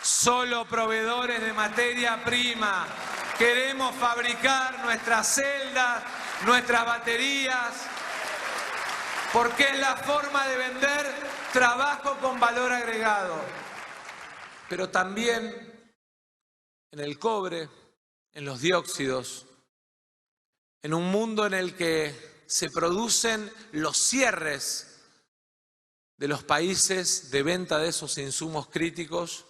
Speaker 10: solo proveedores de materia prima, queremos fabricar nuestras celdas, nuestras baterías, porque es la forma de vender trabajo con valor agregado. Pero también en el cobre, en los dióxidos, en un mundo en el que se producen los cierres de los países de venta de esos insumos críticos,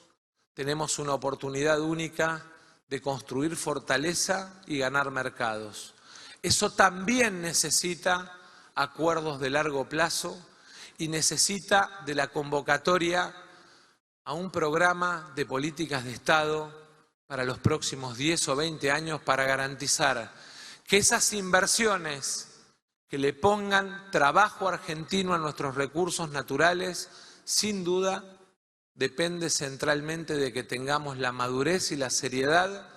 Speaker 10: tenemos una oportunidad única de construir fortaleza y ganar mercados. Eso también necesita acuerdos de largo plazo y necesita de la convocatoria a un programa de políticas de Estado para los próximos 10 o 20 años para garantizar que esas inversiones que le pongan trabajo argentino a nuestros recursos naturales, sin duda, depende centralmente de que tengamos la madurez y la seriedad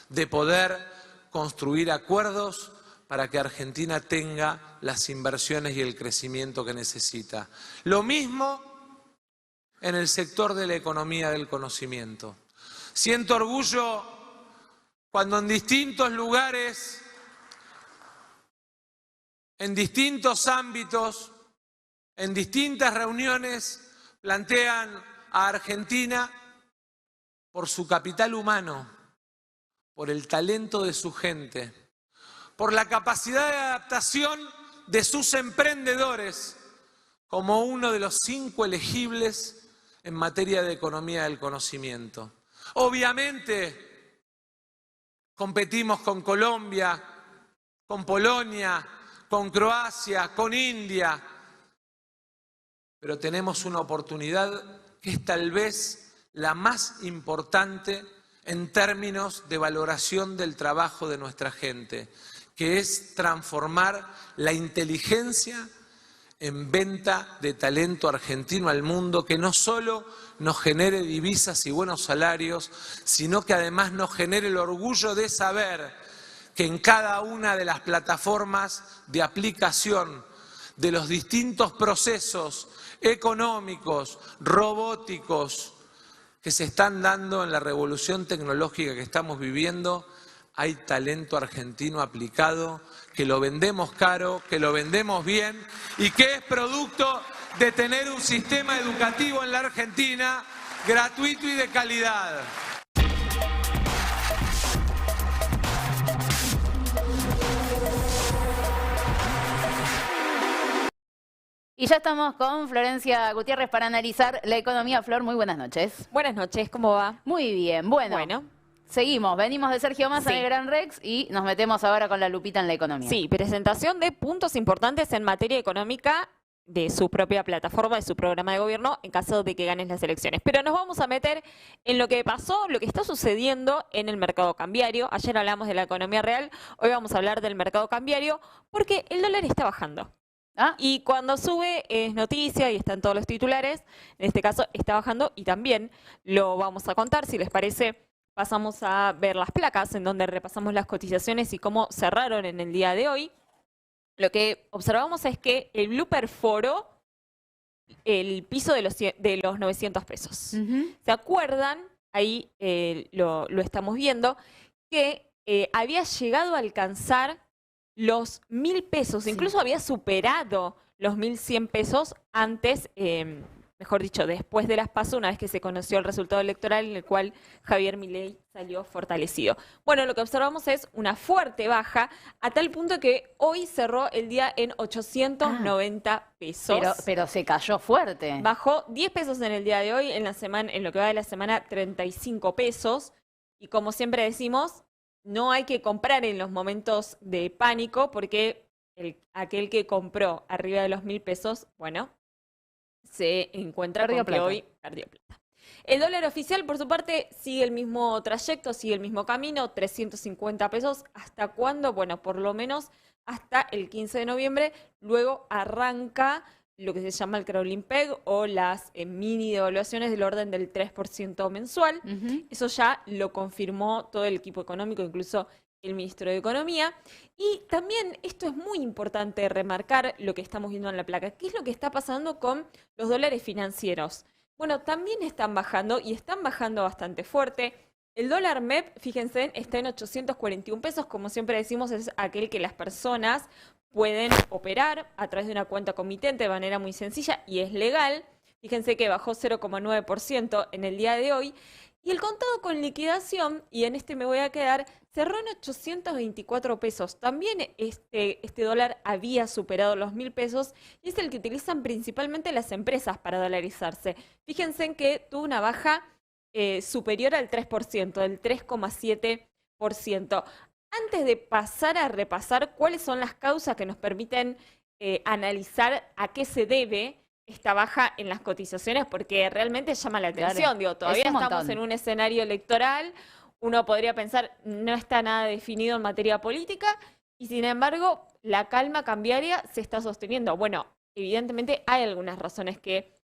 Speaker 10: de poder construir acuerdos para que Argentina tenga las inversiones y el crecimiento que necesita. Lo mismo en el sector de la economía del conocimiento. Siento orgullo cuando en distintos lugares, en distintos ámbitos, en distintas reuniones, plantean a Argentina por su capital humano, por el talento de su gente, por la capacidad de adaptación de sus emprendedores como uno de los 5 elegibles en materia de economía del conocimiento. Obviamente, competimos con Colombia, con Polonia, con Croacia, con India, pero tenemos una oportunidad que es tal vez la más importante en términos de valoración del trabajo de nuestra gente, que es transformar la inteligencia en venta de talento argentino al mundo, que no solo nos genere divisas y buenos salarios, sino que además nos genere el orgullo de saber que en cada una de las plataformas de aplicación de los distintos procesos económicos, robóticos, que se están dando en la revolución tecnológica que estamos viviendo, hay talento argentino aplicado, que lo vendemos caro, que lo vendemos bien y que es producto de tener un sistema educativo en la Argentina gratuito y de calidad.
Speaker 18: Y ya estamos con Florencia Gutiérrez para analizar la economía. Flor, muy buenas noches.
Speaker 11: Buenas noches, ¿cómo va?
Speaker 18: Muy bien, bueno. Seguimos, venimos de Sergio Massa de Gran Rex y nos metemos ahora con la lupita en la economía.
Speaker 11: Sí, presentación de puntos importantes en materia económica de su propia plataforma, de su programa de gobierno, en caso de que ganes las elecciones. Pero nos vamos a meter en lo que pasó, lo que está sucediendo en el mercado cambiario. Ayer hablamos de la economía real, hoy vamos a hablar del mercado cambiario, porque el dólar está bajando. Y cuando sube es noticia y están todos los titulares, en este caso está bajando y también lo vamos a contar, si les parece. Pasamos a ver las placas en donde repasamos las cotizaciones y cómo cerraron en el día de hoy. Lo que observamos es que el blue perforó el piso de los 900 pesos. ¿Se acuerdan? Ahí lo estamos viendo, que había llegado a alcanzar los 1.000 pesos, incluso había superado los 1.100 pesos antes, mejor dicho, después de las PASO, una vez que se conoció el resultado electoral en el cual Javier Milei salió fortalecido. Bueno, lo que observamos es una fuerte baja, a tal punto que hoy cerró el día en 890 pesos.
Speaker 18: Pero se cayó fuerte.
Speaker 11: Bajó 10 pesos en el día de hoy, en lo que va de la semana 35 pesos. Y como siempre decimos, no hay que comprar en los momentos de pánico, porque aquel que compró arriba de los 1.000 pesos, bueno, se encuentra con que hoy perdió plata. El dólar oficial, por su parte, sigue el mismo trayecto, sigue el mismo camino, 350 pesos. ¿Hasta cuándo? Bueno, por lo menos hasta el 15 de noviembre. Luego arranca lo que se llama el crawling peg o las mini devaluaciones del orden del 3% mensual. Eso ya lo confirmó todo el equipo económico, incluso el ministro de Economía. Y también esto es muy importante remarcar lo que estamos viendo en la placa. ¿Qué es lo que está pasando con los dólares financieros? Bueno, también están bajando y están bajando bastante fuerte. El dólar MEP, fíjense, está en 841 pesos. Como siempre decimos, es aquel que las personas pueden operar a través de una cuenta comitente de manera muy sencilla y es legal. Fíjense que bajó 0,9% en el día de hoy. Y el contado con liquidación, y en este me voy a quedar, cerró en 824 pesos. También este dólar había superado los 1.000 pesos y es el que utilizan principalmente las empresas para dolarizarse. Fíjense en que tuvo una baja superior al 3%, del 3,7%. Antes de pasar a repasar cuáles son las causas que nos permiten analizar a qué se debe esta baja en las cotizaciones, porque realmente llama la atención.
Speaker 18: Claro,
Speaker 11: Digo, todavía estamos en un escenario electoral, uno podría pensar no está nada definido en materia política y sin embargo la calma cambiaria se está sosteniendo. Bueno, evidentemente hay algunas razones que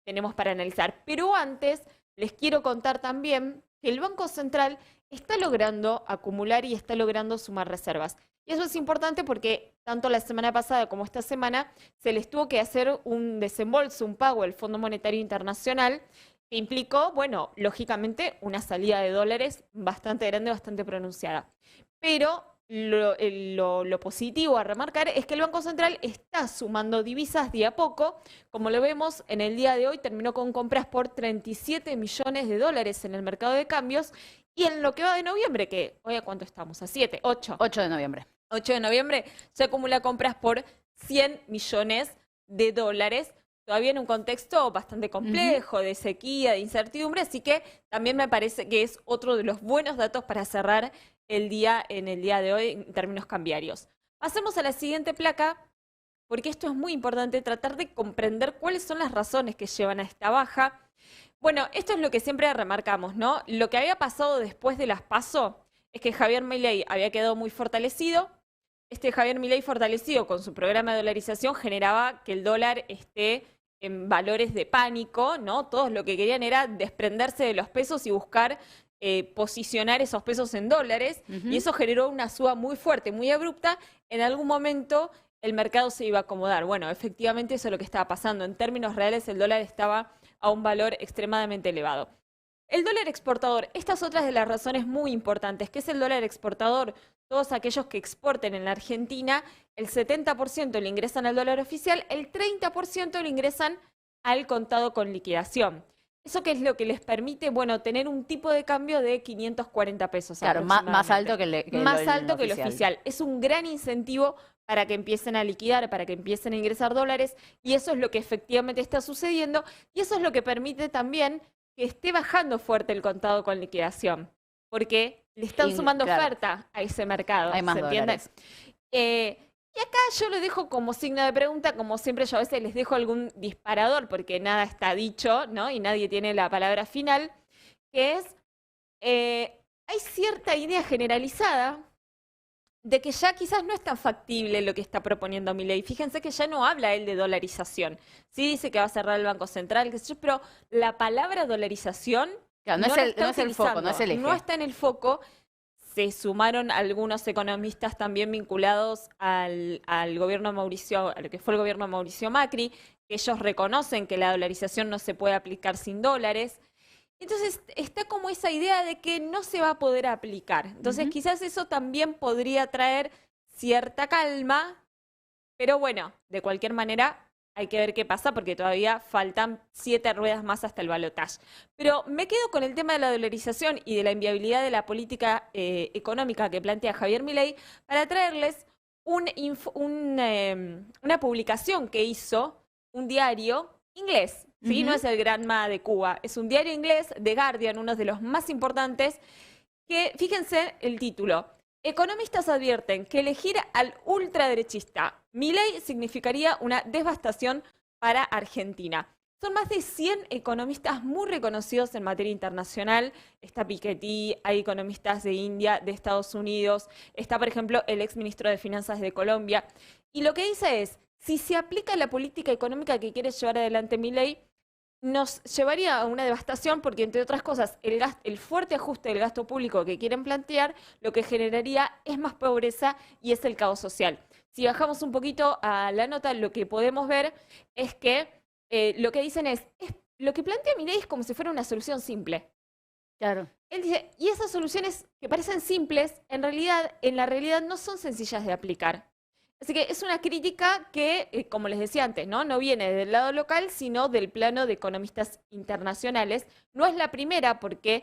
Speaker 11: tenemos para analizar, pero antes les quiero contar también que el Banco Central está logrando acumular y está logrando sumar reservas. Y eso es importante porque tanto la semana pasada como esta semana se les tuvo que hacer un desembolso, un pago al Fondo Monetario Internacional que implicó, bueno, lógicamente una salida de dólares bastante grande, bastante pronunciada. Pero lo positivo a remarcar es que el Banco Central está sumando divisas de a poco. Como lo vemos, en el día de hoy terminó con compras por 37 millones de dólares en el mercado de cambios. Y en lo que va de noviembre, que hoy a cuánto estamos, a 7, 8.
Speaker 18: 8 de noviembre.
Speaker 11: 8 de noviembre se acumula compras por 100 millones de dólares. Todavía en un contexto bastante complejo, de sequía, de incertidumbre, así que también me parece que es otro de los buenos datos para cerrar el día en el día de hoy en términos cambiarios. Pasemos a la siguiente placa, porque esto es muy importante, tratar de comprender cuáles son las razones que llevan a esta baja. Bueno, esto es lo que siempre remarcamos, ¿no? Lo que había pasado después de las PASO es que Javier Milei había quedado muy fortalecido. Este Javier Milei fortalecido con su programa de dolarización generaba que el dólar esté en valores de pánico, ¿no? Todos lo que querían era desprenderse de los pesos y buscar posicionar esos pesos en dólares, y eso generó una suba muy fuerte, muy abrupta. En algún momento el mercado se iba a acomodar. Bueno, efectivamente eso es lo que estaba pasando. En términos reales el dólar estaba a un valor extremadamente elevado. El dólar exportador, esta es otra de las razones muy importantes. ¿Qué es el dólar exportador? Todos aquellos que exporten en la Argentina, el 70% le ingresan al dólar oficial, el 30% le ingresan al contado con liquidación. ¿Eso qué es lo que les permite? Bueno, tener un tipo de cambio de 540 pesos.
Speaker 18: Claro, más alto que el
Speaker 11: oficial. Es un gran incentivo para que empiecen a liquidar, para que empiecen a ingresar dólares, y eso es lo que efectivamente está sucediendo, y eso es lo que permite también que esté bajando fuerte el contado con liquidación, porque le están sumando oferta a ese mercado.
Speaker 18: Hay más
Speaker 11: ¿se entiende?
Speaker 18: dólares.
Speaker 11: Y acá yo lo dejo como signo de pregunta, como siempre yo a veces les dejo algún disparador, porque nada está dicho, ¿no? Y nadie tiene la palabra final, que es, hay cierta idea generalizada de que ya quizás no es tan factible lo que está proponiendo Milei. Fíjense que ya no habla él de dolarización. Sí dice que va a cerrar el Banco Central, qué sé yo, pero la palabra dolarización
Speaker 18: claro, no es el foco, no es el eje.
Speaker 11: No está en el foco. Se sumaron algunos economistas también vinculados al gobierno Mauricio, a lo que fue el gobierno Mauricio Macri, que ellos reconocen que la dolarización no se puede aplicar sin dólares. Entonces está como esa idea de que no se va a poder aplicar. Entonces quizás eso también podría traer cierta calma, pero bueno, de cualquier manera hay que ver qué pasa porque todavía faltan 7 ruedas más hasta el balotaje. Pero me quedo con el tema de la dolarización y de la inviabilidad de la política económica que plantea Javier Milei para traerles una publicación que hizo un diario inglés. ¿Sí? No es el Granma de Cuba, es un diario inglés, The Guardian, uno de los más importantes, que, fíjense el título, economistas advierten que elegir al ultraderechista Milei significaría una devastación para Argentina. Son más de 100 economistas muy reconocidos en materia internacional. Está Piketty, hay economistas de India, de Estados Unidos, está, por ejemplo, el exministro de Finanzas de Colombia. Y lo que dice es, si se aplica la política económica que quiere llevar adelante Milei, nos llevaría a una devastación porque, entre otras cosas, el fuerte ajuste del gasto público que quieren plantear lo que generaría es más pobreza y es el caos social. Si bajamos un poquito a la nota, lo que podemos ver es que lo que dicen es lo que plantea Milei es como si fuera una solución simple.
Speaker 18: Claro.
Speaker 11: Él dice, y esas soluciones que parecen simples, en la realidad no son sencillas de aplicar. Así que es una crítica que, como les decía antes, no viene del lado local, sino del plano de economistas internacionales. No es la primera porque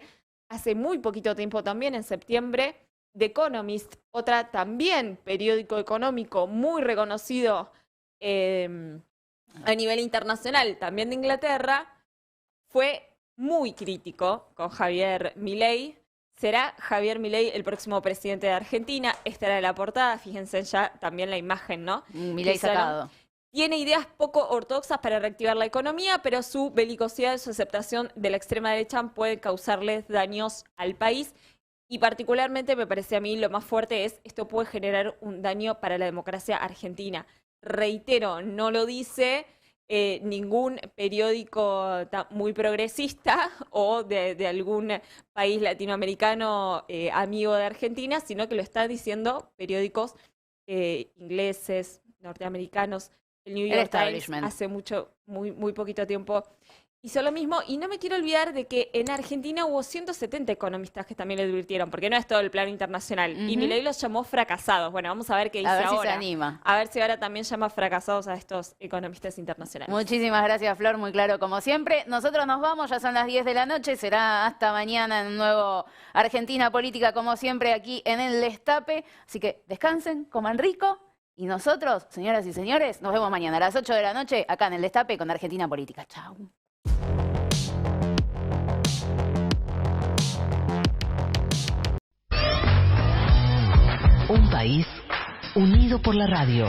Speaker 11: hace muy poquito tiempo también, en septiembre, The Economist, otra también periódico económico muy reconocido a nivel internacional, también de Inglaterra, fue muy crítico con Javier Milei. ¿Será Javier Milei el próximo presidente de Argentina? Esta era la portada, fíjense ya también la imagen, ¿no?
Speaker 18: Milei sacado.
Speaker 11: Tiene ideas poco ortodoxas para reactivar la economía, pero su belicosidad y su aceptación de la extrema derecha puede causarles daños al país. Y particularmente me parece a mí lo más fuerte es, esto puede generar un daño para la democracia argentina. Reitero, no lo dice ningún periódico muy progresista o de algún país latinoamericano amigo de Argentina, sino que lo están diciendo periódicos ingleses, norteamericanos. El New York Times hace muy poquito tiempo hizo lo mismo. Y no me quiero olvidar de que en Argentina hubo 170 economistas que también le advirtieron, porque no es todo el plano internacional. Y Milei los llamó fracasados. Bueno, vamos a ver qué dice
Speaker 18: A ver
Speaker 11: ahora.
Speaker 18: si se anima.
Speaker 11: A ver si ahora también llama fracasados a estos economistas internacionales.
Speaker 18: Muchísimas gracias, Flor, muy claro como siempre. Nosotros nos vamos, ya son las 10 de la noche, será hasta mañana en un nuevo Argentina Política, como siempre, aquí en el Destape. Así que descansen, coman rico, y nosotros, señoras y señores, nos vemos mañana a las 8 de la noche, acá en el Destape con Argentina Política. Chao.
Speaker 12: Un país unido por la radio.